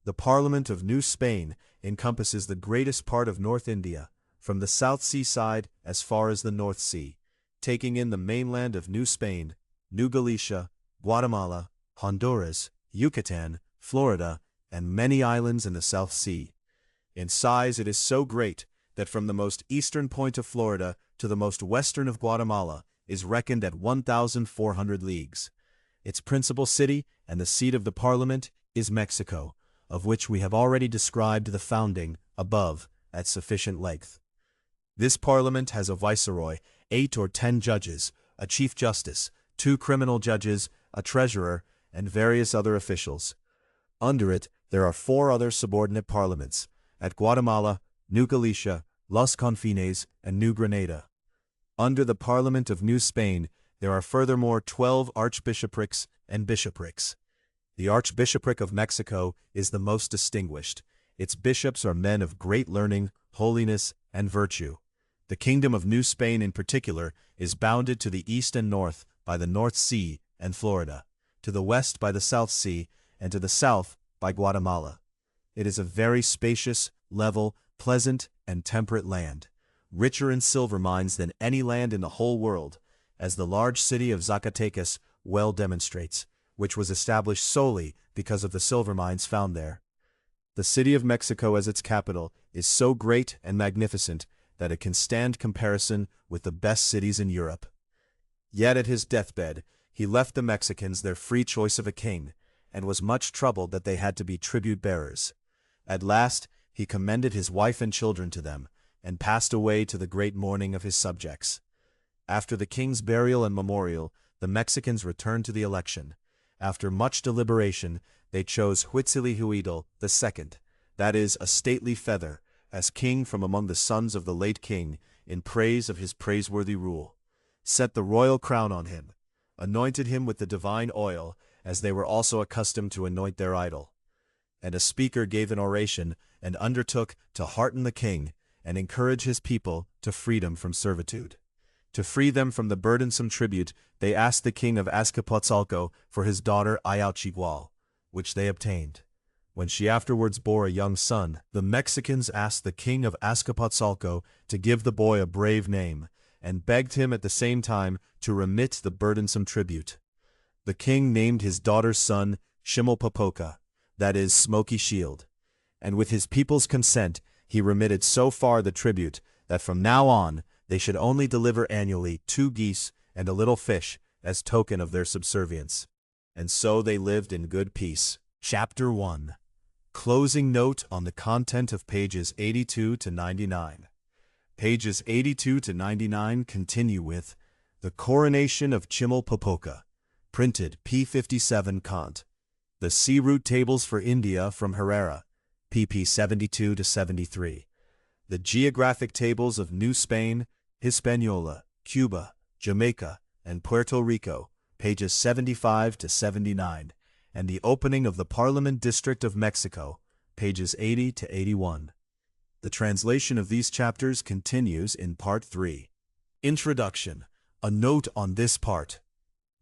The Parliament of New Spain encompasses the greatest part of North India, from the South Sea side as far as the North Sea, taking in the mainland of New Spain, New Galicia, Guatemala, Honduras, Yucatan, Florida, and many islands in the South Sea. In size it is so great that from the most eastern point of Florida to the most western of Guatemala is reckoned at 1,400 leagues. Its principal city and the seat of the Parliament is Mexico, of which we have already described the founding above at sufficient length. This Parliament has a viceroy, 8 or 10 judges, a chief justice, 2 criminal judges, a treasurer, and various other officials. Under it, there are 4 other subordinate parliaments, at Guatemala, New Galicia, Los Confines, and New Granada. Under the Parliament of New Spain, there are furthermore 12 archbishoprics and bishoprics. The Archbishopric of Mexico is the most distinguished. Its bishops are men of great learning, holiness, and virtue. The Kingdom of New Spain in particular is bounded to the east and north by the North Sea and Florida, to the west by the South Sea, and to the south by Guatemala. It is a very spacious, level, pleasant, and temperate land, richer in silver mines than any land in the whole world, as the large city of Zacatecas well demonstrates, which was established solely because of the silver mines found there. The city of Mexico as its capital is so great and magnificent that it can stand comparison with the best cities in Europe. Yet at his deathbed, he left the Mexicans their free choice of a king, and was much troubled that they had to be tribute-bearers. At last, he commended his wife and children to them, and passed away to the great mourning of his subjects. After the king's burial and memorial, the Mexicans returned to the election. After much deliberation, they chose Huitzilopochtli II, that is, a stately feather, as king from among the sons of the late king, in praise of his praiseworthy rule, set the royal crown on him, anointed him with the divine oil, as they were also accustomed to anoint their idol. And a speaker gave an oration, and undertook to hearten the king, and encourage his people to freedom from servitude. To free them from the burdensome tribute, they asked the king of Azcapotzalco for his daughter Itzcoatl, which they obtained. When she afterwards bore a young son, the Mexicans asked the king of Azcapotzalco to give the boy a brave name, and begged him at the same time to remit the burdensome tribute. The king named his daughter's son Chimalpopoca, that is, Smoky Shield, and with his people's consent he remitted so far the tribute that from now on they should only deliver annually 2 geese and a little fish as token of their subservience. And so they lived in good peace. Chapter 1. Closing note on the content of pages 82 to 99. Pages 82 to 99 continue with The Coronation of Chimalpopoca, printed p. 57 Cont. The Sea Route Tables for India from Herrera, pp. 72 to 73. The Geographic Tables of New Spain, Hispaniola, Cuba, Jamaica, and Puerto Rico, pages 75 to 79, and the Opening of the Parliament District of Mexico, pages 80 to 81. The translation of these chapters continues in Part 3. Introduction. A note on this part.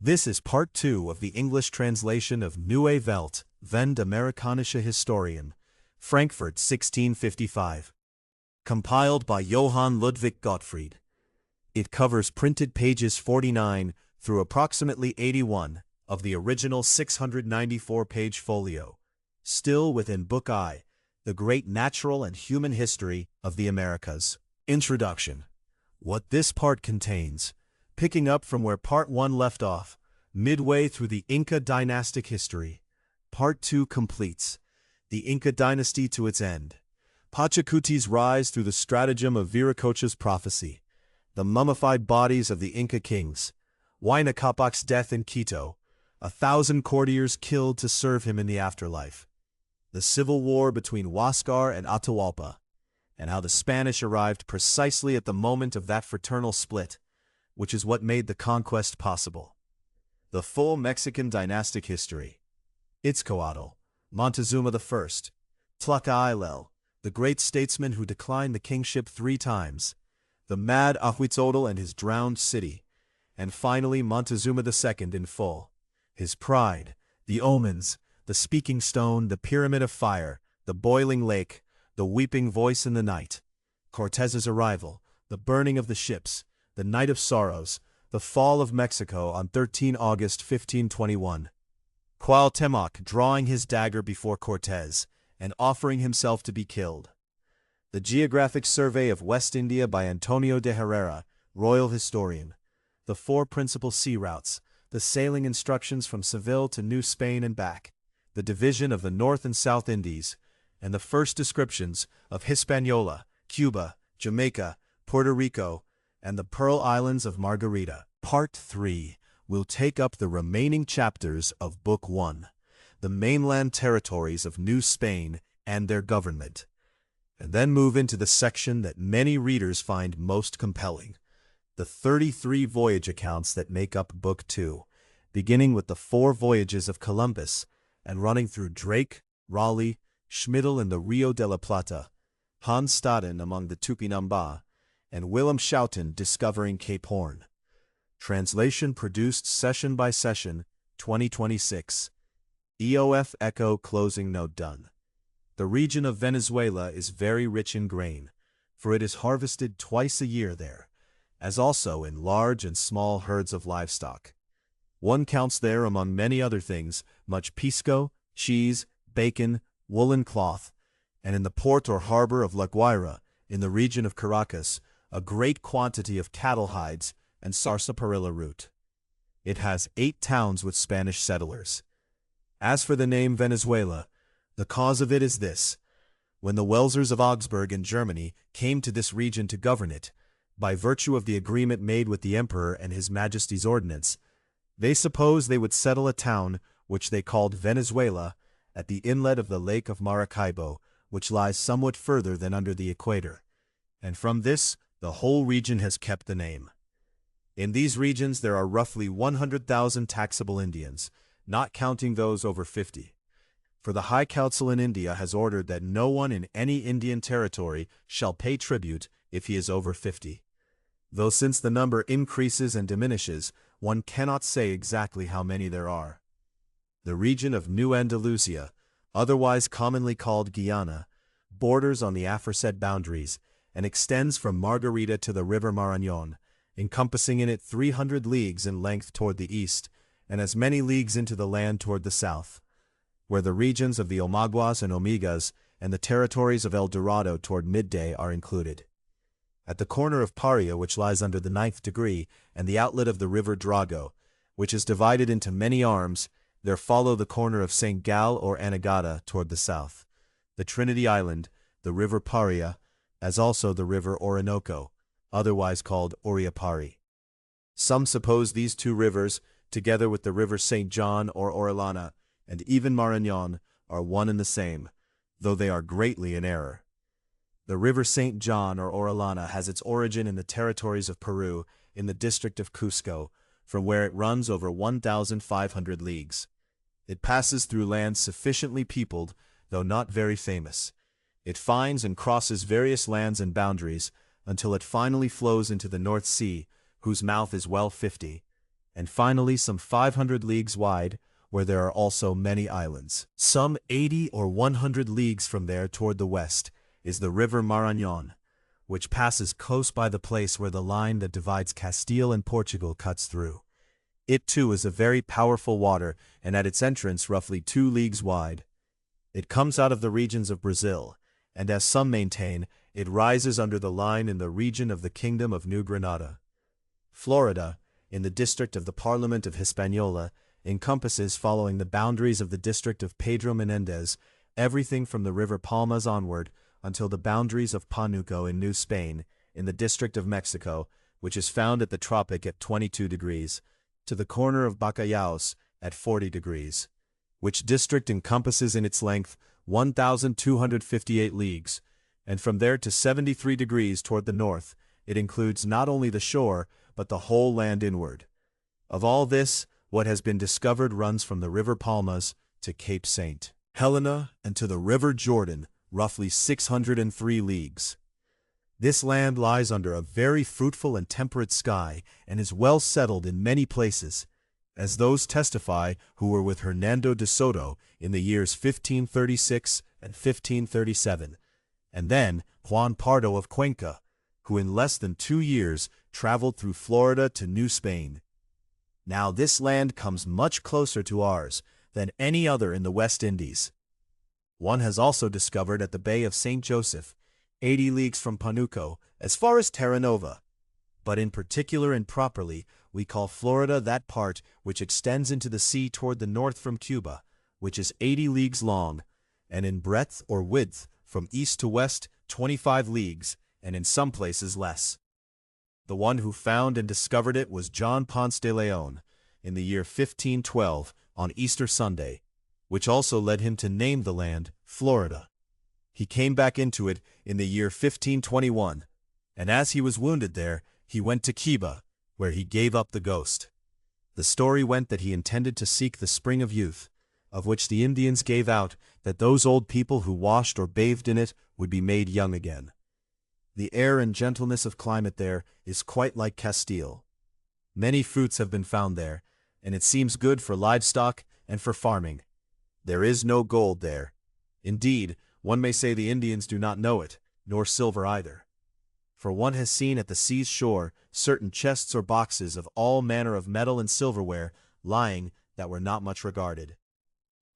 This is Part 2 of the English translation of Newe, Welt and Amerikanische Historien, Frankfurt 1655. Compiled by Johann Ludwig Gottfried. It covers printed pages 49 through approximately 81 of the original 694-page folio, still within Book I, The Great Natural and Human History of the Americas. Introduction. What this part contains, picking up from where Part 1 left off, midway through the Inca dynastic history, Part 2 completes, the Inca dynasty to its end, Pachacuti's rise through the stratagem of Viracocha's prophecy, the mummified bodies of the Inca kings, Huayna Capac's death in Quito, 1,000 courtiers killed to serve him in the afterlife, the civil war between Huáscar and Atahualpa, and how the Spanish arrived precisely at the moment of that fraternal split, which is what made the conquest possible. The full Mexican dynastic history. Itzcoatl, Montezuma I, Tlacailel, the great statesman who declined the kingship 3 times, the mad Ahuitzotl and his drowned city, and finally Montezuma II in full. His pride, the omens, the speaking stone, the pyramid of fire, the boiling lake, the weeping voice in the night, Cortez's arrival, the burning of the ships, the night of sorrows, the fall of Mexico on 13 August 1521. Cuauhtémoc drawing his dagger before Cortez and offering himself to be killed. The Geographic Survey of West India by Antonio de Herrera, Royal Historian. The 4 principal sea routes, the sailing instructions from Seville to New Spain and back, the division of the North and South Indies, and the first descriptions of Hispaniola, Cuba, Jamaica, Puerto Rico, and the Pearl Islands of Margarita. Part 3. we'll take up the remaining chapters of Book 1, the mainland territories of New Spain and their government, and then move into the section that many readers find most compelling, the 33 voyage accounts that make up Book 2, beginning with the 4 voyages of Columbus and running through Drake, Raleigh, Schmidl in the Rio de la Plata, Hans Staden among the Tupinamba, and Willem Schouten discovering Cape Horn. Translation produced session by session, 2026. EOF Echo closing note done. The region of Venezuela is very rich in grain, for it is harvested twice a year there, as also in large and small herds of livestock. One counts there, among many other things, much pisco, cheese, bacon, woolen cloth, and in the port or harbor of La Guaira, in the region of Caracas, a great quantity of cattle hides and sarsaparilla root. It has 8 towns with Spanish settlers. As for the name Venezuela, the cause of it is this: when the Welsers of Augsburg in Germany came to this region to govern it, by virtue of the agreement made with the Emperor and His Majesty's ordinance, they supposed they would settle a town which they called Venezuela at the inlet of the Lake of Maracaibo, which lies somewhat further than under the equator, and from this the whole region has kept the name. In these regions there are roughly 100,000 taxable Indians, not counting those over 50. For the High Council in India has ordered that no one in any Indian territory shall pay tribute if he is over 50. Though since the number increases and diminishes, one cannot say exactly how many there are. The region of New Andalusia, otherwise commonly called Guyana, borders on the aforesaid boundaries, and extends from Margarita to the river Marañón, encompassing in it 300 leagues in length toward the east, and as many leagues into the land toward the south, where the regions of the Omaguas and Omegas and the territories of El Dorado toward midday are included. At the corner of Paria, which lies under the 9th degree, and the outlet of the river Drago, which is divided into many arms, there follow the corner of St. Gal or Anegada toward the south, the Trinity Island, the river Paria, as also the river Orinoco, otherwise called Oriapari. Some suppose these 2 rivers, together with the river St. John or Orellana, and even Marañón, are one and the same, though they are greatly in error. The river St. John or Orellana has its origin in the territories of Peru, in the district of Cusco, from where it runs over 1,500 leagues. It passes through lands sufficiently peopled, though not very famous. It finds and crosses various lands and boundaries, until it finally flows into the North Sea, whose mouth is well 50, and finally some 500 leagues wide, where there are also many islands. Some 80 or 100 leagues from there toward the west is the river Marañón, which passes close by the place where the line that divides Castile and Portugal cuts through. It too is a very powerful water, and at its entrance roughly 2 leagues wide. It comes out of the regions of Brazil, and as some maintain, it rises under the line in the region of the Kingdom of New Granada. Florida, in the district of the Parliament of Hispaniola, encompasses, following the boundaries of the district of Pedro Menendez, everything from the river Palmas onward until the boundaries of Panuco in New Spain, in the district of Mexico, which is found at the tropic at 22 degrees, to the corner of Bacayaos at 40 degrees, which district encompasses in its length 1,258 leagues, and from there to 73 degrees toward the north. It includes not only the shore, but the whole land inward. Of all this, what has been discovered runs from the river Palmas to Cape St. Helena and to the river Jordan, roughly 603 leagues. This land lies under a very fruitful and temperate sky, and is well settled in many places, as those testify who were with Hernando de Soto in the years 1536 and 1537, and then Juan Pardo of Cuenca, who in less than 2 years traveled through Florida to New Spain. Now this land comes much closer to ours than any other in the West Indies. One has also discovered at the Bay of St. Joseph, 80 leagues from Panuco, as far as Terra Nova. But in particular and properly, we call Florida that part which extends into the sea toward the north from Cuba, which is 80 leagues long, and in breadth or width from east to west 25 leagues, and in some places less. The one who found and discovered it was John Ponce de Leon, in the year 1512 on Easter Sunday, which also led him to name the land Florida. He came back into it in the year 1521, and as he was wounded there, he went to Cuba, where he gave up the ghost. The story went that he intended to seek the spring of youth, of which the Indians gave out that those old people who washed or bathed in it would be made young again. The air and gentleness of climate there is quite like Castile. Many fruits have been found there, and it seems good for livestock and for farming. There is no gold there. Indeed, one may say the Indians do not know it, nor silver either. For one has seen at the sea's shore certain chests or boxes of all manner of metal and silverware lying that were not much regarded.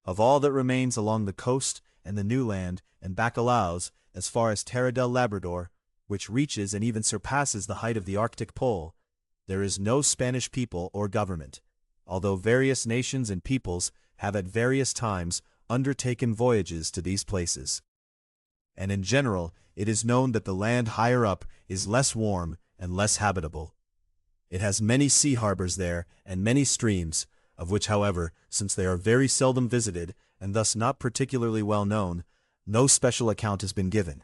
Of all that remains along the coast and the New Land and Bacalaos as far as Terra del Labrador, which reaches and even surpasses the height of the Arctic Pole, there is no Spanish people or government, although various nations and peoples have at various times undertaken voyages to these places. And in general, it is known that the land higher up is less warm and less habitable. It has many sea harbors there and many streams, of which, however, since they are very seldom visited and thus not particularly well known, no special account has been given,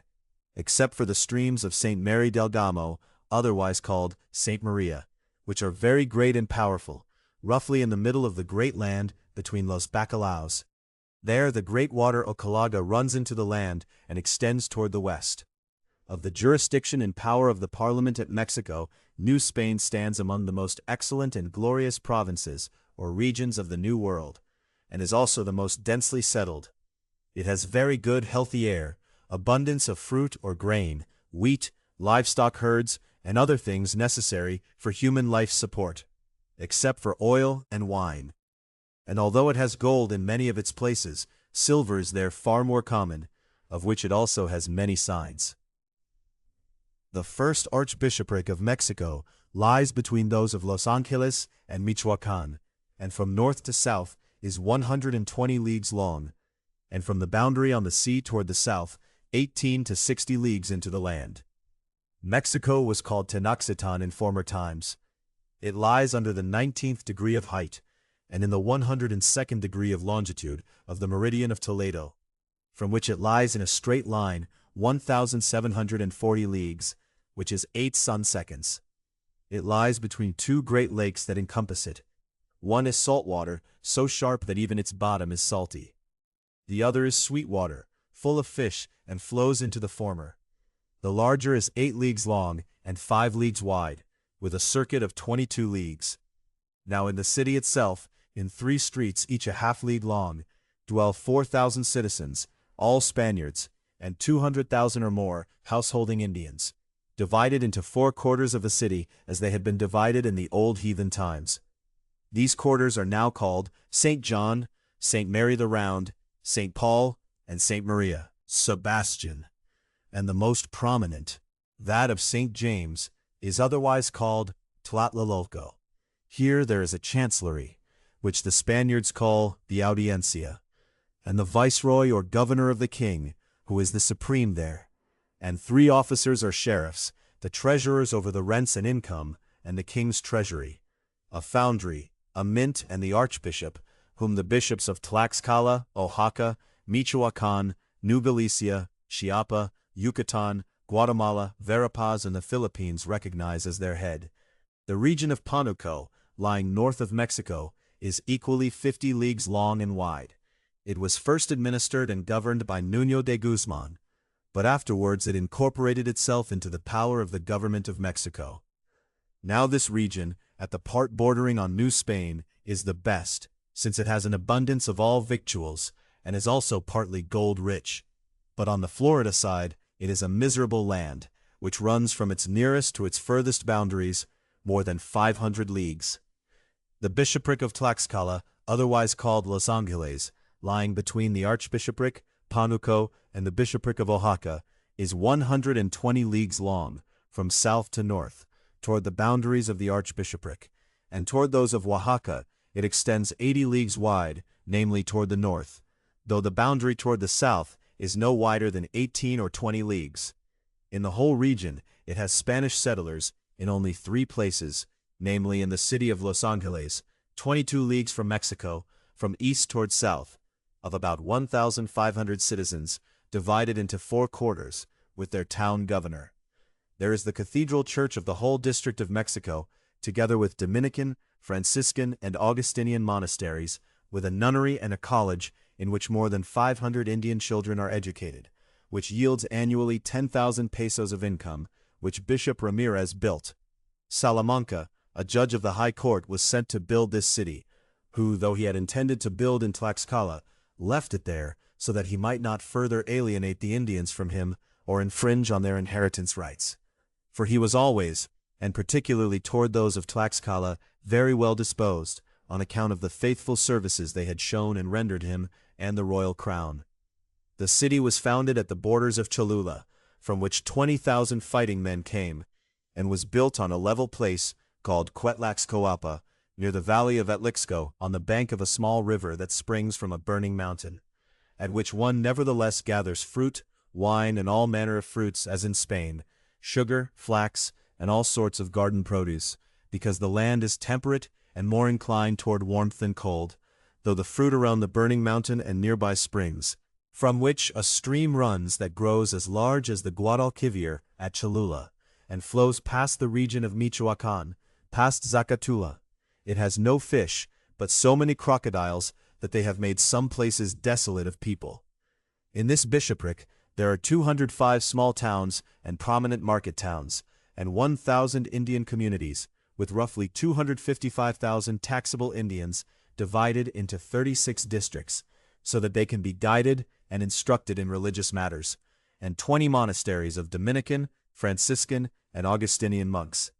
except for the streams of St. Mary del Gamo, otherwise called St. Maria, which are very great and powerful, roughly in the middle of the great land between Los Bacalaos. There the great water Ocalaga runs into the land and extends toward the west. Of the jurisdiction and power of the Parliament at Mexico, New Spain stands among the most excellent and glorious provinces or regions of the New World, and is also the most densely settled. It has very good healthy air, abundance of fruit or grain, wheat, livestock herds, and other things necessary for human life support, except for oil and wine. And although it has gold in many of its places, silver is there far more common, of which it also has many signs. The first archbishopric of Mexico lies between those of Los Angeles and Michoacán, and from north to south is 120 leagues long, and from the boundary on the sea toward the south, 18 to 60 leagues into the land. Mexico was called Tenochtitlan in former times. It lies under the 19th degree of height, and in the 102nd degree of longitude of the meridian of Toledo, from which it lies in a straight line 1,740 leagues, which is 8 sun-seconds. It lies between two great lakes that encompass it. One is salt water, so sharp that even its bottom is salty. The other is sweet water, full of fish, and flows into the former. The larger is 8 leagues long and 5 leagues wide, with a circuit of 22 leagues. Now in the city itself, in 3 streets each a half-league long, dwell 4,000 citizens, all Spaniards, and 200,000 or more householding Indians, divided into 4 quarters of the city as they had been divided in the old heathen times. These quarters are now called St. John, St. Mary the Round, St. Paul, and St. Maria, Sebastian, and the most prominent, that of St. James, is otherwise called Tlatelolco. Here there is a chancellery, which the Spaniards call the Audiencia, and the viceroy or governor of the king, who is the supreme there, and 3 officers or sheriffs, the treasurers over the rents and income, and the king's treasury, a foundry, a mint, and the archbishop, whom the bishops of Tlaxcala, Oaxaca, Michoacán, New Galicia, Chiapa, Yucatan, Guatemala, Verapaz, and the Philippines recognize as their head. The region of Panuco, lying north of Mexico, is equally 50 leagues long and wide. It was first administered and governed by Nuño de Guzman, but afterwards it incorporated itself into the power of the government of Mexico. Now this region, at the part bordering on New Spain, is the best, since it has an abundance of all victuals, and is also partly gold-rich. But on the Florida side, it is a miserable land, which runs from its nearest to its furthest boundaries, more than 500 leagues. The bishopric of Tlaxcala, otherwise called Los Angeles, lying between the archbishopric, Panuco, and the bishopric of Oaxaca, is 120 leagues long, from south to north, toward the boundaries of the archbishopric, and toward those of Oaxaca it extends 80 leagues wide, namely toward the north, though the boundary toward the south is no wider than 18 or 20 leagues. In the whole region it has Spanish settlers in only 3 places, namely in the city of Los Angeles, 22 leagues from Mexico, from east toward south, of about 1,500 citizens, divided into 4 quarters, with their town governor. There is the cathedral church of the whole district of Mexico, together with Dominican, Franciscan, and Augustinian monasteries, with a nunnery and a college in which more than 500 Indian children are educated, which yields annually 10,000 pesos of income, which Bishop Ramirez built. Salamanca, a judge of the high court, was sent to build this city, who, though he had intended to build in Tlaxcala, left it there so that he might not further alienate the Indians from him or infringe on their inheritance rights. For he was always, and particularly toward those of Tlaxcala, very well disposed, on account of the faithful services they had shown and rendered him and the royal crown. The city was founded at the borders of Cholula, from which 20,000 fighting men came, and was built on a level place called Quetlaxcoapa, near the valley of Atlixco, on the bank of a small river that springs from a burning mountain, at which one nevertheless gathers fruit, wine, and all manner of fruits, as in Spain, sugar, flax, and all sorts of garden produce, because the land is temperate and more inclined toward warmth than cold, though the fruit around the burning mountain and nearby springs, from which a stream runs that grows as large as the Guadalquivir at Cholula, and flows past the region of Michoacan, past Zacatula. It has no fish, but so many crocodiles that they have made some places desolate of people. In this bishopric there are 205 small towns and prominent market towns, and 1,000 Indian communities, with roughly 255,000 taxable Indians, divided into 36 districts, so that they can be guided and instructed in religious matters, and 20 monasteries of Dominican, Franciscan, and Augustinian monks.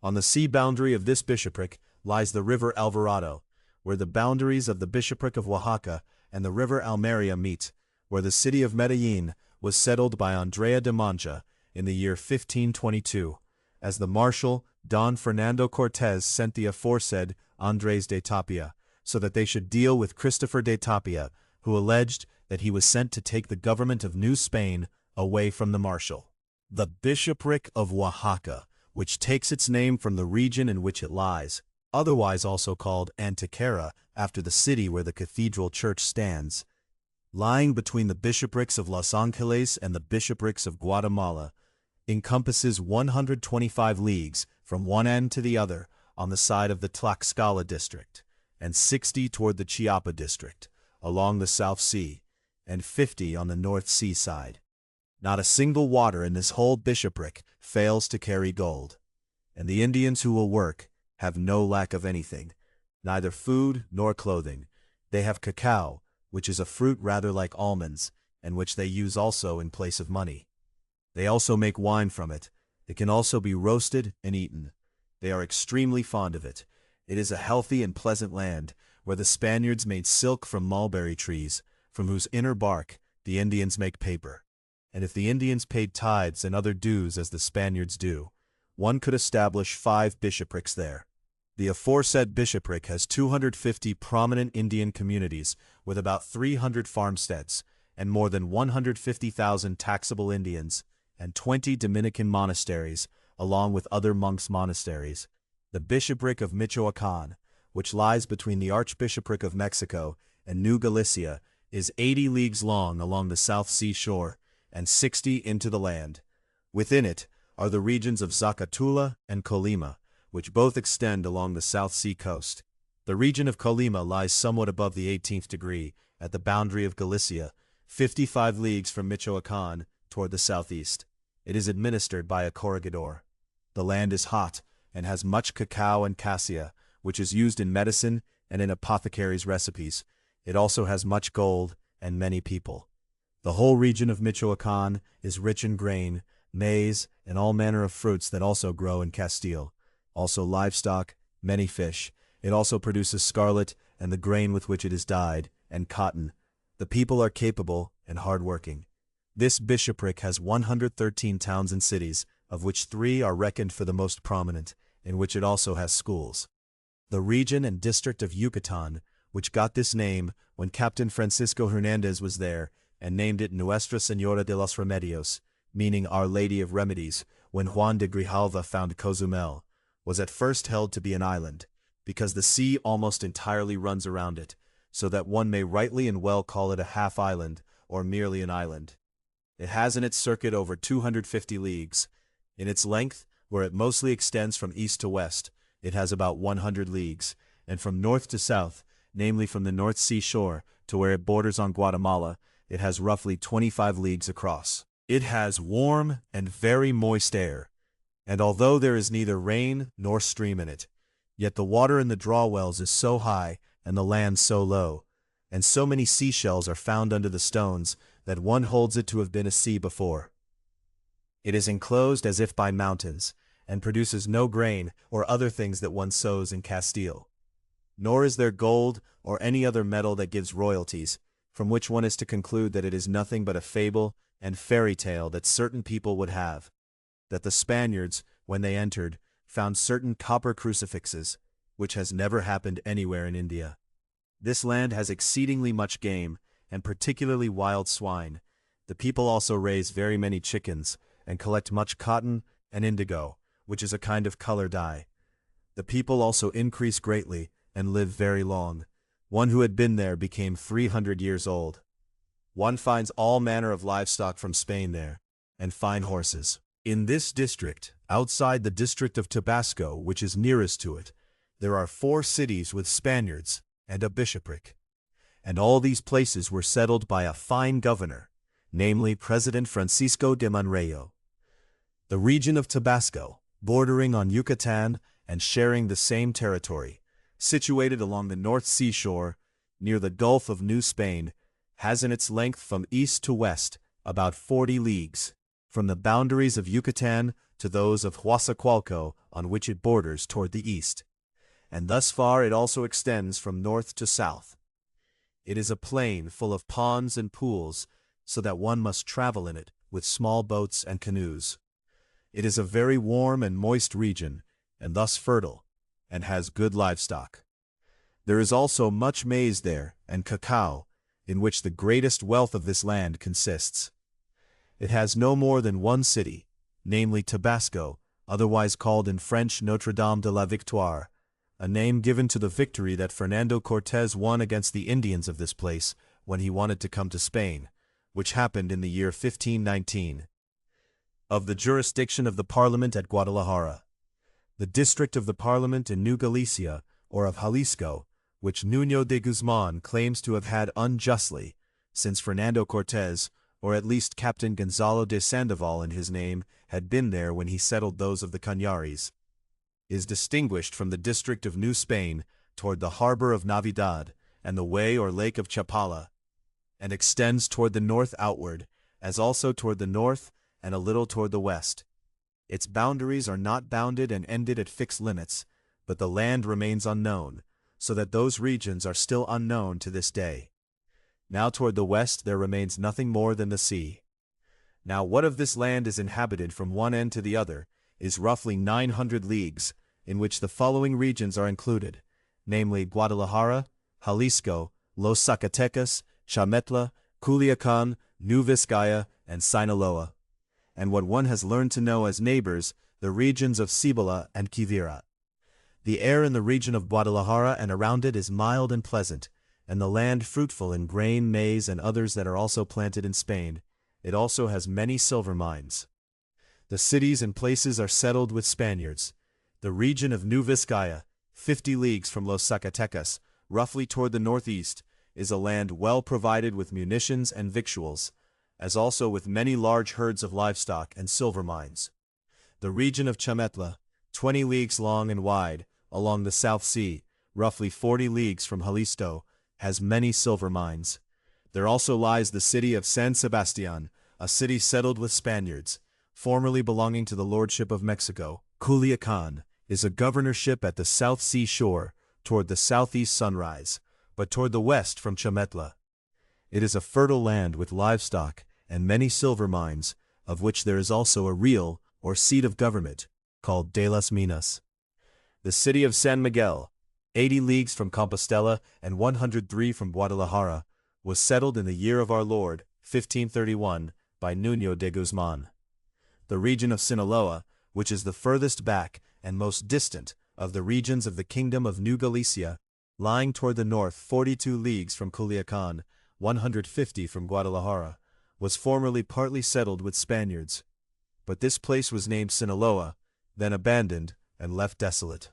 On the sea boundary of this bishopric lies the river Alvarado, where the boundaries of the bishopric of Oaxaca and the river Almeria meet, where the city of Medellin was settled by Andrea de Mancha in the year 1522, as the marshal Don Fernando Cortés sent the aforesaid Andrés de Tapia, so that they should deal with Christopher de Tapia, who alleged that he was sent to take the government of New Spain away from the marshal. The bishopric of Oaxaca, which takes its name from the region in which it lies, otherwise also called Antequera, after the city where the cathedral church stands, lying between the bishoprics of Los Angeles and the bishoprics of Guatemala, encompasses 125 leagues from one end to the other on the side of the Tlaxcala district, and 60 toward the Chiapa district, along the South Sea, and 50 on the North Sea side. Not a single water in this whole bishopric fails to carry gold, and the Indians who will work have no lack of anything, neither food nor clothing. They have cacao, which is a fruit rather like almonds, and which they use also in place of money. They also make wine from it. It can also be roasted and eaten. They are extremely fond of it. It is a healthy and pleasant land, where the Spaniards made silk from mulberry trees, from whose inner bark the Indians make paper. And if the Indians paid tithes and other dues as the Spaniards do, one could establish 5 bishoprics there. The aforesaid bishopric has 250 prominent Indian communities with about 300 farmsteads and more than 150,000 taxable Indians and 20 Dominican monasteries, along with other monks' monasteries. The bishopric of Michoacan, which lies between the Archbishopric of Mexico and New Galicia, is 80 leagues long along the South Sea shore and 60 into the land. Within it are the regions of Zacatula and Colima, which both extend along the South Sea coast. The region of Colima lies somewhat above the 18th degree, at the boundary of Galicia, 55 leagues from Michoacan toward the southeast. It is administered by a corregidor. The land is hot and has much cacao and cassia, which is used in medicine and in apothecaries' recipes. It also has much gold and many people. The whole region of Michoacan is rich in grain, maize, and all manner of fruits that also grow in Castile. Also livestock, many fish. It also produces scarlet and the grain with which it is dyed, and cotton. The people are capable and hard-working. This bishopric has 113 towns and cities, of which 3 are reckoned for the most prominent, in which it also has schools. The region and district of Yucatan, which got this name when Captain Francisco Hernandez was there, and named it Nuestra Señora de los Remedios, meaning Our Lady of Remedies, when Juan de Grijalva found Cozumel, was at first held to be an island, because the sea almost entirely runs around it, so that one may rightly and well call it a half-island, or merely an island. It has in its circuit over 250 leagues. In its length, where it mostly extends from east to west, it has about 100 leagues, and from north to south, namely from the North Sea shore to where it borders on Guatemala, it has roughly 25 leagues across. It has warm and very moist air, and although there is neither rain nor stream in it, yet the water in the draw wells is so high and the land so low, and so many seashells are found under the stones that one holds it to have been a sea before. It is enclosed as if by mountains, and produces no grain or other things that one sows in Castile. Nor is there gold or any other metal that gives royalties, from which one is to conclude that it is nothing but a fable and fairy tale that certain people would have, that the Spaniards, when they entered, found certain copper crucifixes, which has never happened anywhere in India. This land has exceedingly much game, and particularly wild swine. The people also raise very many chickens, and collect much cotton and indigo, which is a kind of color dye. The people also increase greatly, and live very long. One who had been there became 300 years old. One finds all manner of livestock from Spain there, and fine horses. In this district, outside the district of Tabasco, which is nearest to it, there are 4 cities with Spaniards and a bishopric. And all these places were settled by a fine governor, namely President Francisco de Monrejo. The region of Tabasco, bordering on Yucatan and sharing the same territory, situated along the North Sea shore, near the Gulf of New Spain, has in its length from east to west about 40 leagues, from the boundaries of Yucatan to those of Huáscar, on which it borders toward the east. And thus far it also extends from north to south. It is a plain full of ponds and pools, so that one must travel in it with small boats and canoes. It is a very warm and moist region, and thus fertile, and has good livestock. There is also much maize there, and cacao, in which the greatest wealth of this land consists. It has no more than one city, namely Tabasco, otherwise called in French Notre Dame de la Victoire, a name given to the victory that Hernán Cortés won against the Indians of this place when he wanted to come to Spain, which happened in the year 1519. Of the jurisdiction of the Parliament at Guadalajara. The district of the Parliament in New Galicia, or of Jalisco, which Nuño de Guzman claims to have had unjustly, since Hernán Cortés, or at least Captain Gonzalo de Sandoval in his name, had been there when he settled those of the Cañaris, is distinguished from the district of New Spain toward the harbor of Navidad and the way or lake of Chapala, and extends toward the north outward, as also toward the north and a little toward the west. Its boundaries are not bounded and ended at fixed limits, but the land remains unknown, so that those regions are still unknown to this day. Now toward the west there remains nothing more than the sea. Now what of this land is inhabited from one end to the other is roughly 900 leagues, in which the following regions are included, namely Guadalajara, Jalisco, Los Zacatecas, Chametla, Culiacan, New Vizcaya, and Sinaloa, and what one has learned to know as neighbors, the regions of Cibola and Quivira. The air in the region of Guadalajara and around it is mild and pleasant, and the land fruitful in grain, maize, and others that are also planted in Spain. It also has many silver mines. The cities and places are settled with Spaniards. The region of New Vizcaya, 50 leagues from Los Zacatecas, roughly toward the northeast, is a land well provided with munitions and victuals, as also with many large herds of livestock and silver mines. The region of Chametla, 20 leagues long and wide, along the South Sea, roughly 40 leagues from Jalisco, has many silver mines. There also lies the city of San Sebastian, a city settled with Spaniards, formerly belonging to the Lordship of Mexico. Culiacan is a governorship at the South Sea shore, toward the southeast sunrise, but toward the west from Chametla. It is a fertile land with livestock and many silver mines, of which there is also a real, or seat of government, called de las Minas. The city of San Miguel, 80 leagues from Compostela and 103 from Guadalajara, was settled in the year of our Lord, 1531, by Nuño de Guzman. The region of Sinaloa, which is the furthest back and most distant of the regions of the Kingdom of New Galicia, lying toward the north 42 leagues from Culiacan, 150 from Guadalajara, was formerly partly settled with Spaniards. But this place was named Sinaloa, then abandoned and left desolate.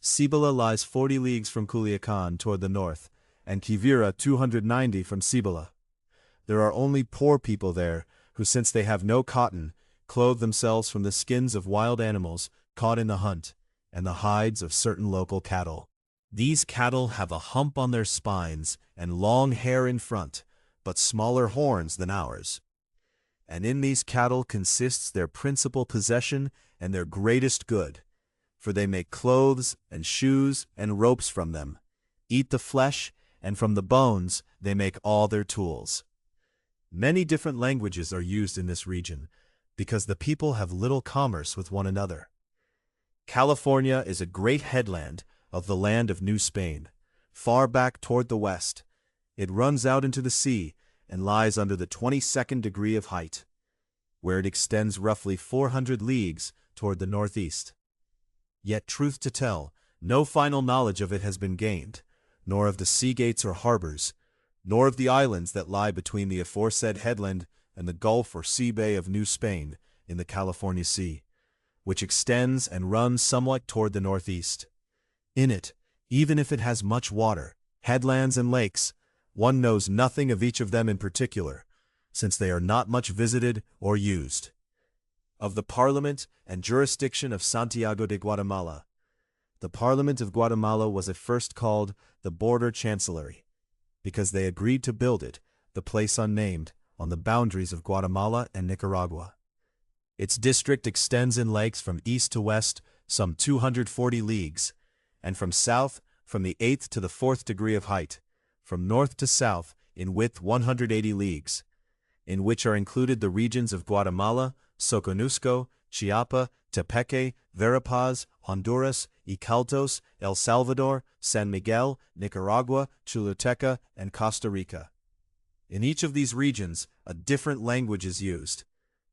Cibola lies 40 leagues from Culiacan toward the north, and Quivira 290 from Cibola. There are only poor people there, who, since they have no cotton, clothe themselves from the skins of wild animals caught in the hunt, and the hides of certain local cattle. These cattle have a hump on their spines and long hair in front, but smaller horns than ours. And in these cattle consists their principal possession and their greatest good, for they make clothes and shoes and ropes from them, eat the flesh, and from the bones they make all their tools. Many different languages are used in this region, because the people have little commerce with one another. California is a great headland of the land of New Spain, far back toward the west. It runs out into the sea and lies under the 22nd degree of height, where it extends roughly 400 leagues toward the northeast. Yet, truth to tell, no final knowledge of it has been gained, nor of the sea gates or harbors, nor of the islands that lie between the aforesaid headland and the Gulf or Sea Bay of New Spain in the California Sea, which extends and runs somewhat toward the northeast. In it, even if it has much water, headlands and lakes, one knows nothing of each of them in particular, since they are not much visited or used. Of the Parliament and jurisdiction of Santiago de Guatemala. The Parliament of Guatemala was at first called the Border Chancellery, because they agreed to build it, the place unnamed, on the boundaries of Guatemala and Nicaragua. Its district extends in length from east to west some 240 leagues, and from south from the 8th to the 4th degree of height, from north to south in width 180 leagues, in which are included the regions of Guatemala, Soconusco, Chiapa, Tepeque, Verapaz, Honduras, Iquitos, El Salvador, San Miguel, Nicaragua, Choluteca, and Costa Rica. In each of these regions, a different language is used,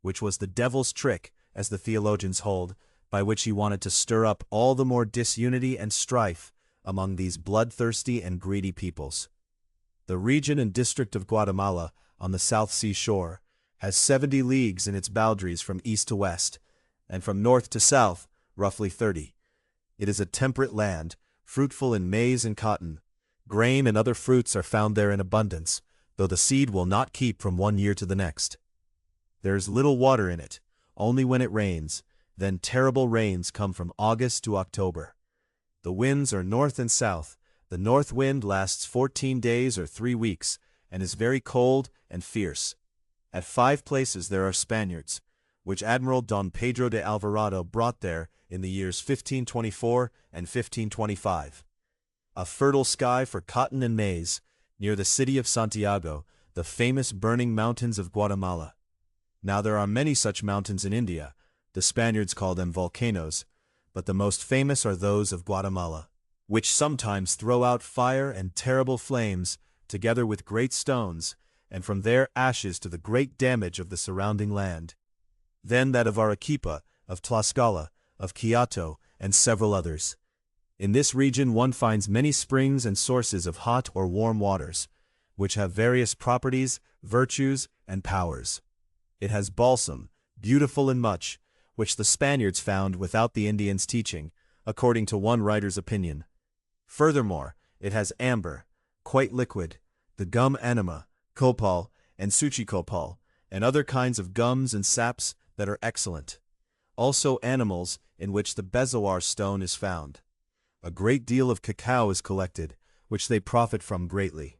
which was the devil's trick, as the theologians hold, by which he wanted to stir up all the more disunity and strife among these bloodthirsty and greedy peoples. The region and district of Guatemala on the South Sea shore has 70 leagues in its boundaries from east to west, and from north to south, roughly 30. It is a temperate land, fruitful in maize and cotton. Grain and other fruits are found there in abundance, though the seed will not keep from one year to the next. There is little water in it, only when it rains, then terrible rains come from August to October. The winds are north and south. The north wind lasts 14 days or 3 weeks, and is very cold and fierce. At 5 places there are Spaniards, which Admiral Don Pedro de Alvarado brought there in the years 1524 and 1525. A fertile sky for cotton and maize, near the city of Santiago, the famous burning mountains of Guatemala. Now there are many such mountains in India. The Spaniards call them volcanoes, but the most famous are those of Guatemala, which sometimes throw out fire and terrible flames, together with great stones, and from there ashes to the great damage of the surrounding land. Then that of Arequipa, of Tlaxcala, of Quito, and several others. In this region one finds many springs and sources of hot or warm waters, which have various properties, virtues, and powers. It has balsam, beautiful and much, which the Spaniards found without the Indians' teaching, according to one writer's opinion. Furthermore, it has amber, quite liquid, the gum anima, copal, and suchicopal, and other kinds of gums and saps that are excellent. Also animals in which the bezoar stone is found. A great deal of cacao is collected, which they profit from greatly.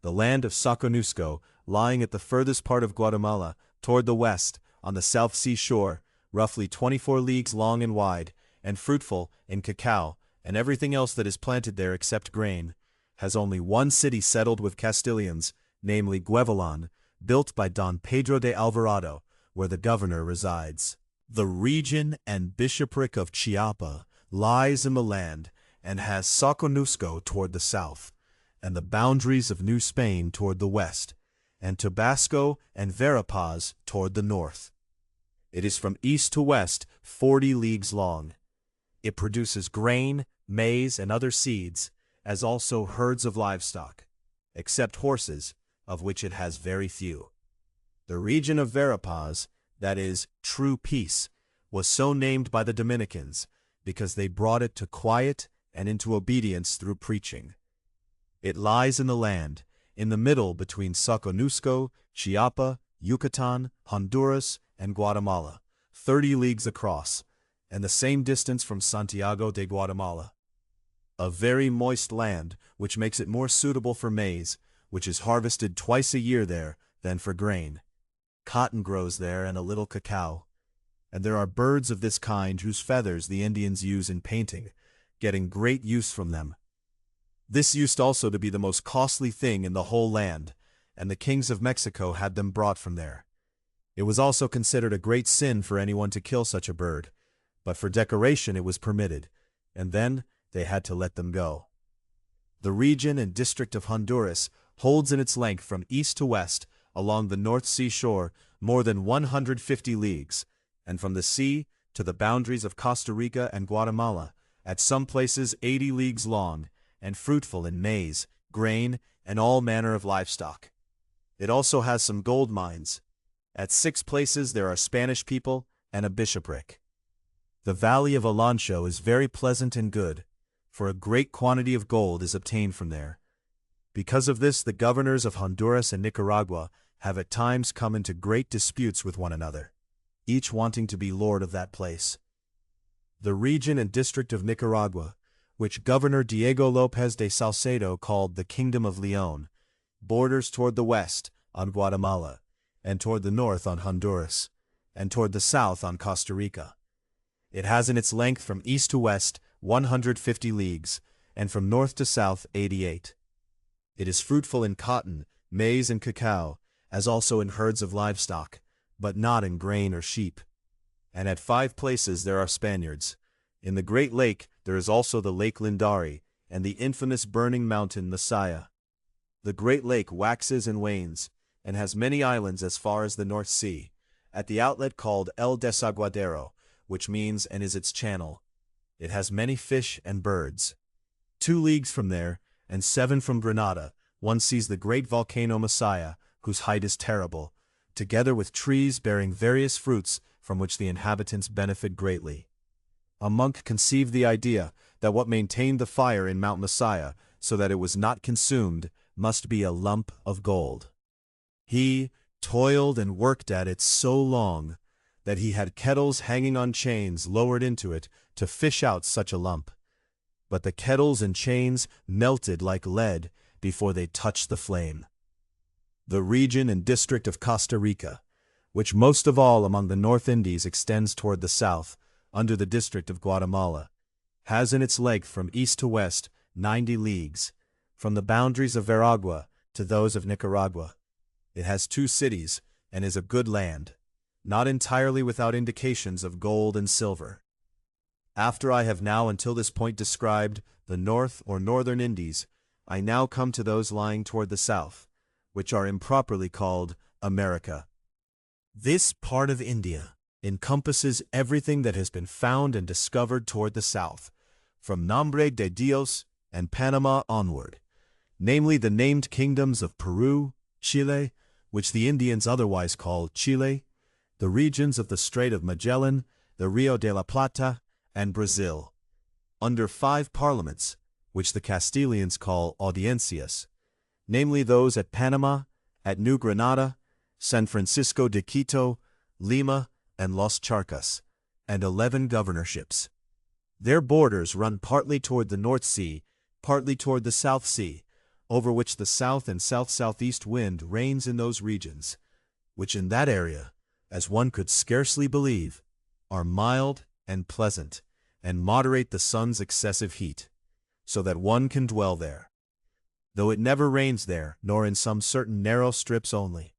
The land of Soconusco, lying at the furthest part of Guatemala, toward the west, on the South Sea shore, roughly 24 leagues long and wide, and fruitful in cacao, and everything else that is planted there except grain, has only one city settled with Castilians, namely Guevalan, built by Don Pedro de Alvarado, where the governor resides. The region and bishopric of Chiapa lies in the land, and has Soconusco toward the south, and the boundaries of New Spain toward the west, and Tabasco and Verapaz toward the north. It is from east to west 40 leagues long. It produces grain, maize, and other seeds, as also herds of livestock, except horses, of which it has very few. The region of Verapaz, that is, true peace, was so named by the Dominicans because they brought it to quiet and into obedience through preaching. It lies in the land, in the middle between Soconusco, Chiapa, Yucatan, Honduras, and Guatemala, 30 leagues across, and the same distance from Santiago de Guatemala. A very moist land, which makes it more suitable for maize, which is harvested twice a year there, than for grain. Cotton grows there and a little cacao. And there are birds of this kind whose feathers the Indians use in painting, getting great use from them. This used also to be the most costly thing in the whole land, and the kings of Mexico had them brought from there. It was also considered a great sin for anyone to kill such a bird, but for decoration it was permitted, and then they had to let them go. The region and district of Honduras holds in its length from east to west along the North Sea shore more than 150 leagues, and from the sea to the boundaries of Costa Rica and Guatemala, at some places 80 leagues long, and fruitful in maize, grain, and all manner of livestock. It also has some gold mines. At 6 places there are Spanish people and a bishopric. The valley of Olancho is very pleasant and good, for a great quantity of gold is obtained from there. Because of this, the governors of Honduras and Nicaragua have at times come into great disputes with one another, each wanting to be lord of that place. The region and district of Nicaragua, which Governor Diego López de Salcedo called the Kingdom of León, borders toward the west on Guatemala, and toward the north on Honduras, and toward the south on Costa Rica. It has in its length from east to west 150 leagues, and from north to south 88. It is fruitful in cotton, maize, and cacao, as also in herds of livestock, but not in grain or sheep. And at 5 places there are Spaniards. In the Great Lake there is also the Lake Lindari, and the infamous burning mountain Masaya. The Great Lake waxes and wanes, and has many islands as far as the North Sea, at the outlet called El Desaguadero, which means and is its channel. It has many fish and birds. 2 leagues from there, and 7 from Granada, one sees the great volcano Masaya, whose height is terrible, together with trees bearing various fruits from which the inhabitants benefit greatly. A monk conceived the idea that what maintained the fire in Mount Masaya, so that it was not consumed, must be a lump of gold. He toiled and worked at it so long that he had kettles hanging on chains lowered into it to fish out such a lump. But the kettles and chains melted like lead before they touched the flame. The region and district of Costa Rica, which most of all among the North Indies extends toward the south, under the district of Guatemala, has in its length from east to west 90 leagues, from the boundaries of Veragua to those of Nicaragua. It has 2 cities, and is a good land, not entirely without indications of gold and silver. After I have now until this point described the North or Northern Indies, I now come to those lying toward the south, which are improperly called America. This part of India encompasses everything that has been found and discovered toward the south, from Nombre de Dios and Panama onward, namely the named kingdoms of Peru, Chile, which the Indians otherwise call Chile, the regions of the Strait of Magellan, the Rio de la Plata, and Brazil, under 5 parliaments, which the Castilians call audiencias, namely those at Panama, at New Granada, San Francisco de Quito, Lima, and Los Charcas, and 11 governorships. Their borders run partly toward the North Sea, partly toward the South Sea, over which the south and south-southeast wind reigns in those regions, which in that area, as one could scarcely believe, are mild and pleasant, and moderate the sun's excessive heat, so that one can dwell there. Though it never rains there, nor in some certain narrow strips only.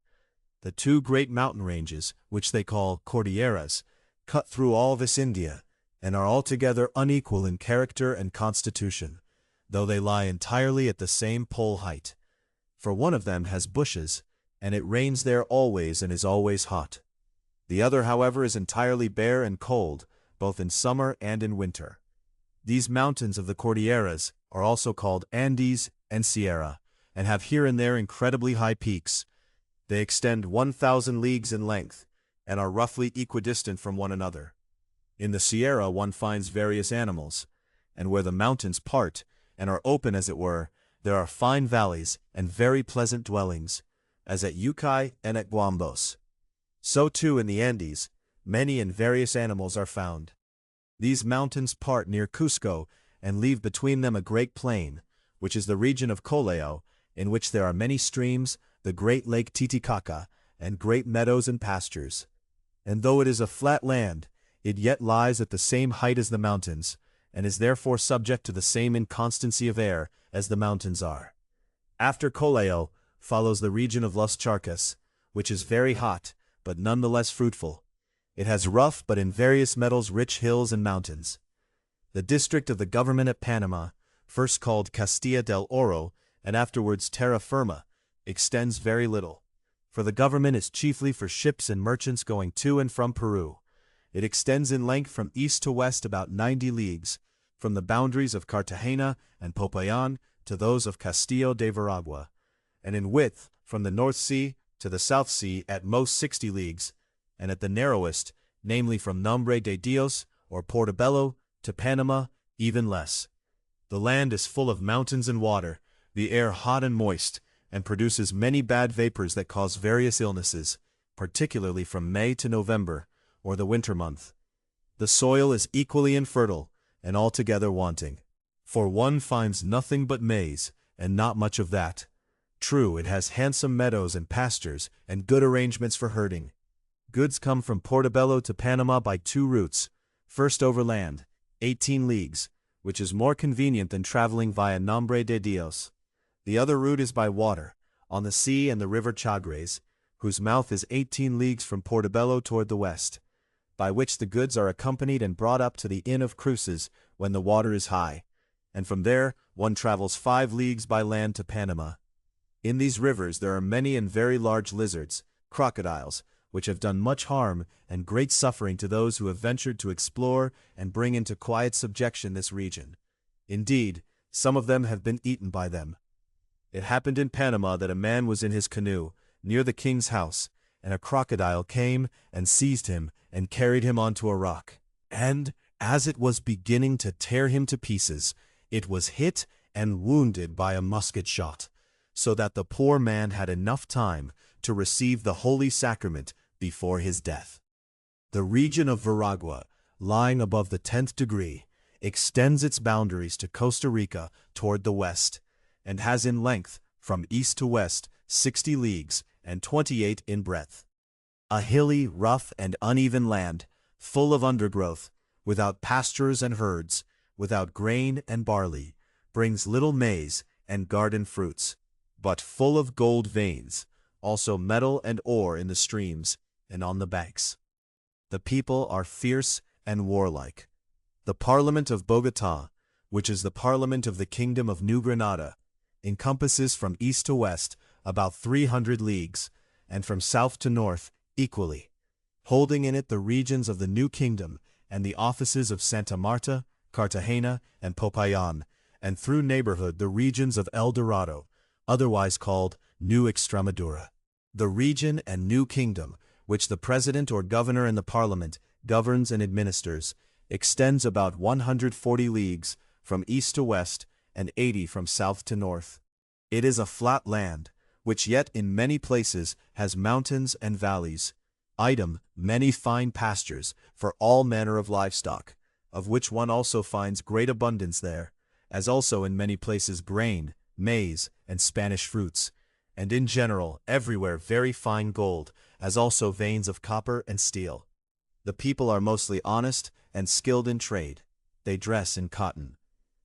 The 2 great mountain ranges, which they call Cordilleras, cut through all this India, and are altogether unequal in character and constitution, though they lie entirely at the same pole height. For one of them has bushes, and it rains there always and is always hot. The other, however, is entirely bare and cold, both in summer and in winter. These mountains of the Cordilleras are also called Andes and Sierra, and have here and there incredibly high peaks. They extend 1,000 leagues in length, and are roughly equidistant from one another. In the Sierra one finds various animals, and where the mountains part, and are open as it were, there are fine valleys and very pleasant dwellings, as at Yucay and at Guambos. So too in the Andes, many and various animals are found. These mountains part near Cusco, and leave between them a great plain, which is the region of Colonial, in which there are many streams, the great lake Titicaca, and great meadows and pastures. And though it is a flat land, it yet lies at the same height as the mountains, and is therefore subject to the same inconstancy of air as the mountains are. After Colonial follows the region of Las Charcas, which is very hot, but none the less fruitful. It has rough but in various metals rich hills and mountains. The district of the government at Panama, first called Castilla del Oro, and afterwards Terra Firma, extends very little, for the government is chiefly for ships and merchants going to and from Peru. It extends in length from east to west about 90 leagues, from the boundaries of Cartagena and Popayan to those of Castillo de Veragua, and in width from the North Sea to the South Sea at most 60 leagues, and at the narrowest, namely from Nombre de Dios or Portobello to Panama, even less. The land is full of mountains and water, the air hot and moist, and produces many bad vapors that cause various illnesses, particularly from May to November, or the winter month. The soil is equally infertile, and altogether wanting. For one finds nothing but maize, and not much of that. True, it has handsome meadows and pastures, and good arrangements for herding. Goods come from Portobello to Panama by two routes. First overland, 18 leagues, which is more convenient than traveling via Nombre de Dios. The other route is by water, on the sea and the river Chagres, whose mouth is 18 leagues from Portobello toward the west, by which the goods are accompanied and brought up to the Inn of Cruces when the water is high, and from there one travels 5 leagues by land to Panama. In these rivers there are many and very large lizards, crocodiles, which have done much harm and great suffering to those who have ventured to explore and bring into quiet subjection this region. Indeed, some of them have been eaten by them. It happened in Panama that a man was in his canoe, near the king's house, and a crocodile came and seized him and carried him onto a rock. And, as it was beginning to tear him to pieces, it was hit and wounded by a musket shot, so that the poor man had enough time to receive the Holy Sacrament before his death. The region of Veragua, lying above the 10th degree, extends its boundaries to Costa Rica toward the west, and has in length, from east to west, 60 leagues and 28 in breadth. A hilly, rough, and uneven land, full of undergrowth, without pastures and herds, without grain and barley, brings little maize and garden fruits, but full of gold veins, also metal and ore in the streams and on the banks. The people are fierce and warlike. The Parliament of Bogotá, which is the Parliament of the Kingdom of New Granada, encompasses from east to west about 300 leagues, and from south to north equally, holding in it the regions of the New Kingdom and the offices of Santa Marta, Cartagena, and Popayan, and through neighborhood the regions of El Dorado, otherwise called New Extremadura. The region and New Kingdom, which the President or Governor in the Parliament governs and administers, extends about 140 leagues from east to west and 80 from south to north. It is a flat land, which yet in many places has mountains and valleys. Item, many fine pastures for all manner of livestock, of which one also finds great abundance there, as also in many places grain, maize, and Spanish fruits, and in general everywhere very fine gold, as also veins of copper and steel. The people are mostly honest and skilled in trade. They dress in cotton.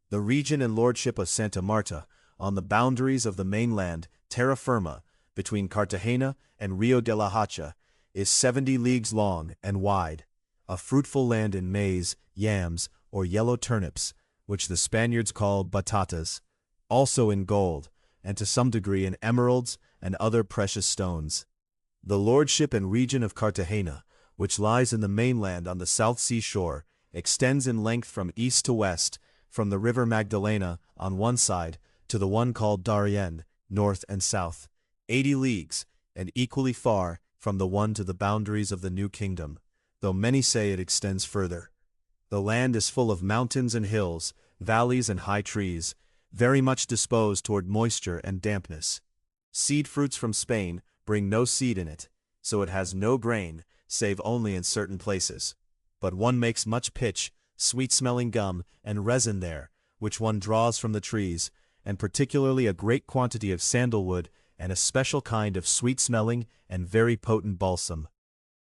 The region and lordship of Santa Marta, on the boundaries of the mainland, terra firma, between Cartagena and Rio de la Hacha, is 70 leagues long and wide, a fruitful land in maize, yams, or yellow turnips, which the Spaniards call batatas, also in gold, and to some degree in emeralds and other precious stones. The lordship and region of Cartagena, which lies in the mainland on the South Sea shore, extends in length from east to west, from the river Magdalena on one side to the one called Darien, north and south, 80 leagues, and equally far from the one to the boundaries of the New Kingdom, though many say it extends further. The land is full of mountains and hills, valleys and high trees, very much disposed toward moisture and dampness. Seed fruits from Spain bring no seed in it, so it has no grain, save only in certain places. But one makes much pitch, sweet-smelling gum, and resin there, which one draws from the trees, and particularly a great quantity of sandalwood, and a special kind of sweet-smelling and very potent balsam.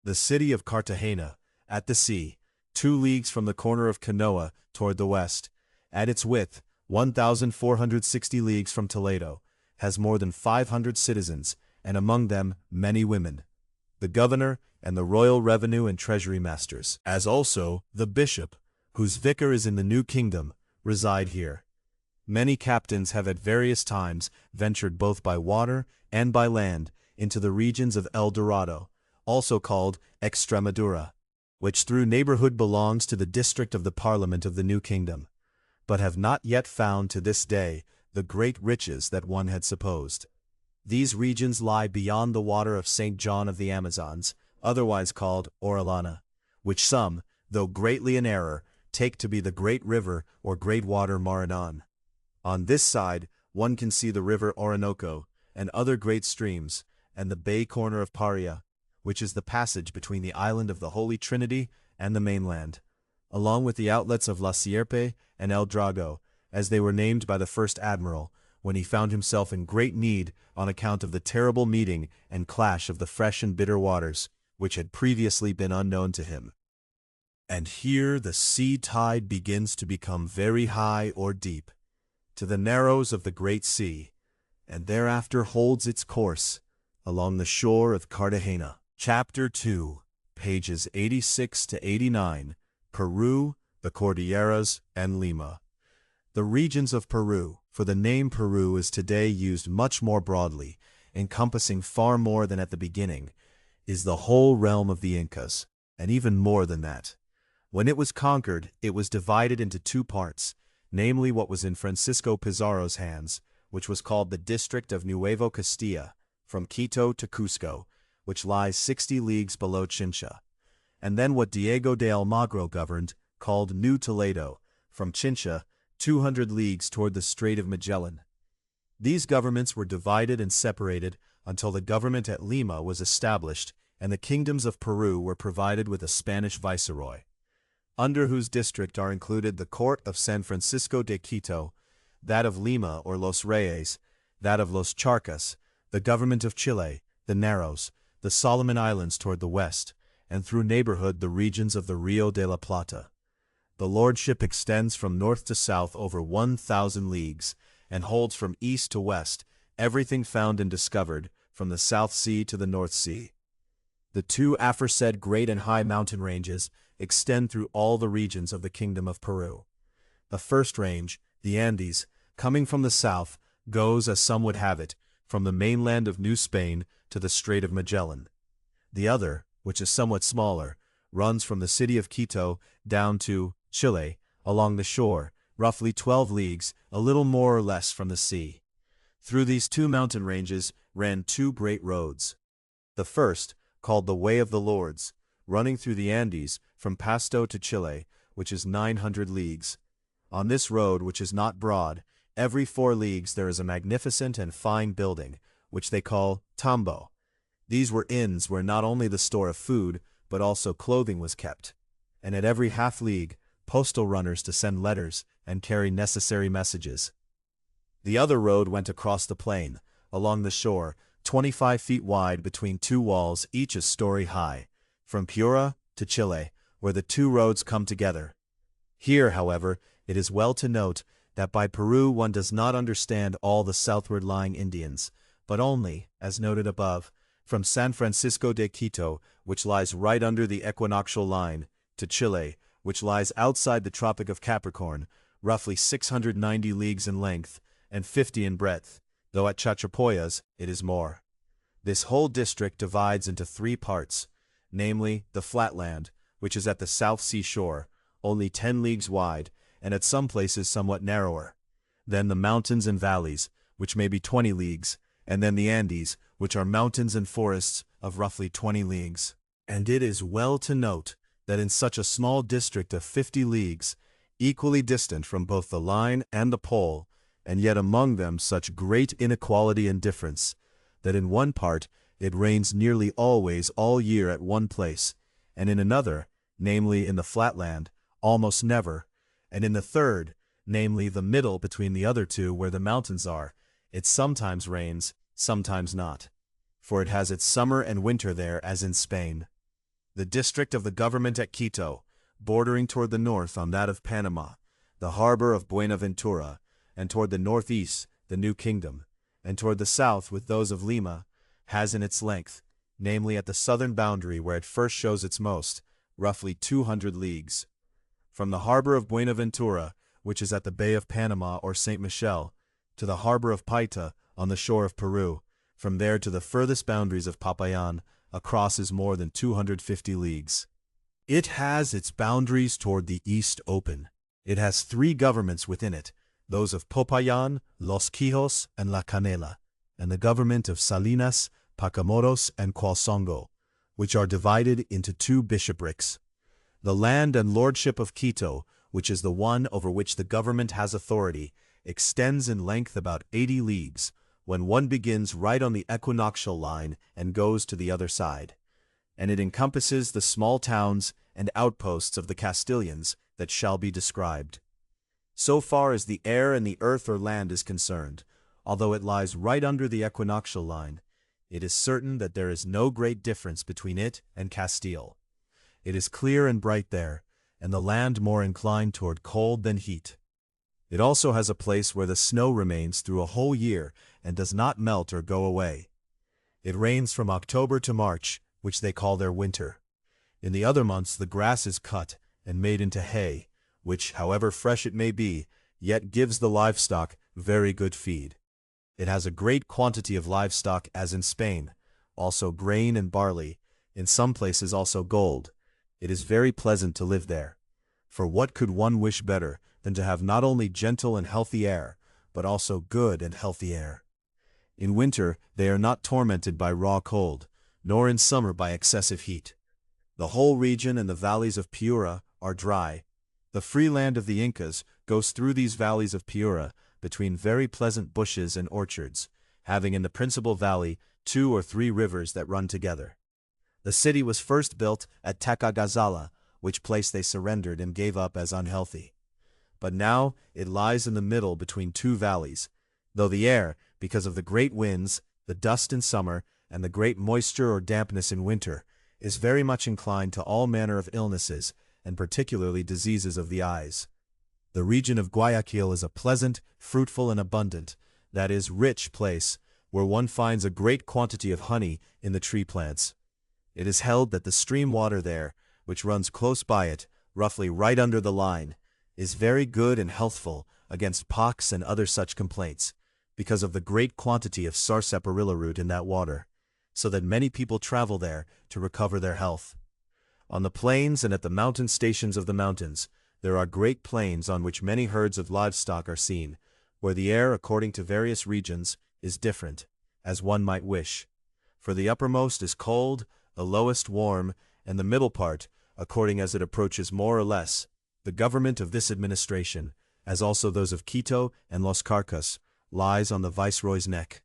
The city of Cartagena, at the sea, 2 leagues from the corner of Canoa toward the west, at its width, 1,460 leagues from Toledo, has more than 500 citizens, and among them many women. The governor and the royal revenue and treasury masters, as also the bishop, whose vicar is in the New Kingdom, reside here. Many captains have at various times ventured both by water and by land into the regions of El Dorado, also called Extremadura, which through neighborhood belongs to the district of the Parliament of the New Kingdom, but have not yet found to this day the great riches that one had supposed. These regions lie beyond the water of St. John of the Amazons, otherwise called Orellana, which some, though greatly in error, take to be the great river or great water Maranon. On this side, one can see the river Orinoco and other great streams, and the bay corner of Paria, which is the passage between the island of the Holy Trinity and the mainland, along with the outlets of La Sierpe and El Drago, as they were named by the first admiral, when he found himself in great need on account of the terrible meeting and clash of the fresh and bitter waters, which had previously been unknown to him. And here the sea tide begins to become very high or deep, to the narrows of the great sea, and thereafter holds its course along the shore of Cartagena. Chapter 2, pages 86 to 89, Peru, the Cordilleras, and Lima. The regions of Peru, for the name Peru is today used much more broadly, encompassing far more than at the beginning, is the whole realm of the Incas, and even more than that. When it was conquered, it was divided into 2 parts, namely what was in Francisco Pizarro's hands, which was called the district of Nuevo Castilla, from Quito to Cusco, which lies 60 leagues below Chincha, and then what Diego de Almagro governed, called New Toledo, from Chincha, 200 leagues toward the Strait of Magellan. These governments were divided and separated until the government at Lima was established and the kingdoms of Peru were provided with a Spanish viceroy, under whose district are included the court of San Francisco de Quito, that of Lima or Los Reyes, that of Los Charcas, the government of Chile, the Narrows, the Solomon Islands toward the west, and through neighborhood the regions of the Rio de la Plata. The lordship extends from north to south over 1,000 leagues, and holds from east to west everything found and discovered from the South Sea to the North Sea. The 2 aforesaid great and high mountain ranges extend through all the regions of the Kingdom of Peru. The first range, the Andes, coming from the south, goes, as some would have it, from the mainland of New Spain to the Strait of Magellan. The other, which is somewhat smaller, runs from the city of Quito down to Chile, along the shore, roughly 12 leagues, a little more or less from the sea. Through these 2 mountain ranges ran 2 great roads. The first, called the Way of the Lords, running through the Andes from Pasto to Chile, which is 900 leagues. On this road, which is not broad, every 4 leagues there is a magnificent and fine building, which they call tambo. These were inns where not only the store of food, but also clothing was kept, and at every half league, postal runners to send letters and carry necessary messages. The other road went across the plain, along the shore, 25 feet wide between 2 walls, each a story high, from Piura to Chile, where the 2 roads come together. Here, however, it is well to note that by Peru one does not understand all the southward lying Indians, but only, as noted above, from San Francisco de Quito, which lies right under the equinoctial line, to Chile, which lies outside the Tropic of Capricorn, roughly 690 leagues in length and 50 in breadth, though at Chachapoyas it is more. This whole district divides into 3 parts, namely the flatland, which is at the South Sea shore, only 10 leagues wide, and at some places somewhat narrower. Then the mountains and valleys, which may be 20 leagues, and then the Andes, which are mountains and forests of roughly 20 leagues. And it is well to note that in such a small district of 50 leagues, equally distant from both the line and the pole, and yet among them such great inequality and difference, that in one part it rains nearly always all year at one place, and in another, namely in the flatland, almost never, and in the third, namely the middle between the other two where the mountains are, it sometimes rains, sometimes not. For it has its summer and winter there as in Spain. The district of the government at Quito, bordering toward the north on that of Panama, the harbor of Buenaventura, and toward the northeast the New Kingdom, and toward the south with those of Lima, has in its length, namely at the southern boundary where it first shows its most, roughly 200 leagues. From the harbor of Buenaventura, which is at the Bay of Panama or St. Michel, to the harbor of Paita on the shore of Peru, from there to the furthest boundaries of Popayan, across is more than 250 leagues. It has its boundaries toward the east open. It has 3 governments within it, those of Popayan, Los Quijos, and La Canela, and the government of Salinas, Pacamoros, and Qualsongo, which are divided into 2 bishoprics. The land and lordship of Quito, which is the one over which the government has authority, extends in length about 80 leagues, when one begins right on the equinoctial line and goes to the other side, and it encompasses the small towns and outposts of the Castilians that shall be described. So far as the air and the earth or land is concerned, although it lies right under the equinoctial line, it is certain that there is no great difference between it and Castile. It is clear and bright there, and the land more inclined toward cold than heat. It also has a place where the snow remains through a whole year and does not melt or go away. It rains from October to March, which they call their winter. In the other months the grass is cut and made into hay, which, however fresh it may be, yet gives the livestock very good feed. It has a great quantity of livestock as in Spain, also grain and barley, in some places also gold. It is very pleasant to live there. For what could one wish better than to have not only gentle and healthy air, but also good and healthy air? In winter they are not tormented by raw cold, nor in summer by excessive heat. The whole region and the valleys of Piura are dry. The free land of the Incas goes through these valleys of Piura, between very pleasant bushes and orchards, having in the principal valley 2 or 3 rivers that run together. The city was first built at Tacagazala, which place they surrendered and gave up as unhealthy. But now it lies in the middle between 2 valleys, though the air, because of the great winds, the dust in summer, and the great moisture or dampness in winter, is very much inclined to all manner of illnesses, and particularly diseases of the eyes. The region of Guayaquil is a pleasant, fruitful, and abundant, that is, rich place, where one finds a great quantity of honey in the tree plants. It is held that the stream water there, which runs close by it, roughly right under the line, is very good and healthful against pox and other such complaints, because of the great quantity of sarsaparilla root in that water, so that many people travel there to recover their health. On the plains and at the mountain stations of the mountains, there are great plains on which many herds of livestock are seen, where the air, according to various regions, is different, as one might wish. For the uppermost is cold, the lowest warm, and the middle part, according as it approaches more or less, the government of this administration, as also those of Quito and Los Carcas, lies on the viceroy's neck.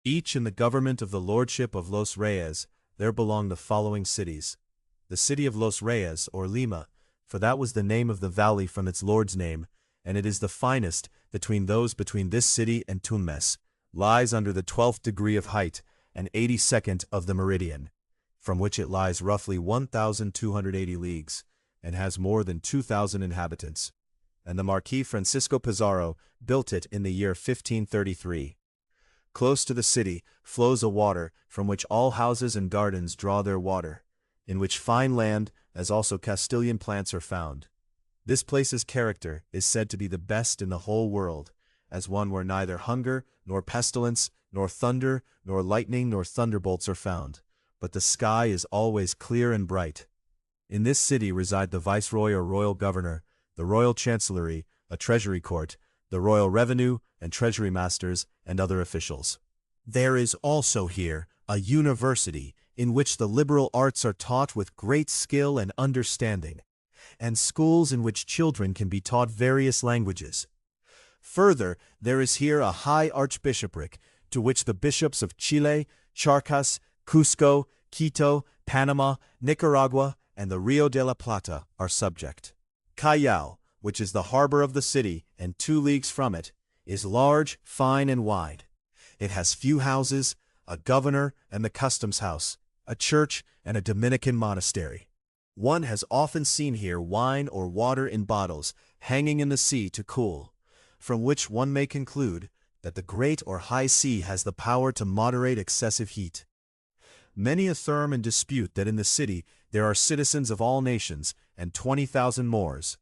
Each in the government of the lordship of Los Reyes, there belong the following cities. The city of Los Reyes, or Lima, for that was the name of the valley from its lord's name, and it is the finest between those between this city and Tumbes, lies under the 12th degree of height and 82nd of the meridian, from which it lies roughly 1,280 leagues, and has more than 2,000 inhabitants. And the Marquis Francisco Pizarro built it in the year 1533. Close to the city flows a water from which all houses and gardens draw their water, in which fine land as also Castilian plants are found. This place's character is said to be the best in the whole world, as one where neither hunger, nor pestilence, nor thunder, nor lightning, nor thunderbolts are found, but the sky is always clear and bright. In this city reside the viceroy or royal governor, the royal chancellery, a treasury court, the royal revenue and treasury masters, and other officials. There is also here a university in which the liberal arts are taught with great skill and understanding, and schools in which children can be taught various languages. Further, there is here a high archbishopric to which the bishops of Chile, Charcas, Cusco, Quito, Panama, Nicaragua, and the Rio de la Plata are subject. Callao, which is the harbor of the city and 2 leagues from it, is large, fine, and wide. It has few houses, a governor and the customs house, a church, and a Dominican monastery. One has often seen here wine or water in bottles hanging in the sea to cool, from which one may conclude that the great or high sea has the power to moderate excessive heat. Many affirm and dispute that in the city there are citizens of all nations and 20,000 Moors.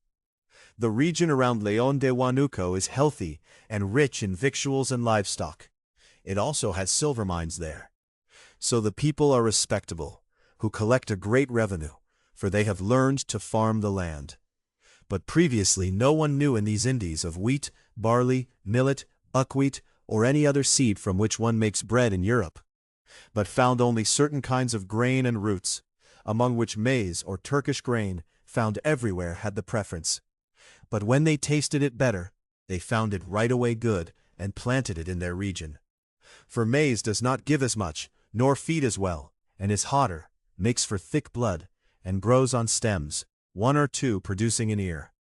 The region around León de Huánuco is healthy and rich in victuals and livestock. It also has silver mines there. So the people are respectable, who collect a great revenue, for they have learned to farm the land. But previously no one knew in these Indies of wheat, barley, millet, buckwheat, or any other seed from which one makes bread in Europe, but found only certain kinds of grain and roots, among which maize or Turkish grain, found everywhere, had the preference. But when they tasted it better, they found it right away good, and planted it in their region. For maize does not give as much, nor feed as well, and is hotter, makes for thick blood, and grows on stems, 1 or 2 producing an ear.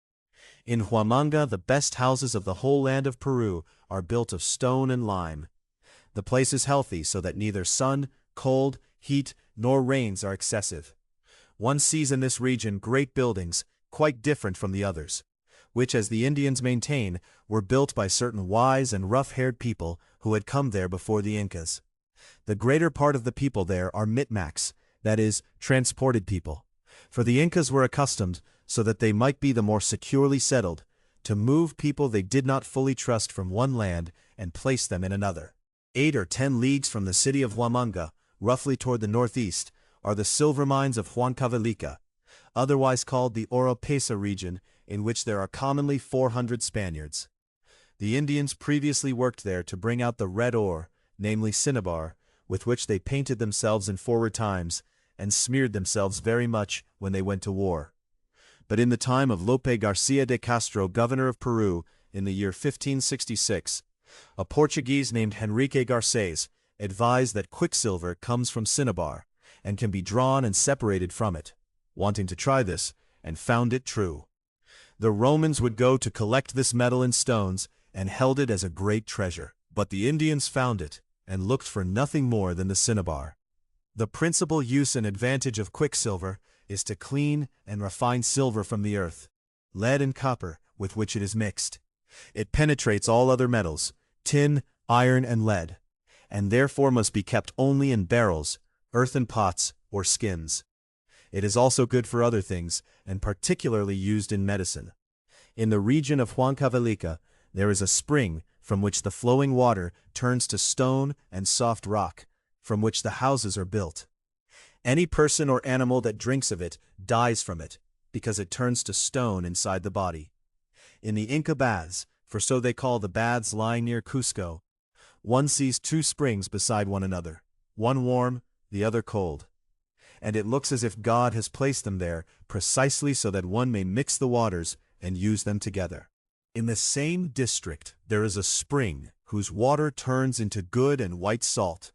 In Huamanga the best houses of the whole land of Peru are built of stone and lime. The place is healthy so that neither sun, cold, heat, nor rains are excessive. One sees in this region great buildings, quite different from the others, which, as the Indians maintain, were built by certain wise and rough-haired people who had come there before the Incas. The greater part of the people there are Micmacs, that is, transported people, for the Incas were accustomed, so that they might be the more securely settled, to move people they did not fully trust from one land and place them in another. 8 or 10 leagues from the city of Huamanga, roughly toward the northeast, are the silver mines of Huancavelica, otherwise called the Oropesa region, in which there are commonly 400 Spaniards. The Indians previously worked there to bring out the red ore, namely cinnabar, with which they painted themselves in forward times, and smeared themselves very much when they went to war. But in the time of Lope Garcia de Castro, governor of Peru, in the year 1566, a Portuguese named Henrique Garcés advised that quicksilver comes from cinnabar, and can be drawn and separated from it, wanting to try this, and found it true. The Romans would go to collect this metal in stones, and held it as a great treasure. But the Indians found it, and looked for nothing more than the cinnabar. The principal use and advantage of quicksilver is to clean and refine silver from the earth, lead and copper, with which it is mixed. It penetrates all other metals, tin, iron, and lead, and therefore must be kept only in barrels, earthen pots, or skins. It is also good for other things, and particularly used in medicine. In the region of Huancavelica, there is a spring from which the flowing water turns to stone and soft rock, from which the houses are built. Any person or animal that drinks of it dies from it, because it turns to stone inside the body. In the Inca baths, for so they call the baths lying near Cusco, one sees 2 springs beside one another, one warm, the other cold. And it looks as if God has placed them there precisely so that one may mix the waters and use them together. In the same district there is a spring whose water turns into good and white salt,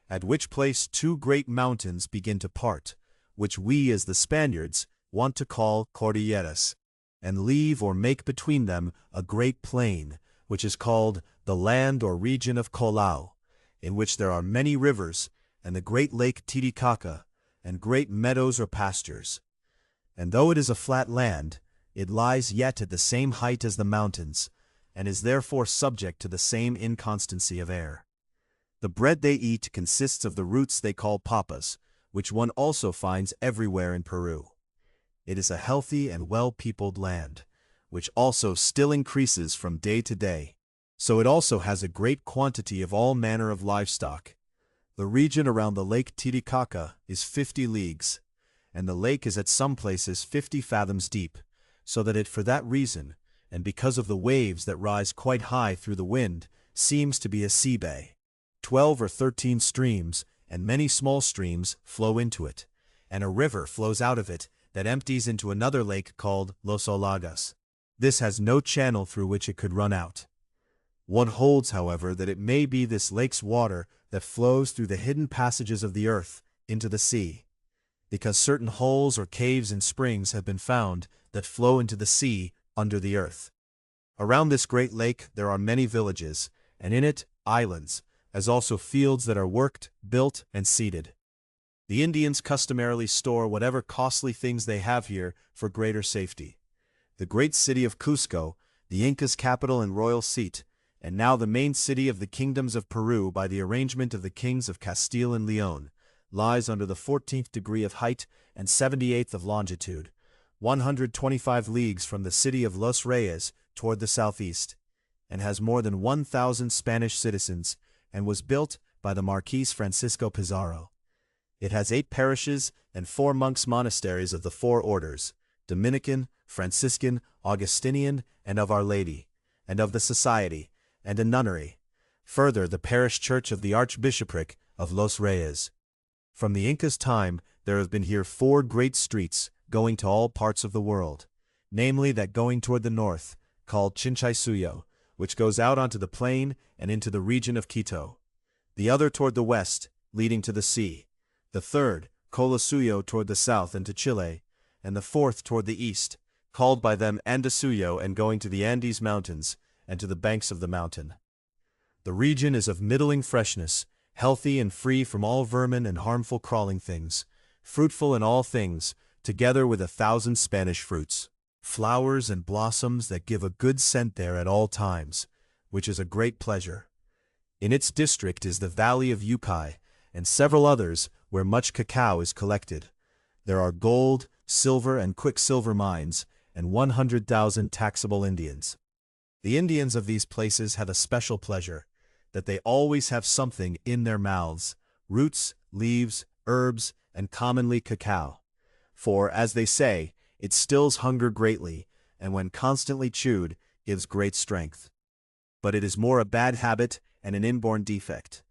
at which place 2 great mountains begin to part, which we as the Spaniards want to call Cordilleras, and leave or make between them a great plain, which is called the land or region of Collao, in which there are many rivers, and the great lake Titicaca, and great meadows or pastures. And though it is a flat land, it lies yet at the same height as the mountains, and is therefore subject to the same inconstancy of air. The bread they eat consists of the roots they call papas, which one also finds everywhere in Peru. It is a healthy and well-peopled land, which also still increases from day to day. So it also has a great quantity of all manner of livestock. The region around the lake Titicaca is 50 leagues, and the lake is at some places 50 fathoms deep, so that it for that reason, and because of the waves that rise quite high through the wind, seems to be a sea bay. 12 or 13 streams, and many small streams, flow into it, and a river flows out of it that empties into another lake called Los Olagas. This has no channel through which it could run out. One holds, however, that it may be this lake's water that flows through the hidden passages of the earth into the sea, because certain holes or caves and springs have been found that flow into the sea under the earth. Around this great lake there are many villages, and in it islands, as also fields that are worked, built, and seeded. The Indians customarily store whatever costly things they have here for greater safety. The great city of Cusco, the Inca's capital and royal seat, and now the main city of the kingdoms of Peru by the arrangement of the kings of Castile and Leon, lies under the 14th degree of height and 78th of longitude, 125 leagues from the city of Los Reyes toward the southeast, and has more than 1,000 Spanish citizens, and was built by the Marquis Francisco Pizarro. It has 8 parishes and 4 monks' monasteries of the 4 orders, Dominican, Franciscan, Augustinian, and of Our Lady, and of the Society, and a nunnery. Further, the parish church of the Archbishopric of Los Reyes. From the Inca's time, there have been here 4 great streets going to all parts of the world, namely that going toward the north, called Chinchaysuyo, which goes out onto the plain and into the region of Quito. The other toward the west, leading to the sea. The third, Colasuyo, toward the south and to Chile, and the fourth toward the east, called by them Andasuyo, and going to the Andes Mountains and to the banks of the mountain. The region is of middling freshness, healthy and free from all vermin and harmful crawling things, fruitful in all things, together with 1,000 Spanish fruits, flowers and blossoms that give a good scent there at all times, which is a great pleasure. In its district is the valley of Yucay, and several others where much cacao is collected. There are gold, silver, and quicksilver mines, and 100,000 taxable Indians. The Indians of these places have a special pleasure, that they always have something in their mouths, roots, leaves, herbs, and commonly cacao. For, as they say, it stills hunger greatly, and when constantly chewed, gives great strength. But it is more a bad habit and an inborn defect.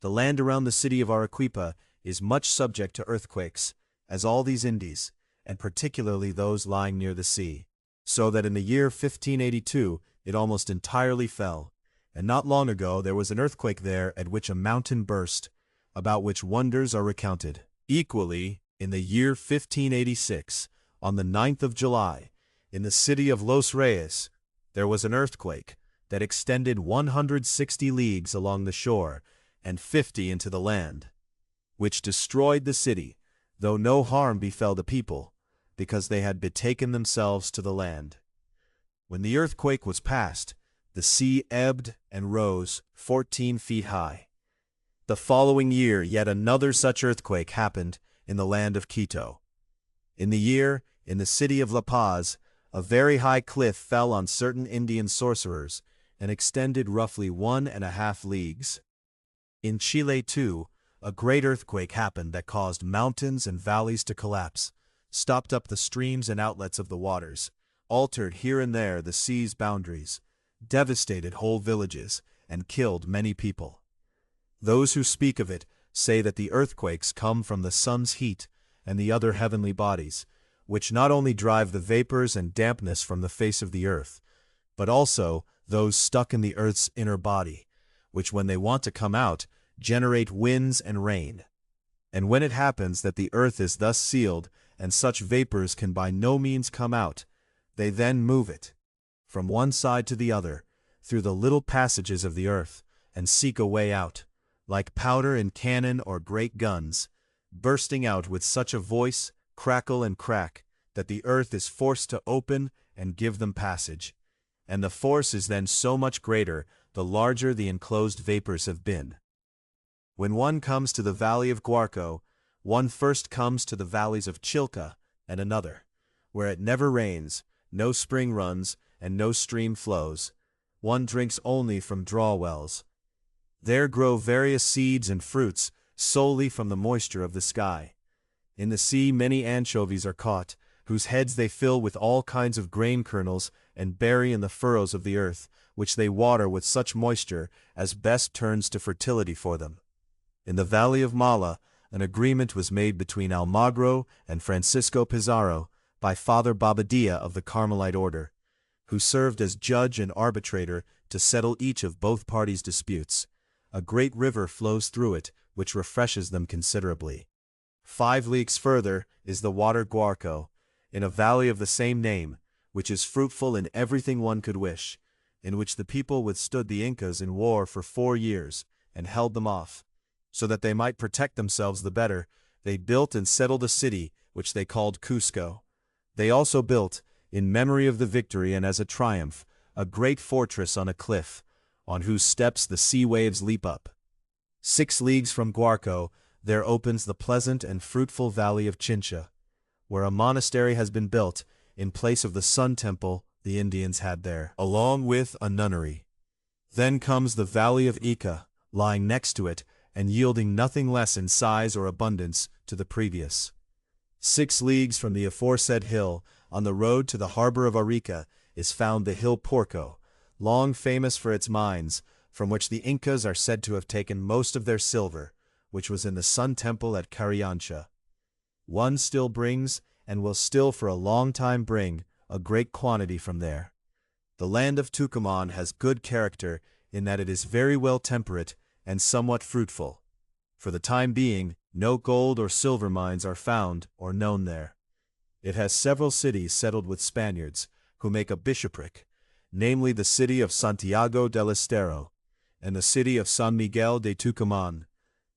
The land around the city of Arequipa is much subject to earthquakes, as all these Indies, and particularly those lying near the sea, so that in the year 1582 it almost entirely fell, and not long ago there was an earthquake there at which a mountain burst, about which wonders are recounted. Equally, in the year 1586, on the 9th of July, in the city of Los Reyes, there was an earthquake that extended 160 leagues along the shore and 50 into the land, which destroyed the city, though no harm befell the people, because they had betaken themselves to the land. When the earthquake was past, the sea ebbed and rose 14 feet high. The following year yet another such earthquake happened in the land of Quito. In the year, in the city of La Paz, a very high cliff fell on certain Indian sorcerers, and extended roughly 1½ leagues. In Chile, too, a great earthquake happened that caused mountains and valleys to collapse, stopped up the streams and outlets of the waters, altered here and there the sea's boundaries, devastated whole villages, and killed many people. Those who speak of it say that the earthquakes come from the sun's heat and the other heavenly bodies, which not only drive the vapors and dampness from the face of the earth, but also those stuck in the earth's inner body, which when they want to come out, generate winds and rain. And when it happens that the earth is thus sealed, and such vapors can by no means come out, they then move it, from one side to the other, through the little passages of the earth, and seek a way out, like powder in cannon or great guns, bursting out with such a voice, crackle and crack, that the earth is forced to open and give them passage. And the force is then so much greater, the larger the enclosed vapors have been. When one comes to the valley of Guarco, one first comes to the valleys of Chilca and another, where it never rains, no spring runs, and no stream flows. One drinks only from draw wells. There grow various seeds and fruits solely from the moisture of the sky. In the sea many anchovies are caught, whose heads they fill with all kinds of grain kernels and bury in the furrows of the earth, which they water with such moisture as best turns to fertility for them. In the valley of Mala, an agreement was made between Almagro and Francisco Pizarro by Father Bobadilla of the Carmelite order, who served as judge and arbitrator to settle each of both parties' disputes. A great river flows through it, which refreshes them considerably. 5 leagues further is the water Guarco, in a valley of the same name, which is fruitful in everything one could wish, in which the people withstood the Incas in war for 4 years, and held them off. So that they might protect themselves the better, they built and settled a city, which they called Cusco. They also built, in memory of the victory and as a triumph, a great fortress on a cliff, on whose steps the sea waves leap up. 6 leagues from Guarco, there opens the pleasant and fruitful valley of Chincha, where a monastery has been built, in place of the sun temple the Indians had there, along with a nunnery. Then comes the valley of Ica, lying next to it, and yielding nothing less in size or abundance to the previous. 6 leagues from the aforesaid hill, on the road to the harbor of Arica, is found the hill Porco, long famous for its mines, from which the Incas are said to have taken most of their silver, which was in the Sun Temple at Cariancha. One still brings, and will still for a long time bring, a great quantity from there. The land of Tucumán has good character in that it is very well temperate and somewhat fruitful. For the time being, no gold or silver mines are found or known there. It has several cities settled with Spaniards, who make a bishopric, namely the city of Santiago del Estero, and the city of San Miguel de Tucumán,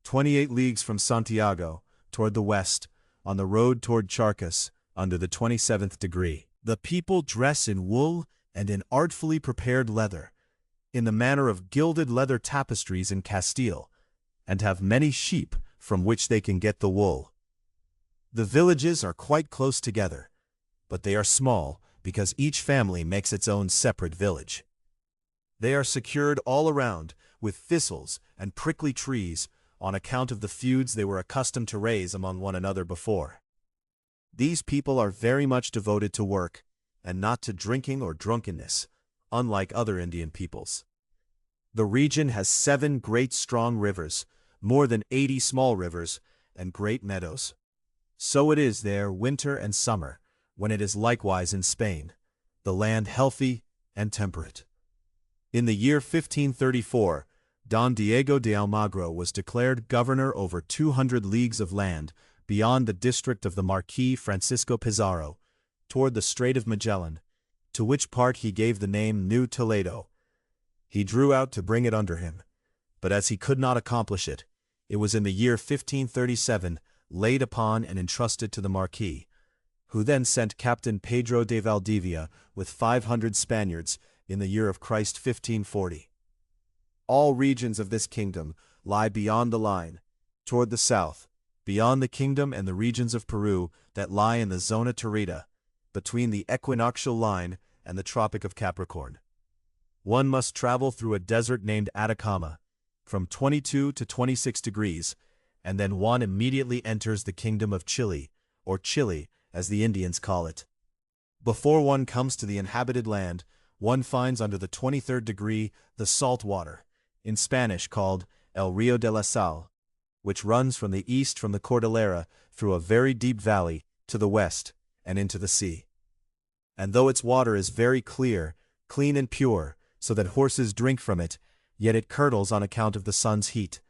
28 leagues from Santiago, toward the west, on the road toward Charcas, under the 27th degree. The people dress in wool and in artfully prepared leather, in the manner of gilded leather tapestries in Castile, and have many sheep from which they can get the wool. The villages are quite close together, but they are small because each family makes its own separate village. They are secured all around with thistles and prickly trees on account of the feuds they were accustomed to raise among one another before. These people are very much devoted to work, and not to drinking or drunkenness, unlike other Indian peoples. The region has 7 great strong rivers, more than 80 small rivers, and great meadows. So it is there winter and summer, when it is likewise in Spain, the land healthy and temperate. In the year 1534, Don Diego de Almagro was declared governor over 200 leagues of land beyond the district of the Marquis Francisco Pizarro, toward the Strait of Magellan, to which part he gave the name New Toledo. He drew out to bring it under him, but as he could not accomplish it, it was in the year 1537 laid upon and entrusted to the Marquis, who then sent Captain Pedro de Valdivia with 500 Spaniards in the year of Christ 1540. All regions of this kingdom lie beyond the line, toward the south, beyond the kingdom and the regions of Peru that lie in the Zona Torrida, between the equinoctial line and the Tropic of Capricorn. One must travel through a desert named Atacama, from 22 to 26 degrees, and then one immediately enters the kingdom of Chile, or Chile, as the Indians call it. Before one comes to the inhabited land, one finds under the 23rd degree the salt water, in Spanish called El Rio de la Sal, which runs from the east from the Cordillera through a very deep valley to the west and into the sea. And though its water is very clear, clean and pure, so that horses drink from it, yet it curdles on account of the sun's heat,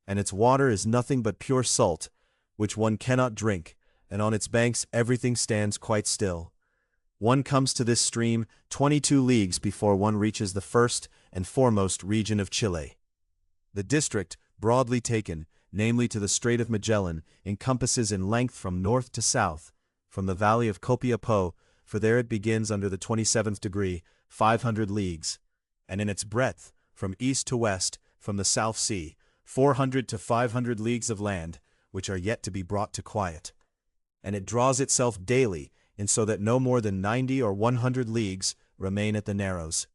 and its water is nothing but pure salt, which one cannot drink, and on its banks everything stands quite still. One comes to this stream 22 leagues before one reaches the first and foremost region of Chile. The district, broadly taken, namely to the Strait of Magellan, encompasses in length from north to south, from the valley of Copiapó, for there it begins under the 27th degree, 500 leagues, and in its breadth, from east to west, from the South Sea, 400 to 500 leagues of land, which are yet to be brought to quiet. And it draws itself daily, in so that no more than 90 or 100 leagues remain at the Narrows.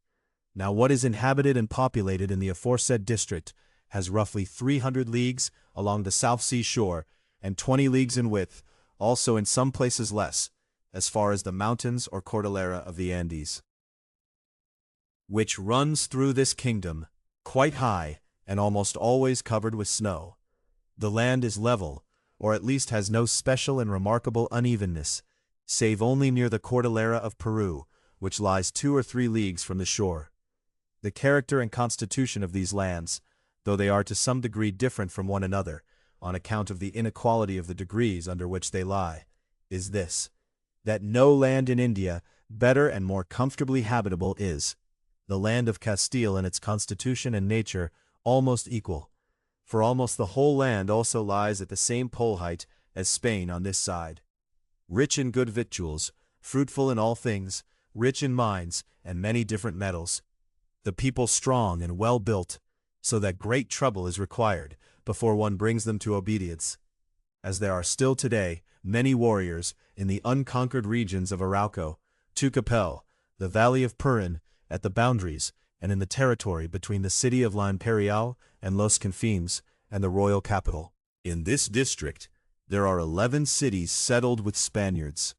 Now what is inhabited and populated in the aforesaid district has roughly 300 leagues along the South Sea shore, and 20 leagues in width, also in some places less, as far as the mountains or Cordillera of the Andes, which runs through this kingdom, quite high and almost always covered with snow. The land is level, or at least has no special and remarkable unevenness, save only near the Cordillera of Peru, which lies 2 or 3 leagues from the shore. The character and constitution of these lands, though they are to some degree different from one another, on account of the inequality of the degrees under which they lie, is this, that no land in India better and more comfortably habitable is. The land of Castile in its constitution and nature almost equal, for almost the whole land also lies at the same pole height as Spain on this side. Rich in good victuals, fruitful in all things, rich in mines and many different metals. The people strong and well built, so that great trouble is required before one brings them to obedience, as there are still today many warriors in the unconquered regions of Arauco, Tucapel, the valley of Purin, at the boundaries, and in the territory between the city of La Imperial and Los Confines and the royal capital. In this district, there are 11 cities settled with Spaniards,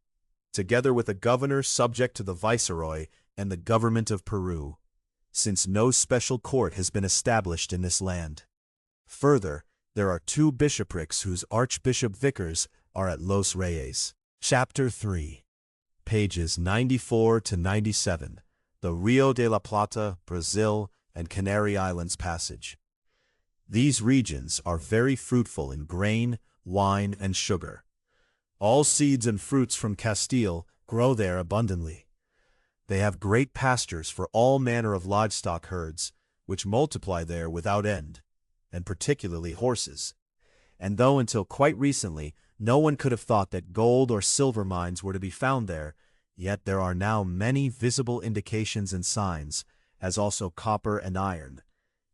together with a governor subject to the viceroy and the government of Peru, since no special court has been established in this land. Further, there are 2 bishoprics whose archbishop vicars are at Los Reyes. Chapter 3, pages 94 to 97. The Rio de la Plata, Brazil, and Canary Islands passage. These regions are very fruitful in grain, wine, and sugar. All seeds and fruits from Castile grow there abundantly. They have great pastures for all manner of livestock herds, which multiply there without end, and particularly horses. And though until quite recently no one could have thought that gold or silver mines were to be found there, yet there are now many visible indications and signs, as also copper and iron,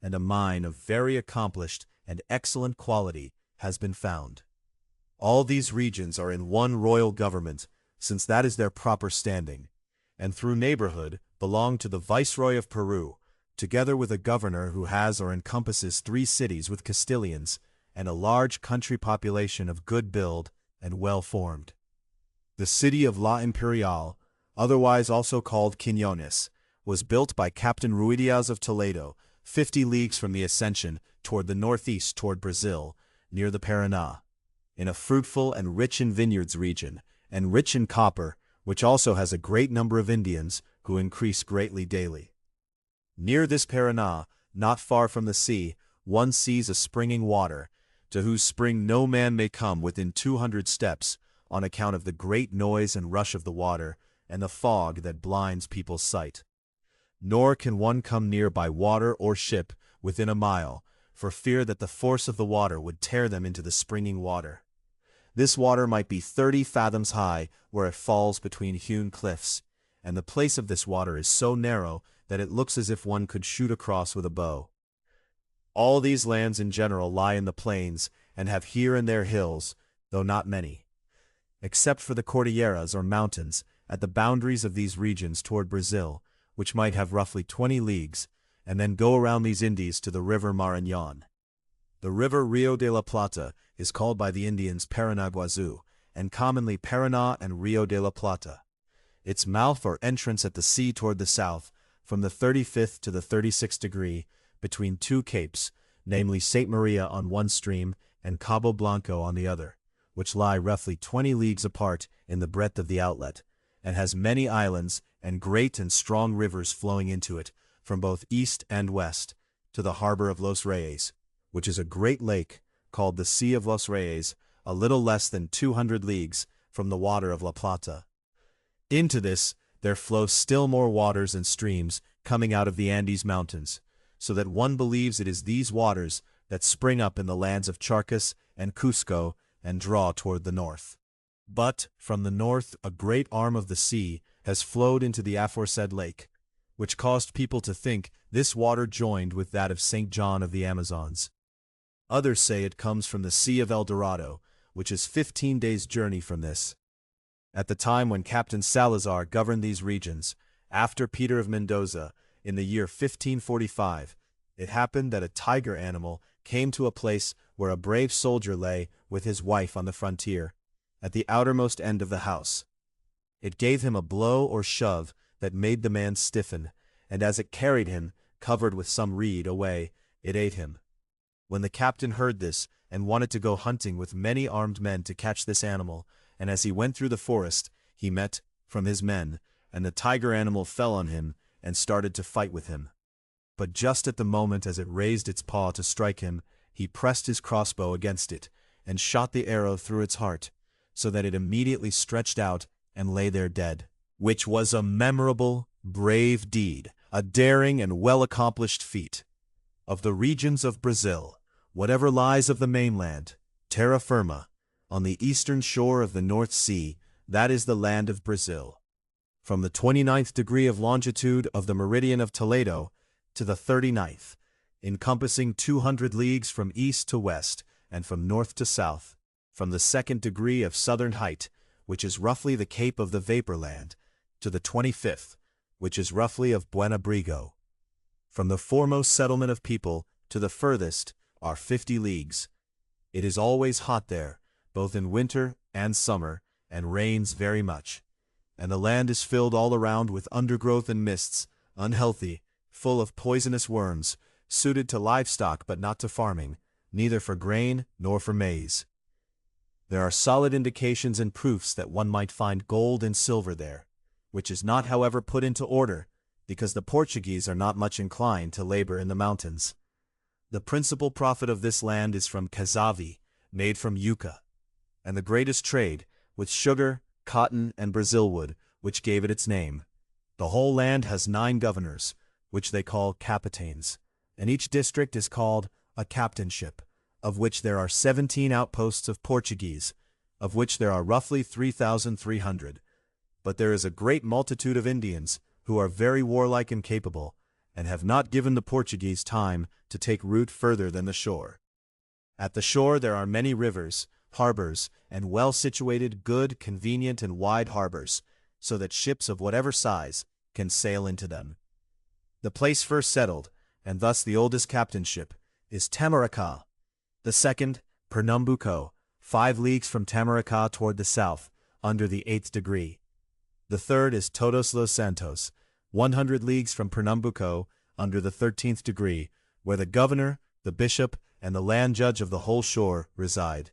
and a mine of very accomplished and excellent quality has been found. All these regions are in one royal government, since that is their proper standing, and through neighborhood belong to the Viceroy of Peru, together with a governor who has or encompasses 3 cities with Castilians, and a large country population of good build and well-formed. The city of La Imperial, otherwise also called Quiñones, was built by Captain Ruidiaz of Toledo, 50 leagues from the Ascension toward the northeast toward Brazil, near the Paraná, in a fruitful and rich in vineyards region, and rich in copper, which also has a great number of Indians, who increase greatly daily. Near this Paraná, not far from the sea, one sees a springing water, to whose spring no man may come within 200 steps, on account of the great noise and rush of the water, and the fog that blinds people's sight. Nor can one come near by water or ship within a mile, for fear that the force of the water would tear them into the springing water. This water might be 30 fathoms high, where it falls between hewn cliffs, and the place of this water is so narrow that it looks as if one could shoot across with a bow. All these lands in general lie in the plains, and have here and there hills, though not many, except for the Cordilleras or mountains, at the boundaries of these regions toward Brazil, which might have roughly 20 leagues, and then go around these Indies to the river Marañón. The river Rio de la Plata is called by the Indians Paranaguazú, and commonly Paraná and Rio de la Plata. Its mouth or entrance at the sea toward the south, from the 35th to the 36th degree, between 2 capes, namely St. Maria on one stream and Cabo Blanco on the other, which lie roughly 20 leagues apart in the breadth of the outlet, and has many islands and great and strong rivers flowing into it, from both east and west, to the harbor of Los Reyes, which is a great lake, called the Sea of Los Reyes, a little less than 200 leagues from the water of La Plata. Into this there flow still more waters and streams coming out of the Andes Mountains, so that one believes it is these waters that spring up in the lands of Charcas and Cusco and draw toward the north. But from the north a great arm of the sea has flowed into the aforesaid lake, which caused people to think this water joined with that of St. John of the Amazons. Others say it comes from the Sea of El Dorado, which is 15 days' journey from this. At the time when Captain Salazar governed these regions, after Peter of Mendoza, in the year 1545, it happened that a tiger animal came to a place where a brave soldier lay with his wife on the frontier, at the outermost end of the house. It gave him a blow or shove that made the man stiffen, and as it carried him, covered with some reed, away, it ate him. When the captain heard this, and wanted to go hunting with many armed men to catch this animal, and as he went through the forest, he met, from his men, and the tiger animal fell on him, and started to fight with him. But just at the moment as it raised its paw to strike him, he pressed his crossbow against it, and shot the arrow through its heart, so that it immediately stretched out and lay there dead, which was a memorable, brave deed, a daring and well-accomplished feat. Of the regions of Brazil, whatever lies of the mainland, terra firma, on the eastern shore of the North Sea, that is the land of Brazil. From the 29th degree of longitude of the meridian of Toledo to the 39th, encompassing 200 leagues from east to west and from north to south, from the 2nd degree of southern height, which is roughly the Cape of the Vapor Land, to the 25th, which is roughly of Buenabrigo. From the foremost settlement of people to the furthest are 50 leagues. It is always hot there, both in winter and summer, and rains very much. And the land is filled all around with undergrowth and mists, unhealthy, full of poisonous worms, suited to livestock but not to farming, neither for grain nor for maize. There are solid indications and proofs that one might find gold and silver there, which is not however put into order, because the Portuguese are not much inclined to labor in the mountains. The principal profit of this land is from cassave, made from yucca, and the greatest trade, with sugar, cotton, and Brazil wood, which gave it its name. The whole land has 9 governors, which they call capitanes, and each district is called a captainship, of which there are 17 outposts of Portuguese, of which there are roughly 3,300. But there is a great multitude of Indians, who are very warlike and capable, and have not given the Portuguese time to take root further than the shore. At the shore there are many rivers, harbors, and well-situated, good, convenient, and wide harbors, so that ships of whatever size can sail into them. The place first settled, and thus the oldest captainship, is Tamaracá. The second, Pernambuco, 5 leagues from Tamaracá toward the south, under the 8th degree. The third is Todos los Santos, 100 leagues from Pernambuco, under the 13th degree, where the governor, the bishop, and the land judge of the whole shore reside.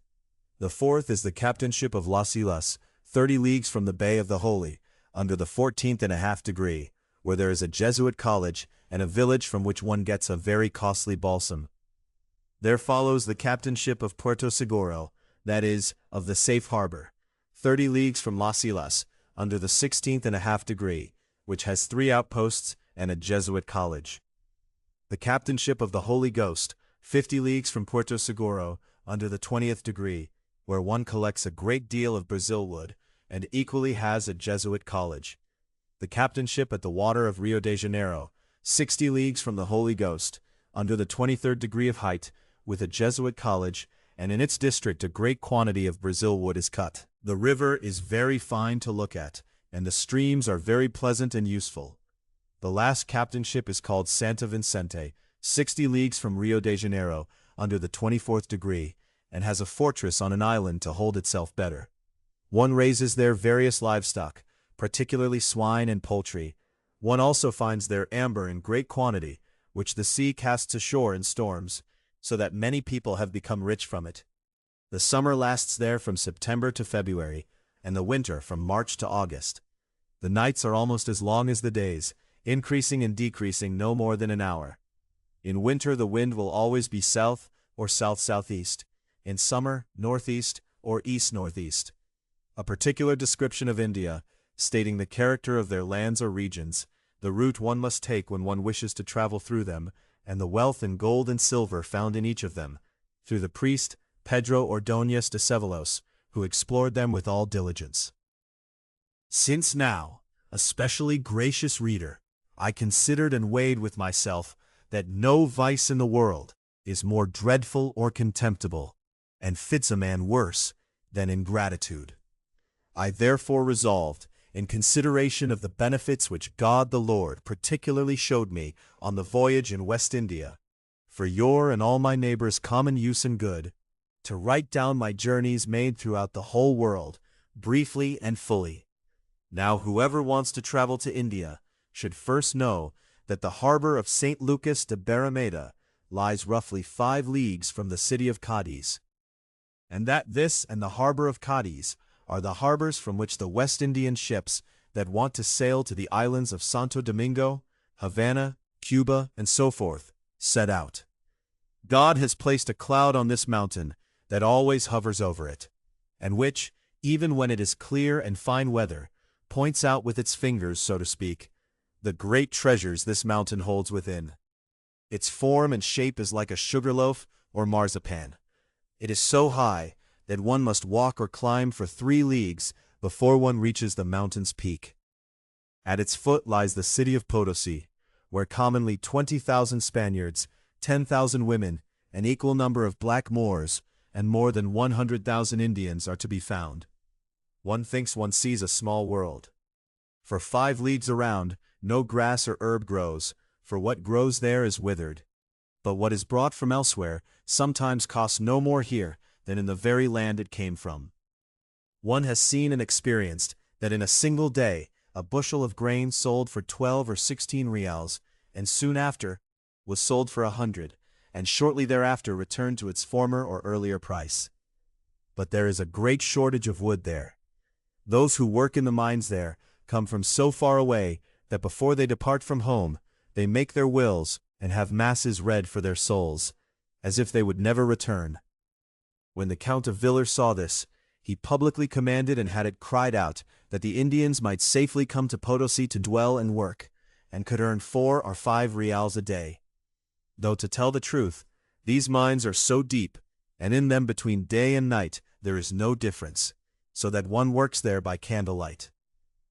The fourth is the captainship of Las Islas, 30 leagues from the Bay of the Holy, under the 14.5 degree, where there is a Jesuit college and a village from which one gets a very costly balsam. There follows the captainship of Puerto Seguro, that is, of the safe harbor, 30 leagues from Las Islas, under the 16.5 degree, which has 3 outposts and a Jesuit college. The captainship of the Holy Ghost, 50 leagues from Puerto Seguro, under the 20th degree, where one collects a great deal of Brazil wood, and equally has a Jesuit college. The captainship at the water of Rio de Janeiro, 60 leagues from the Holy Ghost, under the 23rd degree of height, with a Jesuit college, and in its district a great quantity of Brazil wood is cut. The river is very fine to look at, and the streams are very pleasant and useful. The last captainship is called Santa Vicente, 60 leagues from Rio de Janeiro, under the 24th degree, and has a fortress on an island to hold itself better. One raises there various livestock, particularly swine and poultry. One also finds there amber in great quantity, which the sea casts ashore in storms, so that many people have become rich from it. The summer lasts there from September to February, and the winter from March to August. The nights are almost as long as the days, increasing and decreasing no more than an hour. In winter the wind will always be south or south-southeast, in summer northeast or east-northeast. A particular description of India, stating the character of their lands or regions, the route one must take when one wishes to travel through them, and the wealth in gold and silver found in each of them, through the priest Pedro Ordóñez de Ceballos, who explored them with all diligence. Since now, especially gracious reader, I considered and weighed with myself that no vice in the world is more dreadful or contemptible, and fits a man worse than ingratitude. I therefore resolved, in consideration of the benefits which God the Lord particularly showed me on the voyage in West India, for your and all my neighbors' common use and good, to write down my journeys made throughout the whole world, briefly and fully, Now whoever wants to travel to India should first know that the harbor of St. Lucas de Barrameda lies roughly 5 leagues from the city of Cadiz, and that this and the harbor of Cadiz are the harbors from which the West Indian ships that want to sail to the islands of Santo Domingo, Havana, Cuba, and so forth set out. God has placed a cloud on this mountain that always hovers over it, and which, even when it is clear and fine weather, points out with its fingers, so to speak, the great treasures this mountain holds within. Its form and shape is like a sugar loaf or marzipan. It is so high that one must walk or climb for 3 leagues before one reaches the mountain's peak. At its foot lies the city of Potosi, where commonly 20,000 Spaniards, 10,000 women, an equal number of black Moors, and more than 100,000 Indians are to be found. One thinks one sees a small world. For 5 leagues around, no grass or herb grows, for what grows there is withered. But what is brought from elsewhere sometimes costs no more here than in the very land it came from. One has seen and experienced that in a single day a bushel of grain sold for 12 or 16 reals, and soon after was sold for 100, and shortly thereafter returned to its former or earlier price. But there is a great shortage of wood there. Those who work in the mines there come from so far away that before they depart from home, they make their wills and have masses read for their souls, as if they would never return. When the Count of Villars saw this, he publicly commanded and had it cried out that the Indians might safely come to Potosi to dwell and work, and could earn 4 or 5 reals a day. Though to tell the truth, these mines are so deep, and in them between day and night there is no difference, so that one works there by candlelight.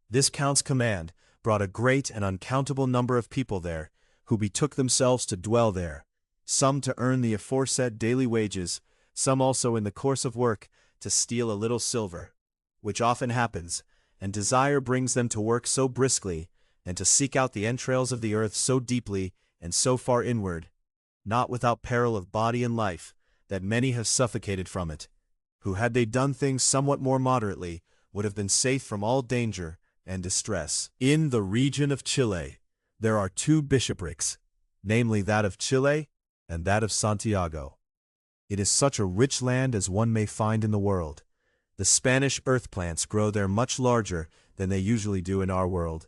This Count's command brought a great and uncountable number of people there, who betook themselves to dwell there, some to earn the aforesaid daily wages, some also in the course of work to steal a little silver, which often happens, and desire brings them to work so briskly, and to seek out the entrails of the earth so deeply and so far inward, not without peril of body and life, that many have suffocated from it, who had they done things somewhat more moderately, would have been safe from all danger and distress. In the region of Chile, there are 2 bishoprics, namely that of Chile and that of Santiago. It is such a rich land as one may find in the world. The Spanish earth plants grow there much larger than they usually do in our world.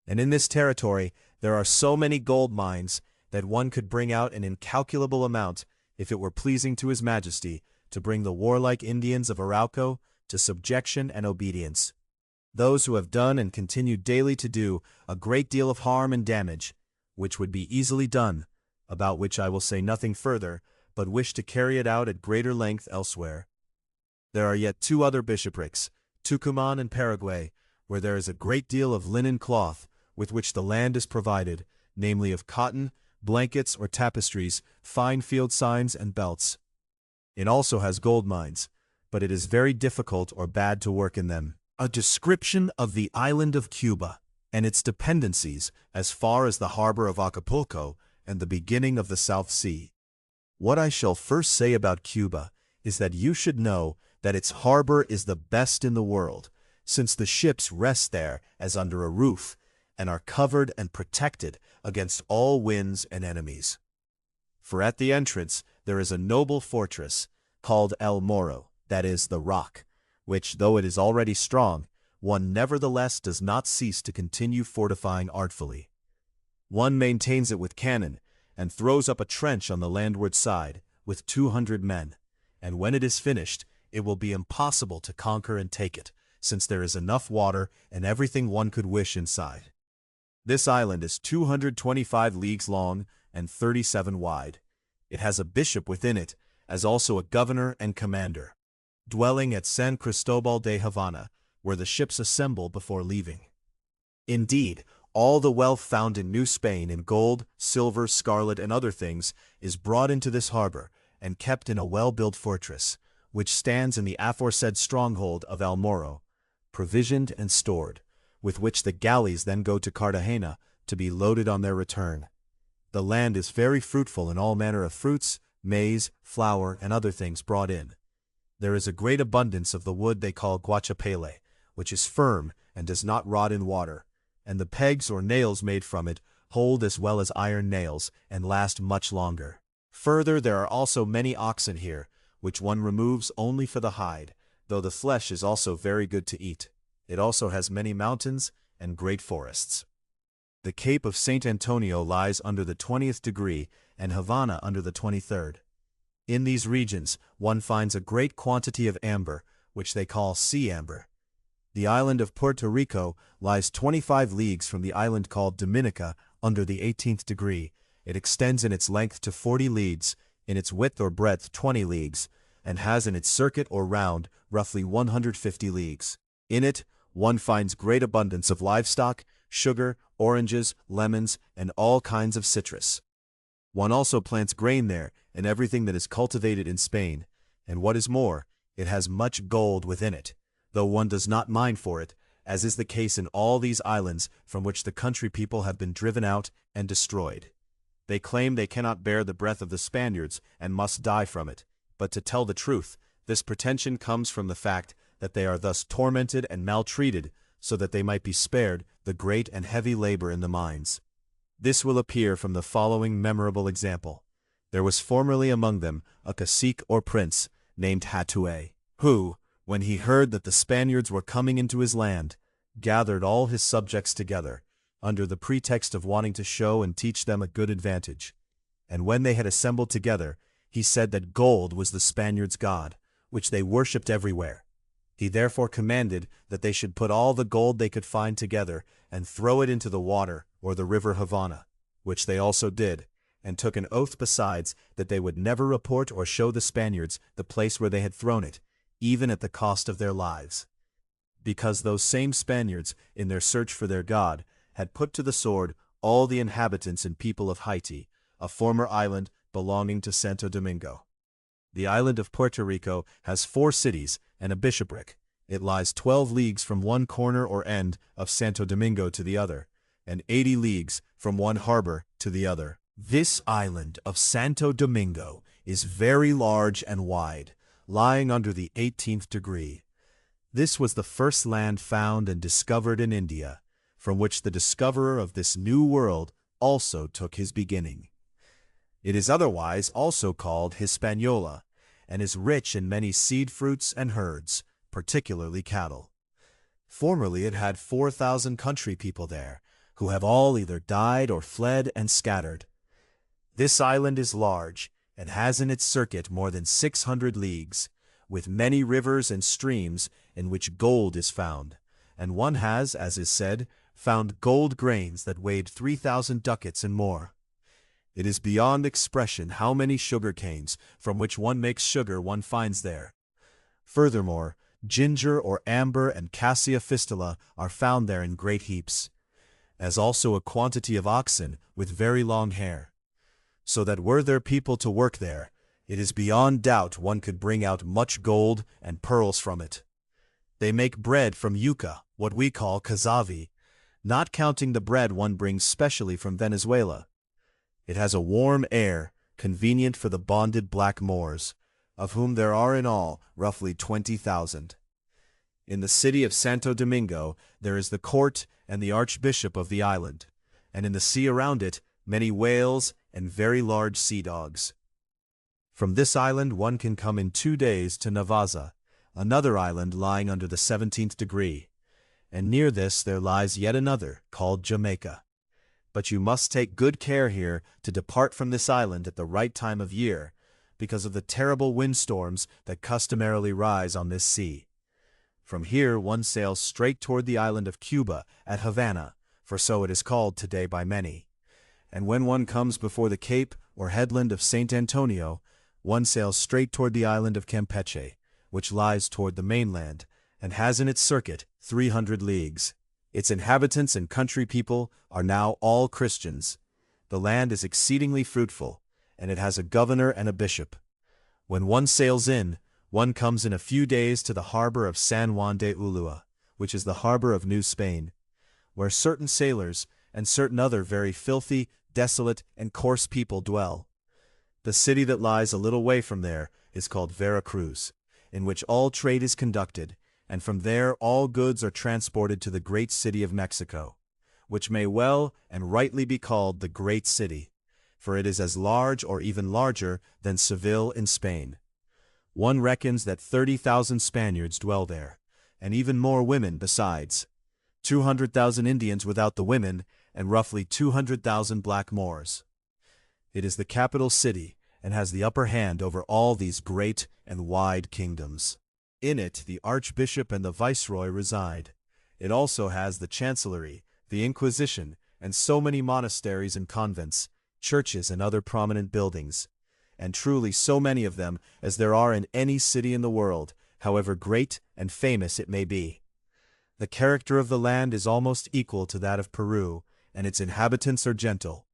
And in this territory there are so many gold mines that one could bring out an incalculable amount if it were pleasing to His Majesty to bring the warlike Indians of Arauco to subjection and obedience. Those who have done and continue daily to do a great deal of harm and damage, which would be easily done, about which I will say nothing further, but wish to carry it out at greater length elsewhere. There are yet 2 other bishoprics, Tucuman and Paraguay, where there is a great deal of linen cloth, with which the land is provided, namely of cotton, blankets or tapestries, fine field signs and belts. It also has gold mines, but it is very difficult or bad to work in them. A description of the island of Cuba and its dependencies as far as the harbor of Acapulco and the beginning of the South Sea. What I shall first say about Cuba is that you should know that its harbor is the best in the world, since the ships rest there as under a roof, and are covered and protected against all winds and enemies. For at the entrance there is a noble fortress, called El Morro, that is, the Rock, which, though it is already strong, one nevertheless does not cease to continue fortifying artfully. One maintains it with cannon, and throws up a trench on the landward side, with 200 men, and when it is finished, it will be impossible to conquer and take it, since there is enough water and everything one could wish inside. This island is 225 leagues long and 37 wide. It has a bishop within it, as also a governor and commander, dwelling at San Cristobal de Havana, where the ships assemble before leaving. Indeed, all the wealth found in New Spain in gold, silver, scarlet, and other things is brought into this harbor and kept in a well-built fortress, which stands in the aforesaid stronghold of El Morro, provisioned and stored, with which the galleys then go to Cartagena to be loaded on their return. The land is very fruitful in all manner of fruits, maize, flour, and other things brought in. There is a great abundance of the wood they call guachapele, which is firm and does not rot in water, and the pegs or nails made from it hold as well as iron nails and last much longer. Further, there are also many oxen here, which one removes only for the hide, though the flesh is also very good to eat. It also has many mountains and great forests. The Cape of St. Antonio lies under the 20th degree and Havana under the 23rd. In these regions, one finds a great quantity of amber, which they call sea amber. The island of Puerto Rico lies 25 leagues from the island called Dominica under the 18th degree. It extends in its length to 40 leagues, in its width or breadth 20 leagues, and has in its circuit or round roughly 150 leagues. In it, one finds great abundance of livestock, sugar, oranges, lemons, and all kinds of citrus. One also plants grain there and everything that is cultivated in Spain, and what is more, it has much gold within it, though one does not mine for it, as is the case in all these islands from which the country people have been driven out and destroyed. They claim they cannot bear the breath of the Spaniards and must die from it, but to tell the truth, this pretension comes from the fact that they are thus tormented and maltreated so that they might be spared the great and heavy labor in the mines. This will appear from the following memorable example. There was formerly among them a cacique or prince named Hattuey, who, when he heard that the Spaniards were coming into his land, gathered all his subjects together, under the pretext of wanting to show and teach them a good advantage. And when they had assembled together, he said that gold was the Spaniards' god, which they worshipped everywhere. He therefore commanded that they should put all the gold they could find together and throw it into the water or the river Havana, which they also did, and took an oath besides that they would never report or show the Spaniards the place where they had thrown it, even at the cost of their lives. Because those same Spaniards, in their search for their god, had put to the sword all the inhabitants and people of Haiti, a former island belonging to Santo Domingo. The island of Puerto Rico has 4 cities and a bishopric. It lies 12 leagues from one corner or end of Santo Domingo to the other, and 80 leagues from one harbor to the other. This island of Santo Domingo is very large and wide, lying under the 18th degree. This was the first land found and discovered in India, from which the discoverer of this new world also took his beginning. It is otherwise also called Hispaniola, and is rich in many seed fruits and herds, particularly cattle. Formerly it had 4,000 country people there, who have all either died or fled and scattered. This island is large, and has in its circuit more than 600 leagues, with many rivers and streams in which gold is found, and one has, as is said, found gold grains that weighed 3,000 ducats and more. It is beyond expression how many sugar canes, from which one makes sugar, one finds there. Furthermore, ginger or amber and cassia fistula are found there in great heaps, as also a quantity of oxen with very long hair. So that were there people to work there, it is beyond doubt one could bring out much gold and pearls from it. They make bread from yucca, what we call cazavi, not counting the bread one brings specially from Venezuela. It has a warm air, convenient for the bonded black Moors, of whom there are in all roughly 20,000. In the city of Santo Domingo there is the court and the archbishop of the island, and in the sea around it many whales and very large sea dogs. From this island one can come in 2 days to Navaza, another island lying under the 17th degree, and near this there lies yet another called Jamaica. But you must take good care here to depart from this island at the right time of year, because of the terrible windstorms that customarily rise on this sea. From here one sails straight toward the island of Cuba at Havana, for so it is called today by many. And when one comes before the Cape or headland of St. Antonio, one sails straight toward the island of Campeche, which lies toward the mainland, and has in its circuit 300 leagues. Its inhabitants and country people are now all Christians. The land is exceedingly fruitful, and it has a governor and a bishop. When one sails in, one comes in a few days to the harbor of San Juan de Ulua, which is the harbor of New Spain, where certain sailors and certain other very filthy, desolate, and coarse people dwell. The city that lies a little way from there is called Vera Cruz, in which all trade is conducted, and from there all goods are transported to the great city of Mexico, which may well and rightly be called the Great City, for it is as large or even larger than Seville in Spain. One reckons that 30,000 Spaniards dwell there, and even more women besides. 200,000 Indians without the women, and roughly 200,000 black Moors. It is the capital city, and has the upper hand over all these great and wide kingdoms. In it the Archbishop and the Viceroy reside. It also has the Chancellery, the Inquisition, and so many monasteries and convents, churches and other prominent buildings, and truly so many of them as there are in any city in the world, however great and famous it may be. The character of the land is almost equal to that of Peru, and its inhabitants are gentle.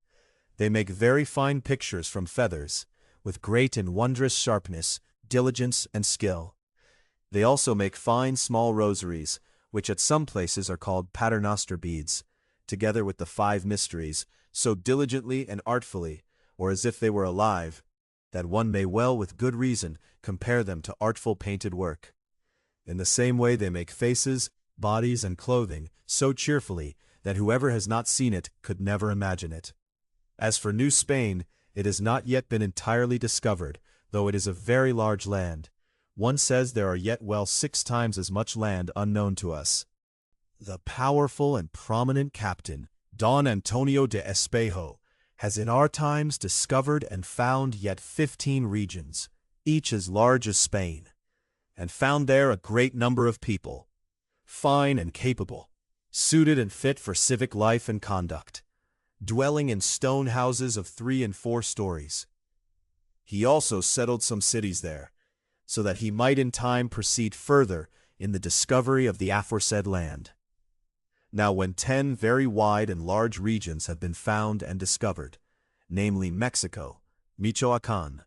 They make very fine pictures from feathers, with great and wondrous sharpness, diligence, and skill. They also make fine small rosaries, which at some places are called paternoster beads, together with the 5 mysteries, so diligently and artfully, or as if they were alive, that one may well with good reason compare them to artful painted work. In the same way they make faces, bodies, and clothing so cheerfully that whoever has not seen it could never imagine it. As for New Spain, it has not yet been entirely discovered, though it is a very large land. One says there are yet well 6 times as much land unknown to us. The powerful and prominent captain, Don Antonio de Espejo, has in our times discovered and found yet 15 regions, each as large as Spain, and found there a great number of people, fine and capable, suited and fit for civic life and conduct, dwelling in stone houses of 3 and 4 stories. He also settled some cities there, so that he might in time proceed further in the discovery of the aforesaid land. Now when 10 very wide and large regions have been found and discovered, namely Mexico, Michoacán,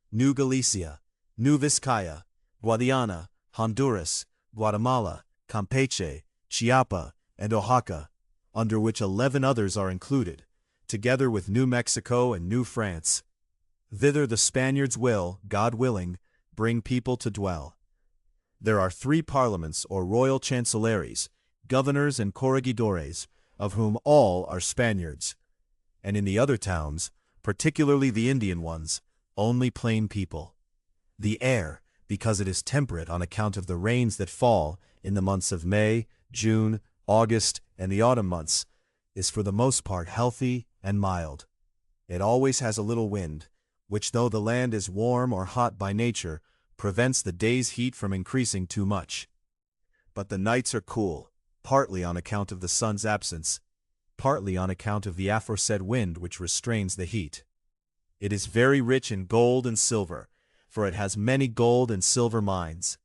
New Galicia, New Vizcaya, Guadiana, Honduras, Guatemala, Campeche, Chiapa, and Oaxaca, under which 11 others are included, together with New Mexico and New France. Thither the Spaniards will, God willing, bring people to dwell. There are 3 parliaments or royal chancellaries, governors and corregidores, of whom all are Spaniards, and in the other towns, particularly the Indian ones, only plain people. The air, because it is temperate on account of the rains that fall in the months of May, June, August, and the autumn months, is for the most part healthy and mild. It always has a little wind, which though the land is warm or hot by nature, prevents the day's heat from increasing too much. But the nights are cool, partly on account of the sun's absence, partly on account of the aforesaid wind which restrains the heat. It is very rich in gold and silver, for it has many gold and silver mines.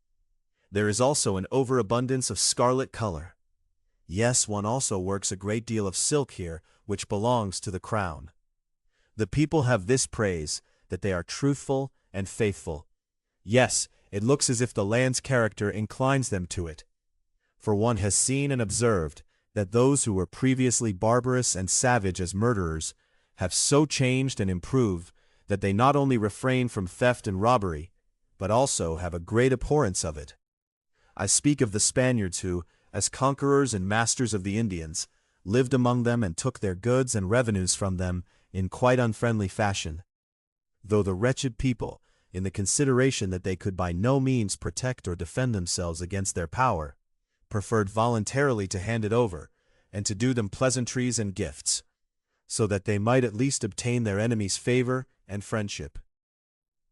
There is also an overabundance of scarlet color. Yes, one also works a great deal of silk here, which belongs to the crown. The people have this praise, that they are truthful and faithful. Yes, it looks as if the land's character inclines them to it. For one has seen and observed that those who were previously barbarous and savage as murderers have so changed and improved that they not only refrain from theft and robbery, but also have a great abhorrence of it. I speak of the Spaniards who, as conquerors and masters of the Indians, lived among them and took their goods and revenues from them in quite unfriendly fashion. Though the wretched people, in the consideration that they could by no means protect or defend themselves against their power, preferred voluntarily to hand it over, and to do them pleasantries and gifts, so that they might at least obtain their enemies' favor and friendship.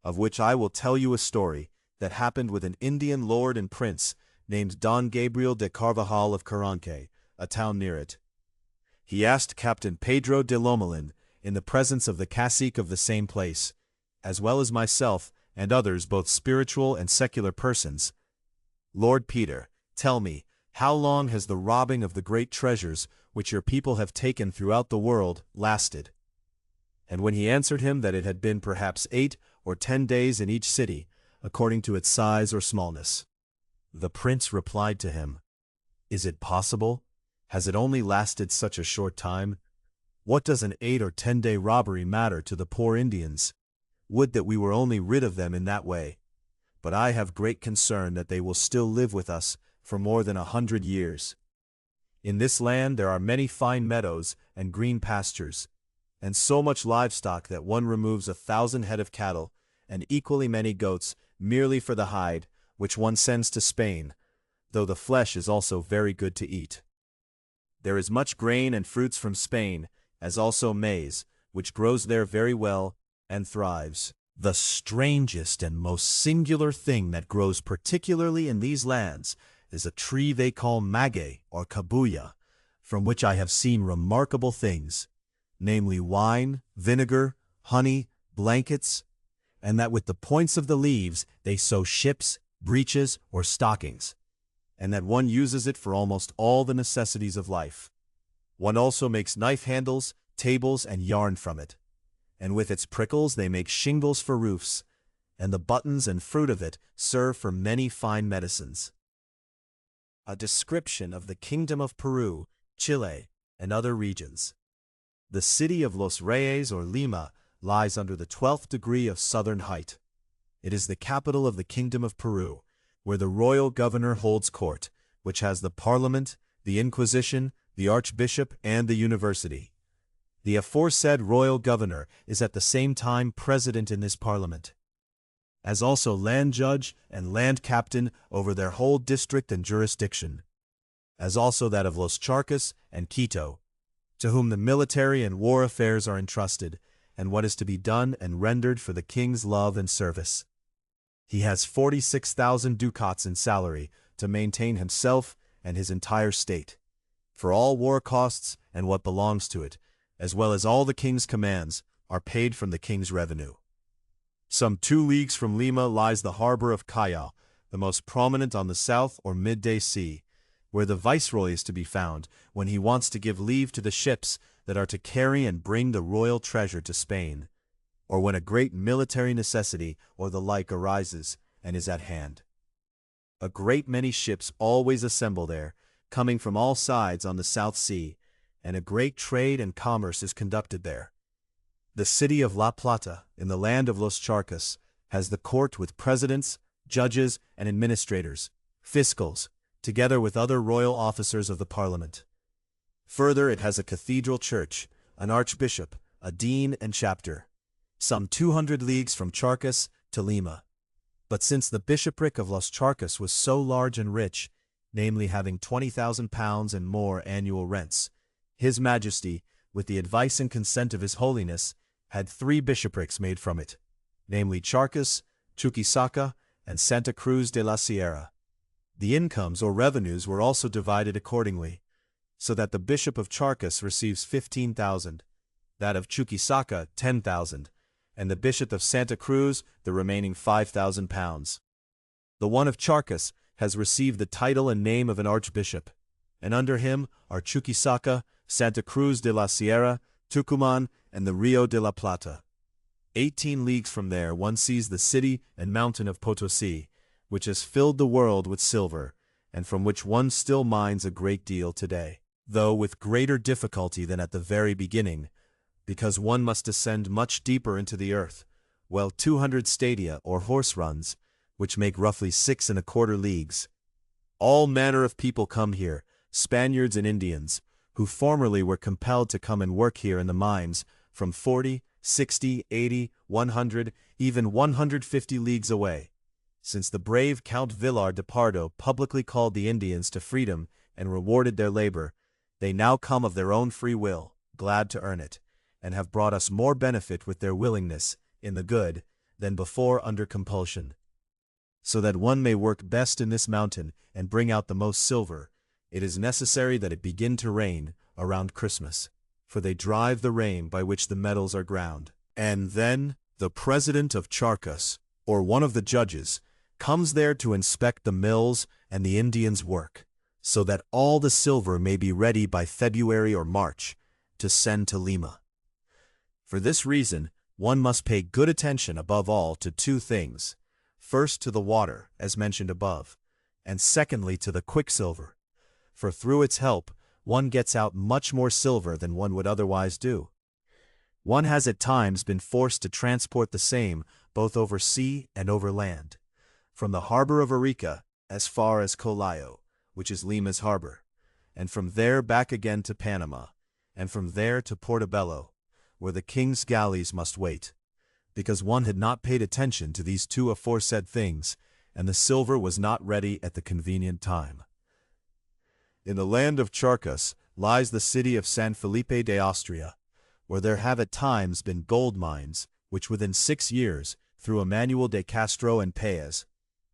Of which I will tell you a story that happened with an Indian lord and prince named Don Gabriel de Carvajal of Caranque, a town near it. He asked Captain Pedro de Lomelin, in the presence of the cacique of the same place, as well as myself and others both spiritual and secular persons, "Lord Peter, tell me, how long has the robbing of the great treasures which your people have taken throughout the world lasted?" And when he answered him that it had been perhaps 8 or 10 days in each city, according to its size or smallness, the prince replied to him, "Is it possible? Has it only lasted such a short time? What does an 8 or 10-day robbery matter to the poor Indians? Would that we were only rid of them in that way. But I have great concern that they will still live with us, for more than 100 years. In this land there are many fine meadows and green pastures, and so much livestock that one removes 1,000 head of cattle and equally many goats merely for the hide, which one sends to Spain, though the flesh is also very good to eat. There is much grain and fruits from Spain, as also maize, which grows there very well and thrives. The strangest and most singular thing that grows particularly in these lands is a tree they call maguey or cabuya, from which I have seen remarkable things, namely wine, vinegar, honey, blankets, and that with the points of the leaves they sew ships, breeches, or stockings, and that one uses it for almost all the necessities of life. One also makes knife handles, tables, and yarn from it, and with its prickles they make shingles for roofs, and the buttons and fruit of it serve for many fine medicines. A description of the Kingdom of Peru, Chile, and other regions. The city of Los Reyes or Lima lies under the 12th degree of southern height. It is the capital of the Kingdom of Peru, where the royal governor holds court, which has the parliament, the Inquisition, the archbishop, and the university. The aforesaid royal governor is at the same time president in this parliament, as also land judge and land captain over their whole district and jurisdiction, as also that of Los Charcas and Quito, to whom the military and war affairs are entrusted, and what is to be done and rendered for the king's love and service. He has 46,000 ducats in salary to maintain himself and his entire state, for all war costs and what belongs to it, as well as all the king's commands, are paid from the king's revenue. Some 2 leagues from Lima lies the harbor of Callao, the most prominent on the South or Midday Sea, where the viceroy is to be found when he wants to give leave to the ships that are to carry and bring the royal treasure to Spain, or when a great military necessity or the like arises and is at hand. A great many ships always assemble there, coming from all sides on the South Sea, and a great trade and commerce is conducted there. The city of La Plata, in the land of Los Charcas, has the court with presidents, judges, and administrators, fiscals, together with other royal officers of the parliament. Further, it has a cathedral church, an archbishop, a dean, and chapter, some 200 leagues from Charcas to Lima. But since the bishopric of Los Charcas was so large and rich, namely having 20,000 pounds and more annual rents, His Majesty, with the advice and consent of His Holiness, had 3 bishoprics made from it, namely Charcas, Chuquisaca, and Santa Cruz de la Sierra. The incomes or revenues were also divided accordingly, so that the Bishop of Charcas receives 15,000, that of Chuquisaca 10,000, and the Bishop of Santa Cruz the remaining 5,000 pounds. The one of Charcas has received the title and name of an archbishop, and under him are Chuquisaca, Santa Cruz de la Sierra, Tucumán, and the Rio de la Plata. 18 leagues from there one sees the city and mountain of Potosi, which has filled the world with silver, and from which one still mines a great deal today, though with greater difficulty than at the very beginning, because one must descend much deeper into the earth, while 200 stadia or horse runs, which make roughly 6¼ leagues. All manner of people come here, Spaniards and Indians, who formerly were compelled to come and work here in the mines from 40, 60, 80, 100, even 150 leagues away. Since the brave Count Villar de Pardo publicly called the Indians to freedom and rewarded their labor, they now come of their own free will, glad to earn it, and have brought us more benefit with their willingness, in the good, than before under compulsion. So that one may work best in this mountain and bring out the most silver, it is necessary that it begin to rain around Christmas, for they drive the rain by which the metals are ground. And then the president of Charcas, or one of the judges, comes there to inspect the mills and the Indians' work, so that all the silver may be ready by February or March to send to Lima. For this reason, one must pay good attention above all to 2 things. First to the water, as mentioned above, and secondly to the quicksilver, for through its help one gets out much more silver than one would otherwise do. One has at times been forced to transport the same both over sea and over land, from the harbor of Arica as far as Callao, which is Lima's harbor, and from there back again to Panama, and from there to Portobello, where the king's galleys must wait, because one had not paid attention to these two aforesaid things, and the silver was not ready at the convenient time. In the land of Charcas lies the city of San Felipe de Austria, where there have at times been gold mines, which within 6 years, through Emmanuel de Castro and Paez,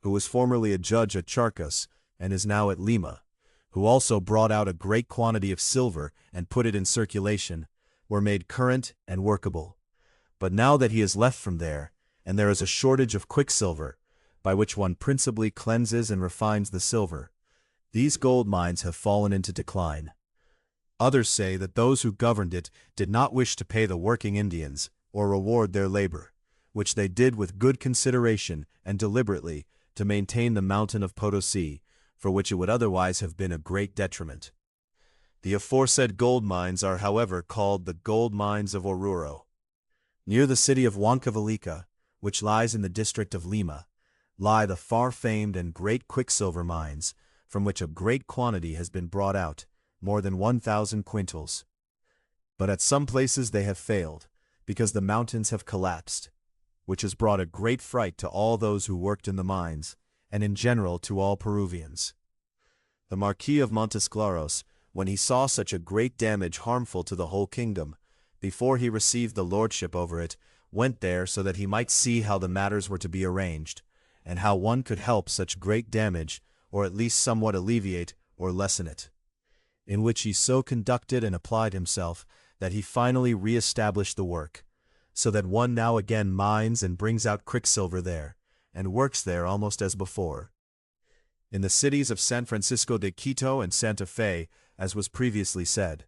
who was formerly a judge at Charcas and is now at Lima, who also brought out a great quantity of silver and put it in circulation, were made current and workable. But now that he is left from there, and there is a shortage of quicksilver, by which one principally cleanses and refines the silver, these gold mines have fallen into decline. Others say that those who governed it did not wish to pay the working Indians, or reward their labor, which they did with good consideration and deliberately to maintain the mountain of Potosi, for which it would otherwise have been a great detriment. The aforesaid gold mines are however called the gold mines of Oruro. Near the city of Huancavelica, which lies in the district of Lima, lie the far-famed and great quicksilver mines, from which a great quantity has been brought out, more than 1,000 quintals. But at some places they have failed, because the mountains have collapsed, which has brought a great fright to all those who worked in the mines, and in general to all Peruvians. The Marquis of Montesclaros, when he saw such a great damage harmful to the whole kingdom, before he received the lordship over it, went there so that he might see how the matters were to be arranged, and how one could help such great damage, or at least somewhat alleviate or lessen it. In which he so conducted and applied himself, that he finally re-established the work, so that one now again mines and brings out quicksilver there, and works there almost as before. In the cities of San Francisco de Quito and Santa Fe, as was previously said.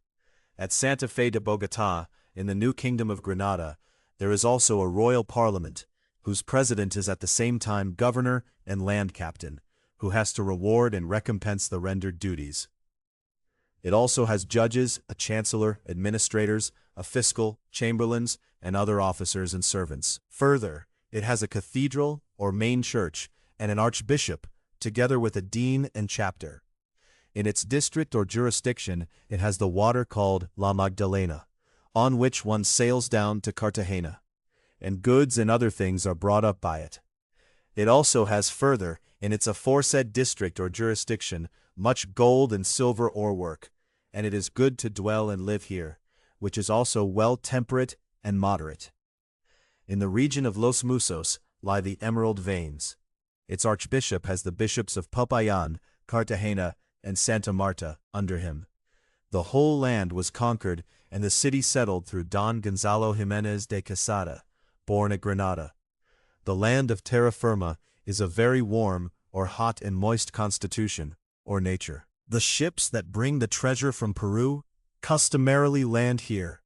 At Santa Fe de Bogotá, in the new kingdom of Granada, there is also a royal parliament, whose president is at the same time governor and land captain, who has to reward and recompense the rendered duties. It also has judges, a chancellor, administrators, a fiscal, chamberlains, and other officers and servants. Further, it has a cathedral, or main church, and an archbishop, together with a dean and chapter. In its district or jurisdiction, it has the water called La Magdalena, on which one sails down to Cartagena, and goods and other things are brought up by it. It also has further, in its aforesaid district or jurisdiction, much gold and silver ore work, and it is good to dwell and live here, which is also well temperate and moderate. In the region of Los Musos lie the emerald veins. Its archbishop has the bishops of Popayan, Cartagena, and Santa Marta under him. The whole land was conquered and the city settled through Don Gonzalo Jiménez de Quesada, born at Granada. The land of terra firma is a very warm or hot and moist constitution, or nature. The ships that bring the treasure from Peru customarily land here,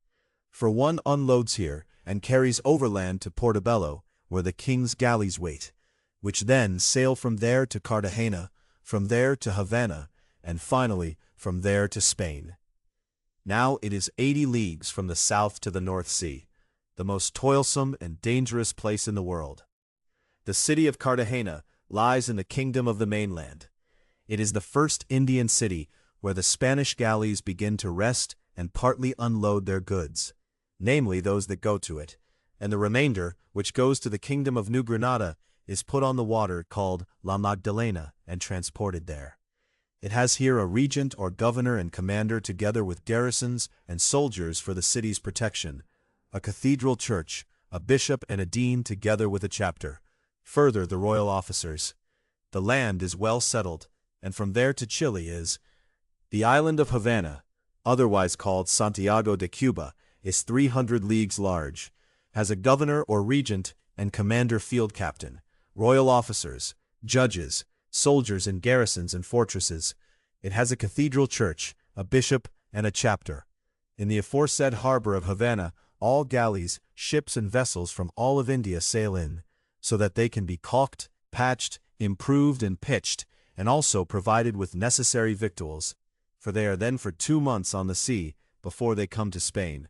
for one unloads here and carries overland to Portobello, where the king's galleys wait, which then sail from there to Cartagena, from there to Havana, and finally from there to Spain. Now it is 80 leagues from the south to the North Sea, the most toilsome and dangerous place in the world. The city of Cartagena lies in the kingdom of the mainland. It is the first Indian city where the Spanish galleys begin to rest and partly unload their goods, namely those that go to it, and the remainder, which goes to the kingdom of New Granada, is put on the water called La Magdalena and transported there. It has here a regent or governor and commander together with garrisons and soldiers for the city's protection, a cathedral church, a bishop and a dean together with a chapter, further the royal officers. The land is well settled, and from there to Chile is. The island of Havana, otherwise called Santiago de Cuba, is 300 leagues large, has a governor or regent and commander field captain, royal officers, judges, soldiers in garrisons and fortresses. It has a cathedral church, a bishop, and a chapter. In the aforesaid harbor of Havana, all galleys, ships, and vessels from all of India sail in, so that they can be caulked, patched, improved, and pitched, and also provided with necessary victuals, for they are then for 2 months on the sea before they come to Spain,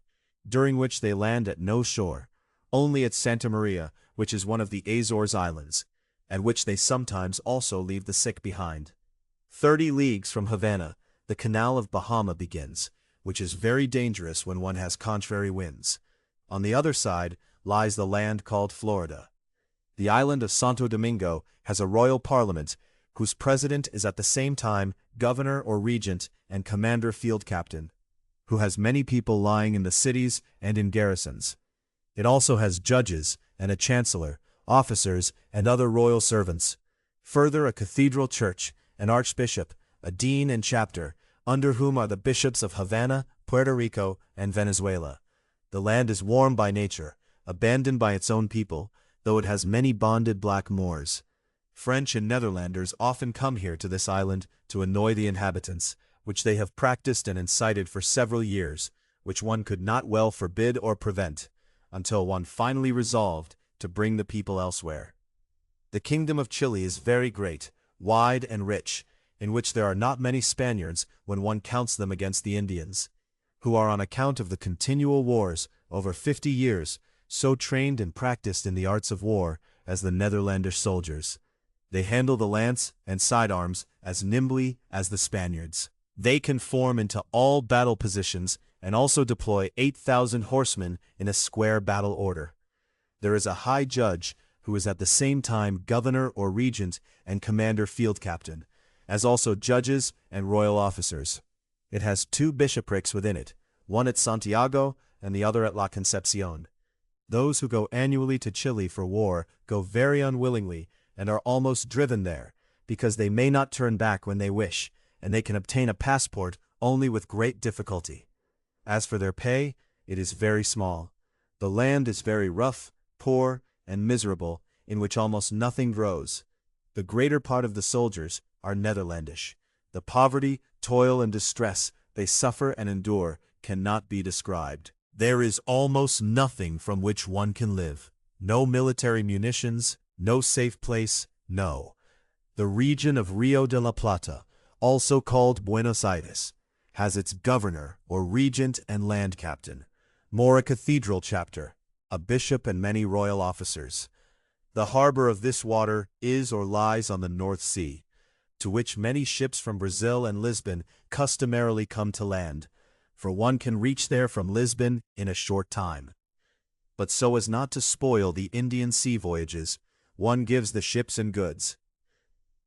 during which they land at no shore, only at Santa Maria, which is one of the Azores Islands, at which they sometimes also leave the sick behind. 30 leagues from Havana, the Canal of Bahama begins, which is very dangerous when one has contrary winds. On the other side lies the land called Florida. The island of Santo Domingo has a royal parliament, whose president is at the same time governor or regent and commander field captain, who has many people lying in the cities and in garrisons. It also has judges and a chancellor, officers, and other royal servants. Further, a cathedral church, an archbishop, a dean and chapter, under whom are the bishops of Havana, Puerto Rico, and Venezuela. The land is warm by nature, abandoned by its own people, though it has many bonded black Moors. French and Netherlanders often come here to this island to annoy the inhabitants, which they have practiced and incited for several years, which one could not well forbid or prevent, until one finally resolved to bring the people elsewhere. The kingdom of Chile is very great, wide and rich, in which there are not many Spaniards when one counts them against the Indians, who are on account of the continual wars over 50 years, so trained and practiced in the arts of war as the Netherlandish soldiers. They handle the lance and sidearms as nimbly as the Spaniards. They can form into all battle positions and also deploy 8,000 horsemen in a square battle order. There is a high judge who is at the same time governor or regent and commander field captain, as also judges and royal officers. It has 2 bishoprics within it, one at Santiago and the other at La Concepcion. Those who go annually to Chile for war go very unwillingly and are almost driven there, because they may not turn back when they wish, and they can obtain a passport only with great difficulty. As for their pay, it is very small. The land is very rough, poor, and miserable, in which almost nothing grows. The greater part of the soldiers are Netherlandish. The poverty, toil, and distress they suffer and endure cannot be described. There is almost nothing from which one can live. No military munitions, no safe place, no. The region of Rio de la Plata, also called Buenos Aires, has its governor or regent and land captain, more a cathedral chapter, a bishop and many royal officers. The harbor of this water is or lies on the North Sea, to which many ships from Brazil and Lisbon customarily come to land, for one can reach there from Lisbon in a short time. But so as not to spoil the Indian sea voyages, one gives the ships and goods.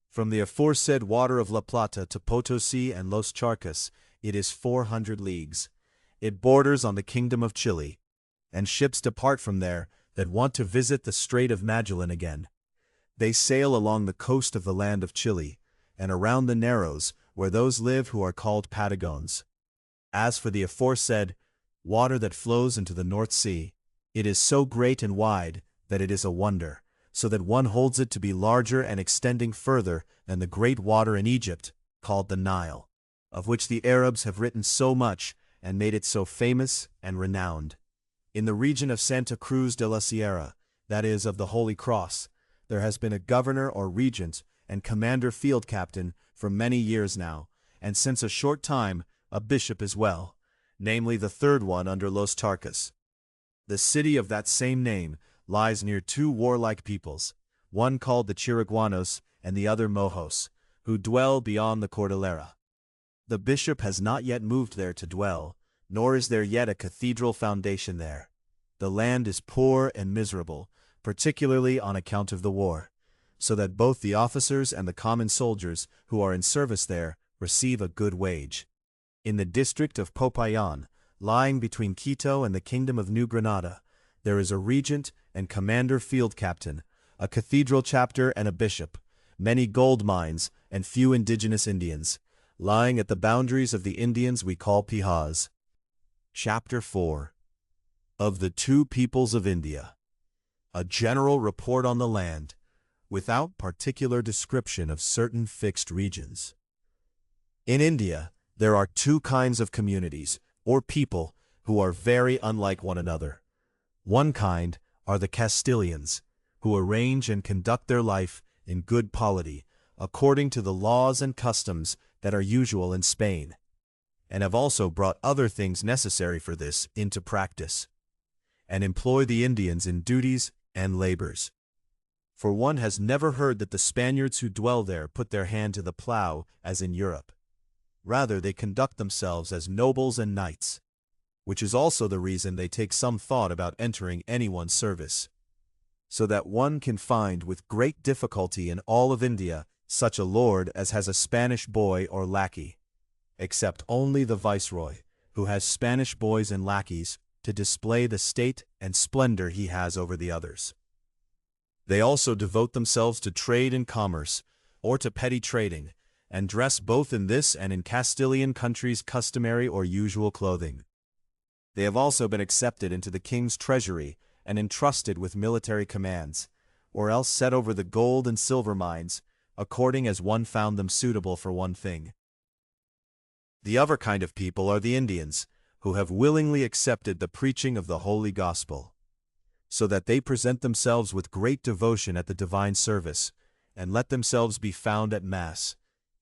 From the aforesaid water of La Plata to Potosi and Los Charcas, it is 400 leagues. It borders on the Kingdom of Chile, and ships depart from there that want to visit the Strait of Magellan again. They sail along the coast of the land of Chile, and around the Narrows, where those live who are called Patagons. As for the aforesaid water that flows into the North Sea, it is so great and wide that it is a wonder, so that one holds it to be larger and extending further than the great water in Egypt, called the Nile, of which the Arabs have written so much and made it so famous and renowned. In the region of Santa Cruz de la Sierra, that is, of the Holy Cross, there has been a governor or regent and commander field captain for many years now, and since a short time a bishop as well, namely the third one under Los Charcas. The city of that same name lies near 2 warlike peoples, one called the Chiriguanos and the other Mojos, who dwell beyond the Cordillera. The bishop has not yet moved there to dwell, nor is there yet a cathedral foundation there. The land is poor and miserable, particularly on account of the war, so that both the officers and the common soldiers who are in service there receive a good wage. In the district of Popayan, lying between Quito and the Kingdom of New Granada, there is a regent and commander field captain, a cathedral chapter and a bishop, many gold mines and few indigenous Indians, lying at the boundaries of the Indians we call Pijas. Chapter 4. Of the 2 peoples of India. A general report on the land, without particular description of certain fixed regions. In India, there are 2 kinds of communities, or people, who are very unlike one another. One kind are the Castilians, who arrange and conduct their life in good polity, according to the laws and customs that are usual in Spain, and have also brought other things necessary for this into practice, and employ the Indians in duties and labors. for one has never heard that the Spaniards who dwell there put their hand to the plow, as in Europe. Rather, they conduct themselves as nobles and knights, which is also the reason they take some thought about entering anyone's service, so that one can find with great difficulty in all of India such a lord as has a Spanish boy or lackey, except only the viceroy, who has Spanish boys and lackeys to display the state and splendor he has over the others. They also devote themselves to trade and commerce, or to petty trading, and dress both in this and in Castilian countries customary or usual clothing. They have also been accepted into the king's treasury and entrusted with military commands, or else set over the gold and silver mines, according as one found them suitable for one thing. The other kind of people are the Indians, who have willingly accepted the preaching of the Holy Gospel, so that they present themselves with great devotion at the divine service, and let themselves be found at Mass,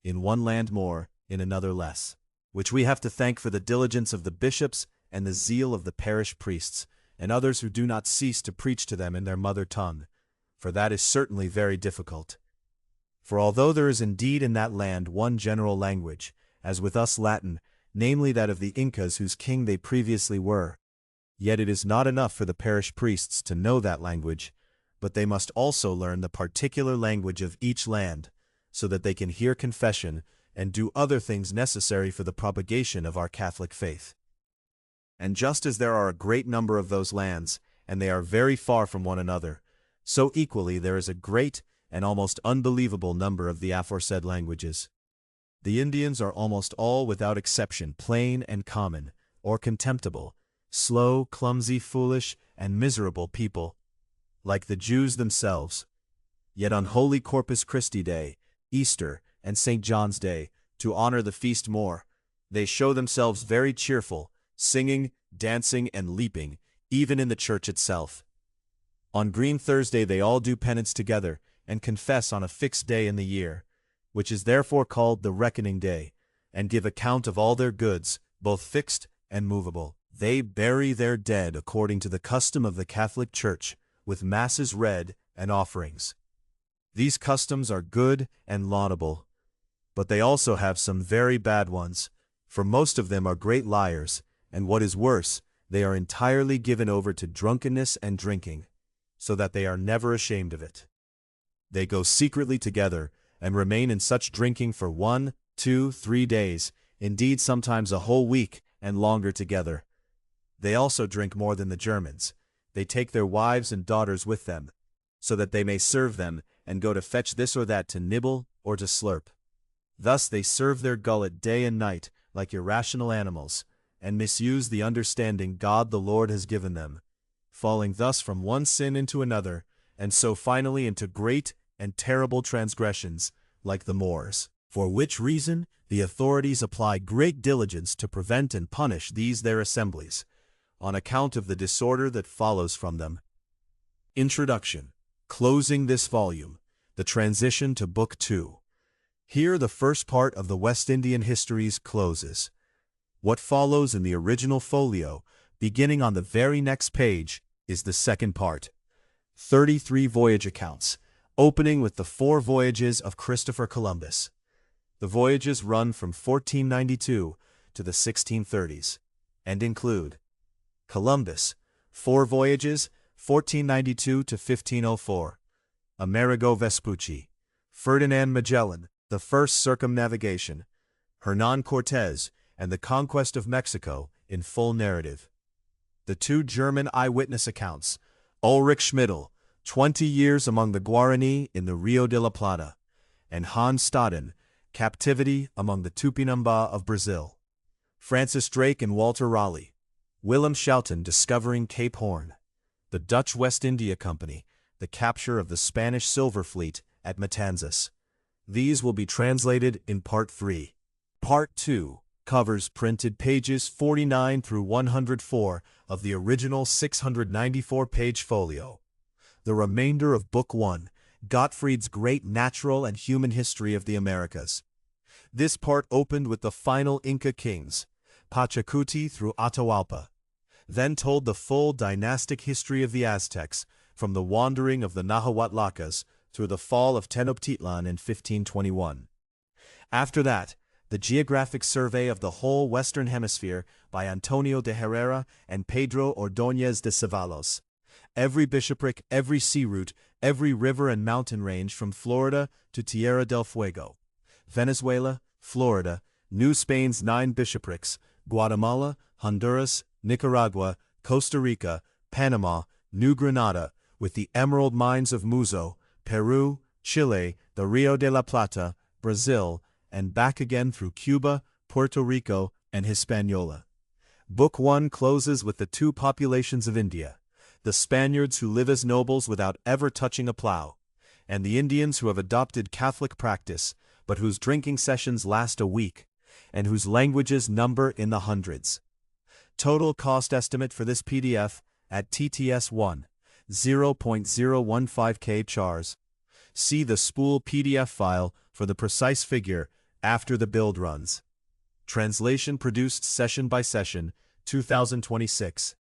in one land more, in another less, which we have to thank for the diligence of the bishops and the zeal of the parish priests, and others who do not cease to preach to them in their mother tongue, for that is certainly very difficult. For although there is indeed in that land one general language, as with us Latin, namely that of the Incas whose king they previously were, yet it is not enough for the parish priests to know that language, but they must also learn the particular language of each land, so that they can hear confession and do other things necessary for the propagation of our Catholic faith. And just as there are a great number of those lands, and they are very far from one another, so equally there is a great and almost unbelievable number of the aforesaid languages. The Indians are almost all without exception plain and common, or contemptible, slow, clumsy, foolish, and miserable people, like the Jews themselves. Yet on Holy Corpus Christi Day, Easter, and St. John's Day, to honor the feast more, they show themselves very cheerful, singing, dancing, and leaping, even in the church itself. On Green Thursday they all do penance together, and confess on a fixed day in the year, which is therefore called the Reckoning Day, and give account of all their goods, both fixed and movable. They bury their dead according to the custom of the Catholic Church, with masses read and offerings. These customs are good and laudable, but they also have some very bad ones, for most of them are great liars, and what is worse, they are entirely given over to drunkenness and drinking, so that they are never ashamed of it. They go secretly together, and remain in such drinking for 1, 2, 3 days, indeed sometimes a whole week, and longer together. They also drink more than the Germans. They take their wives and daughters with them, so that they may serve them, and go to fetch this or that to nibble or to slurp. Thus they serve their gullet day and night, like irrational animals, and misuse the understanding God the Lord has given them, falling thus from one sin into another, and so finally into great and terrible transgressions, like the Moors, for which reason the authorities apply great diligence to prevent and punish these their assemblies, on account of the disorder that follows from them. Introduction. Closing this volume, the transition to Book 2. Here the first part of the West Indian Histories closes. What follows in the original folio, beginning on the very next page, is the second part. 33 voyage accounts, opening with the 4 voyages of Christopher Columbus. The voyages run from 1492 to the 1630s, and include Columbus, 4 voyages, 1492 to 1504. Amerigo Vespucci, Ferdinand Magellan, the first circumnavigation, Hernán Cortés, and the Conquest of Mexico in full narrative. The 2 German eyewitness accounts, Ulrich Schmidl, 20 years among the Guarani in the Rio de la Plata, and Hans Staden, captivity among the Tupinamba of Brazil. Francis Drake and Walter Raleigh, Willem Schouten discovering Cape Horn, the Dutch West India Company, the capture of the Spanish silver fleet at Matanzas. These will be translated in Part 3. Part 2 covers printed pages 49 through 104 of the original 694-page folio. The remainder of Book 1, Gottfried's great natural and human history of the Americas. This part opened with the final Inca kings, Pachacuti through Atahualpa, then told the full dynastic history of the Aztecs from the wandering of the Nahuatlacas through the fall of Tenochtitlan in 1521. After that, the Geographic Survey of the whole Western Hemisphere by Antonio de Herrera and Pedro Ordóñez de Ceballos. Every bishopric, every sea route, every river and mountain range from Florida to Tierra del Fuego. Venezuela, Florida, New Spain's 9 bishoprics, Guatemala, Honduras, Nicaragua, Costa Rica, Panama, New Granada, with the emerald mines of Muzo, Peru, Chile, the Rio de la Plata, Brazil, and back again through Cuba, Puerto Rico, and Hispaniola. Book 1 closes with the 2 populations of India, the Spaniards who live as nobles without ever touching a plow, and the Indians who have adopted Catholic practice, but whose drinking sessions last a week, and whose languages number in the hundreds. Total cost estimate for this PDF at TTS1, 0.015K chars. See the spool PDF file for the precise figure after the build runs. Translation produced session by session, 2026.